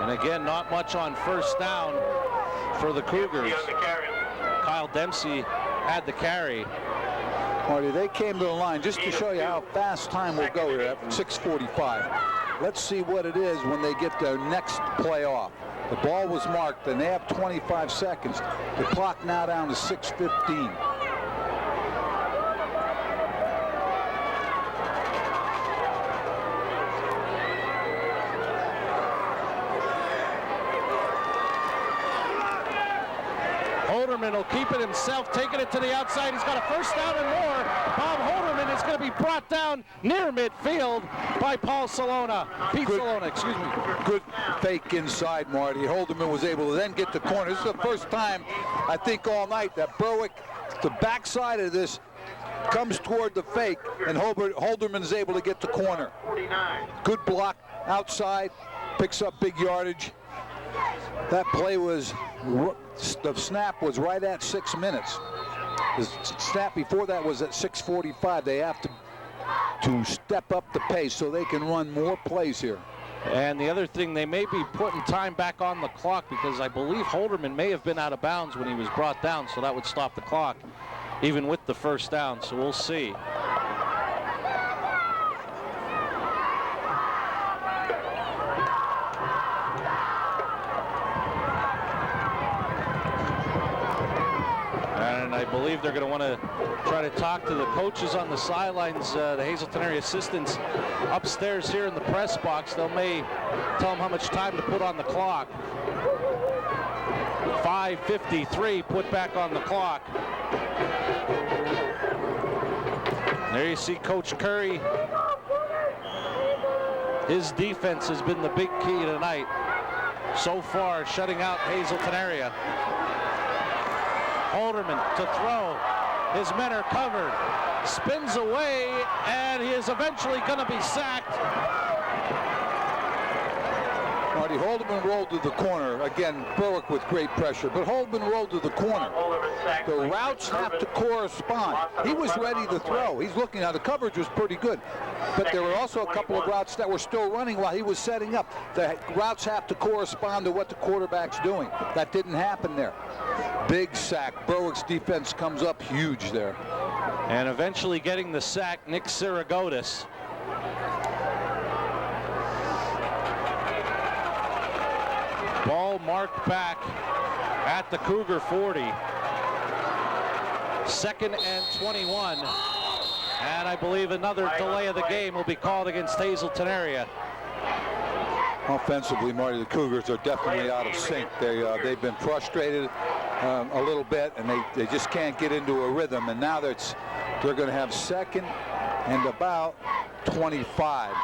And again, not much on first down for the Cougars. Kyle Dempsey had the carry. Marty, they came to the line just to show you how fast time will go here at 6:45. Let's see what it is when they get their next play off. The ball was marked, and they have 25 seconds. The clock now down to 6:15. Holderman will keep it himself, taking it to the outside. He's got a first down and more. Bob Holderman is going to be brought down near midfield by Paul Salona. Salona, excuse me. Good fake inside, Marty. Holderman was able to then get the corner. This is the first time, I think, all night that Berwick, the backside of this, comes toward the fake, and Holderman is able to get the corner. Good block outside, picks up big yardage. That play was, the snap was right at 6 minutes. The snap before that was at 6:45. They have to step up the pace so they can run more plays here. And the other thing, they may be putting time back on the clock because I believe Holderman may have been out of bounds when he was brought down, so that would stop the clock even with the first down, so we'll see. And I believe they're going to want to try to talk to the coaches on the sidelines, the Hazleton area assistants upstairs here in the press box. They may tell them how much time to put on the clock. 5:53 put back on the clock. There you see Coach Curry. His defense has been the big key tonight so far, shutting out Hazleton area. Holderman to throw. His men are covered. Spins away, and he is eventually going to be sacked. Marty, Holderman rolled to the corner. Again, Berwick with great pressure, but Holderman rolled to the corner. The routes have to correspond. He was ready to throw. He's looking now. The coverage was pretty good, but there were also a couple of routes that were still running while he was setting up. The routes have to correspond to what the quarterback's doing. That didn't happen there. Big sack. Berwick's defense comes up huge there. And eventually getting the sack, Nick Siragotis. Ball marked back at the Cougar 40. 2nd and 21. And I believe another delay of the game will be called against Hazleton area. Offensively, Marty, the Cougars are definitely out of sync. They've been frustrated a little bit, and they just can't get into a rhythm. And now they're going to have 2nd and about 25.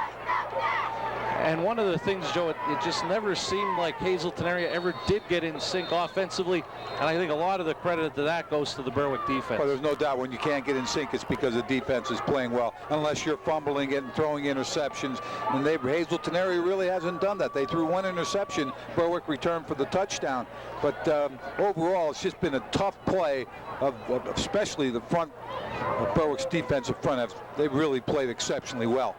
And one of the things, Joe, it just never seemed like Hazleton area ever did get in sync offensively, and I think a lot of the credit to that goes to the Berwick defense. Well, there's no doubt when you can't get in sync, it's because the defense is playing well, unless you're fumbling it and throwing interceptions. And Hazleton area really hasn't done that. They threw one interception, Berwick returned for the touchdown. But overall, it's just been a tough play of especially the front of Berwick's defensive front. They've really played exceptionally well.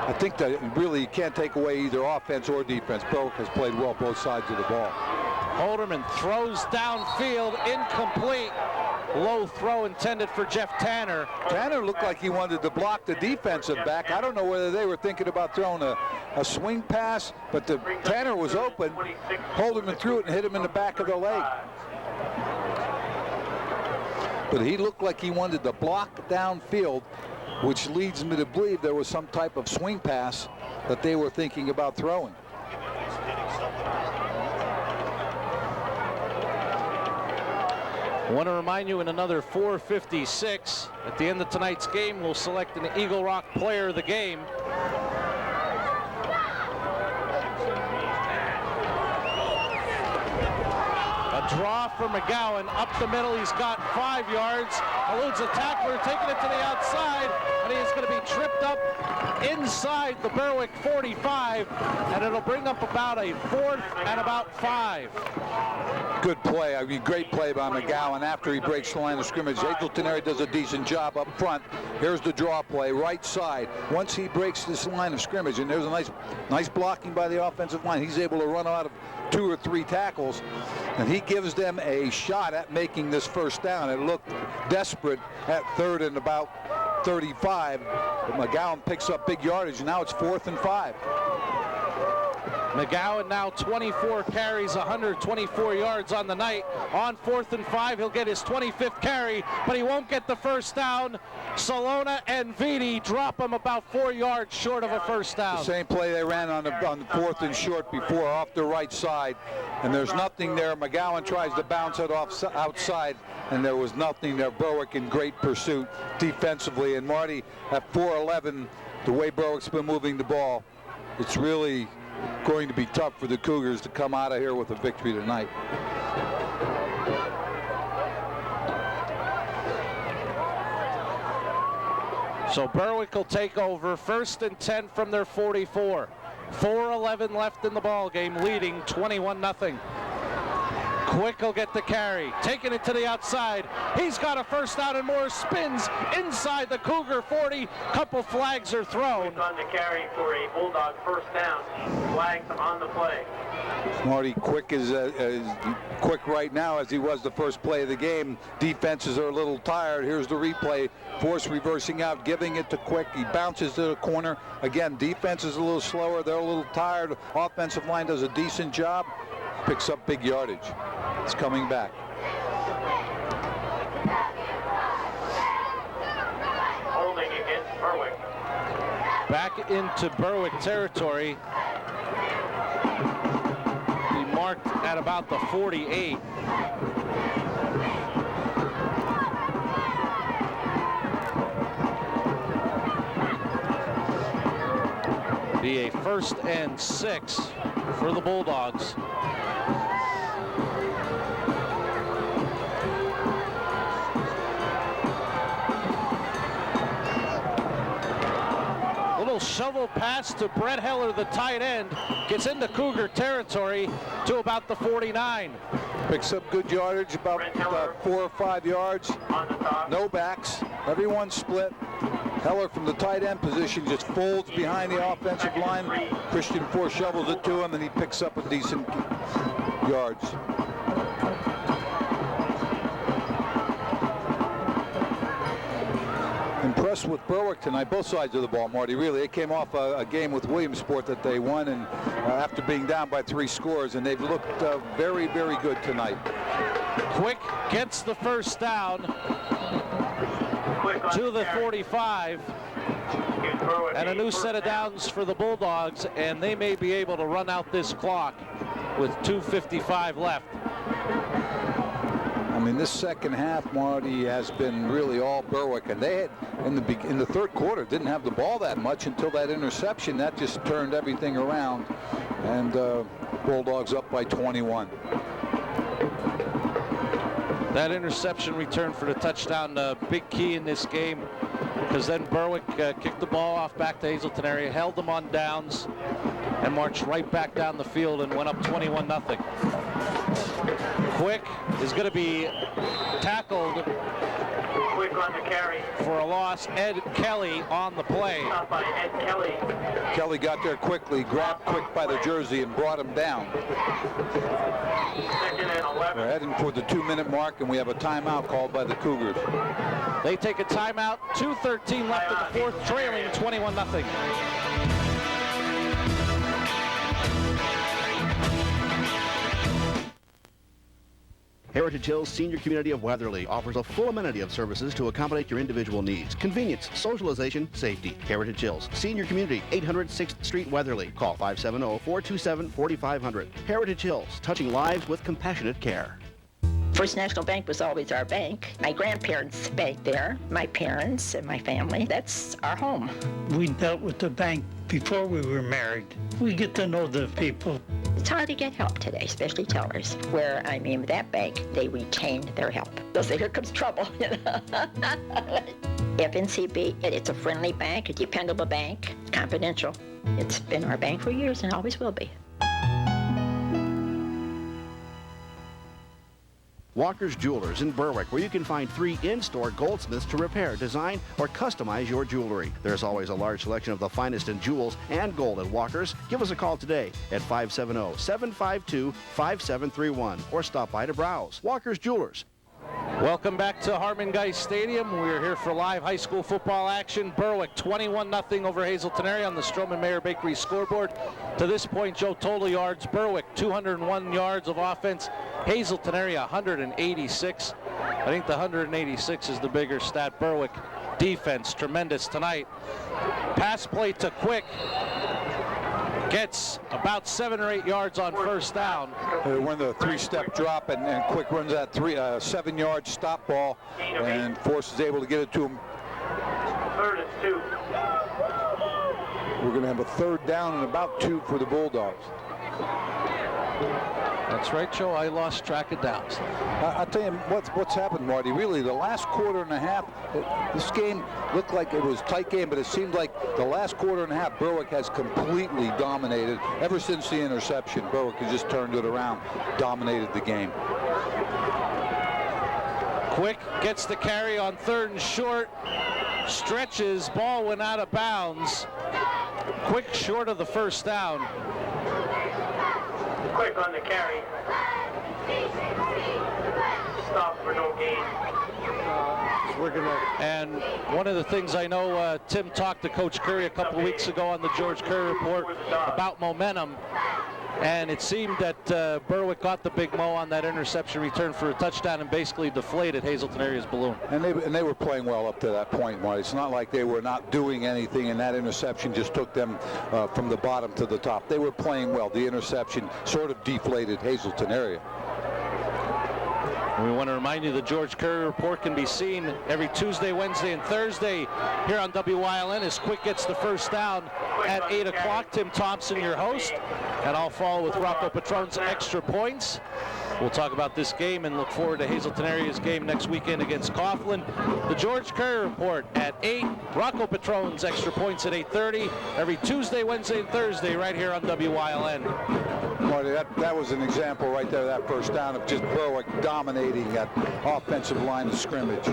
I think that really you can't take away either offense or defense. Berwick has played well both sides of the ball. Holderman throws downfield, incomplete. Low throw intended for Jeff Tanner. Tanner looked like he wanted to block the defensive back. I don't know whether they were thinking about throwing a swing pass, but Tanner was open. Holderman threw it and hit him in the back of the leg. But he looked like he wanted to block downfield, which leads me to believe there was some type of swing pass that they were thinking about throwing. I want to remind you, in another 4:56, at the end of tonight's game, we'll select an Eagle Rock player of the game. A draw for McGowan up the middle. He's got 5 yards. Eludes a tackler, taking it to the outside, and he is going to be tripped up inside the Berwick 45, and it'll bring up about a 4th and about 5. Good play. I mean, great play by McGowan after he breaks the line of scrimmage. Hazleton area does a decent job up front. Here's the draw play, right side. Once he breaks this line of scrimmage, and there's a nice blocking by the offensive line, he's able to run out of 2 or 3 tackles, and he gives them a shot at making this first down. It looked desperate at 3rd and about 35, but McGowan picks up big yardage, and now it's 4th and 5. McGowan now 24 carries, 124 yards on the night. On 4th and 5, he'll get his 25th carry, but he won't get the first down. Salona and Vitti drop him about 4 yards short of a first down. The same play they ran on the 4th and short before, off the right side, and there's nothing there. McGowan tries to bounce it off outside, and there was nothing there. Berwick in great pursuit defensively, and Marty at 4-11, the way Berwick's been moving the ball, it's really going to be tough for the Cougars to come out of here with a victory tonight. So Berwick will take over, 1st and 10 from their 44. 4:11 left in the ball game, leading 21-0. Quick will get the carry, taking it to the outside. He's got a first down, and Morris spins inside the Cougar 40. Couple flags are thrown. On the carry for a Bulldog first down. Flags on the play. Marty Quick is quick right now as he was the first play of the game. Defenses are a little tired. Here's the replay. Force reversing out, giving it to Quick. He bounces to the corner. Again, defense is a little slower. They're a little tired. Offensive line does a decent job. Picks up big yardage. It's coming back. Holding against Berwick. Back into Berwick territory. He marked at about the 48. Be a 1st and 6 for the Bulldogs. Shovel pass to Brett Heller, the tight end, gets into Cougar territory to about the 49. Picks up good yardage, about 4 or 5 yards. No backs, everyone split. Heller from the tight end position just folds behind the offensive line. Christian Force shovels it to him, and he picks up a decent yards. Impressed with Berwick tonight, both sides of the ball, Marty. Really, they came off a game with Williamsport that they won, and after being down by 3 scores, and they've looked very, very good tonight. Quick gets the first down to the 45, and a new set of downs for the Bulldogs, and they may be able to run out this clock with 2:55 left. mean, this second half, Marty, has been really all Berwick, and they had in the third quarter didn't have the ball that much until that interception. That just turned everything around, and Bulldogs up by 21. That interception return for the touchdown, big key in this game, because then Berwick kicked the ball off back to Hazleton area, held them on downs, and marched right back down the field and went up 21-0. Quick is going to be tackled. Quick on the carry. For a loss. Ed Kelly on the play. Stop by Ed Kelly. Kelly got there quickly, grabbed Quick by the jersey, and brought him down. Second and 11. We're heading for the 2-minute mark, and we have a timeout called by the Cougars. They take a timeout. 2:13 left in the fourth, trailing 21-0. Heritage Hills Senior Community of Weatherly offers a full amenity of services to accommodate your individual needs. Convenience, socialization, safety. Heritage Hills Senior Community, 800 6th Street, Weatherly. Call 570-427-4500. Heritage Hills, touching lives with compassionate care. First National Bank was always our bank. My grandparents banked there, my parents and my family. That's our home. We dealt with the bank before we were married. We get to know the people. It's hard to get help today, especially tellers. Where, I mean, with that bank, they retained their help. They'll say, here comes trouble. FNCB, it's a friendly bank, a dependable bank. It's confidential. It's been our bank for years and always will be. Walker's Jewelers in Berwick, where you can find 3 in-store goldsmiths to repair, design, or customize your jewelry. There's always a large selection of the finest in jewels and gold at Walker's. Give us a call today at 570-752-5731 or stop by to browse. Walker's Jewelers. Welcome back to Harmon Guy Stadium. We're here for live high school football action. Berwick 21-0 over Hazleton area on the Stroman Mayer Bakery scoreboard. To this point, Joe, total yards, Berwick 201 yards of offense. Hazleton area 186. I think the 186 is the bigger stat. Berwick defense tremendous tonight. Pass play to Quick. Gets about 7 or 8 yards on first down. When the 3-step drop and Quick runs that 7-yard stop ball and Force is able to get it to him. Third and 2. We're going to have a 3rd down and about 2 for the Bulldogs. That's right, Joe. I lost track of downs. I'll tell you what's happened, Marty. Really, the last quarter and a half, this game looked like it was a tight game, but it seemed like the last quarter and a half, Berwick has completely dominated. Ever since the interception, Berwick has just turned it around, dominated the game. Quick gets the carry on 3rd and short. Stretches, ball went out of bounds. Quick short of the first down. Quick on the carry. Stop for no gain. And one of the things I know, Tim talked to Coach Curry a couple of weeks ago on the George Curry Report about momentum. And it seemed that Berwick got the big mo on that interception return for a touchdown and basically deflated Hazleton area's balloon. And they were playing well up to that point, Marty. It's not like they were not doing anything, and that interception just took them from the bottom to the top. They were playing well. The interception sort of deflated Hazleton area. We want to remind you the George Curry Report can be seen every Tuesday, Wednesday, and Thursday here on WYLN as Quick gets the first down at 8 o'clock. Tim Thompson, your host, and I'll follow with Rocco Patron's Extra Points. We'll talk about this game and look forward to Hazleton area's game next weekend against Coughlin. The George Curry Report at 8, Rocco Patron's Extra Points at 8:30, every Tuesday, Wednesday, and Thursday right here on WYLN. Marty, that was an example right there, that first down of just Berwick dominating that offensive line of scrimmage.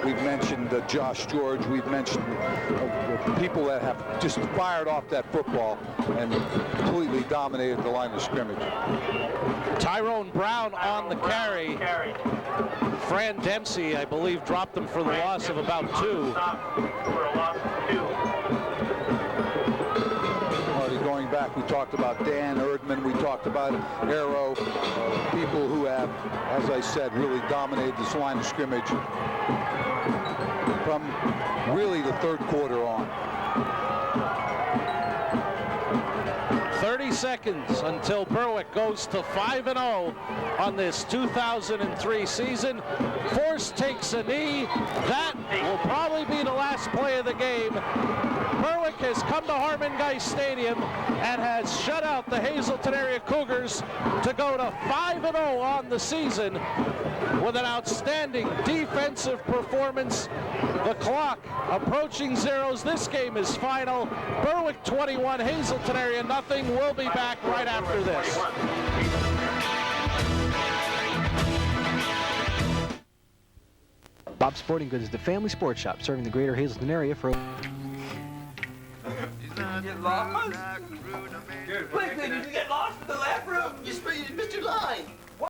We've mentioned Josh George. We've mentioned people that have just fired off that football and completely dominated the line of scrimmage. Tyrone Brown on the carry. Fran Dempsey, I believe, dropped them for the loss of about 2. Going back, we talked about Dan Erdman, we talked about Arrow, people who have, as I said, really dominated this line of scrimmage from really the 3rd quarter on. 30 seconds until Berwick goes to 5-0 on this 2003 seaon. Force takes a knee. That will probably be the last play of the game. Berwick has come to Harmon Geist Stadium and has shut out the Hazleton area Cougars to go to 5-0 on the season with an outstanding defensive performance. The clock approaching zeros. This game is final. Berwick 21, Hazleton area nothing. We'll be back right after this. Bob's Sporting Goods is the family sports shop serving the greater Hazleton area for... Get lost? Quickly, did you get lost in the left room? You missed your line.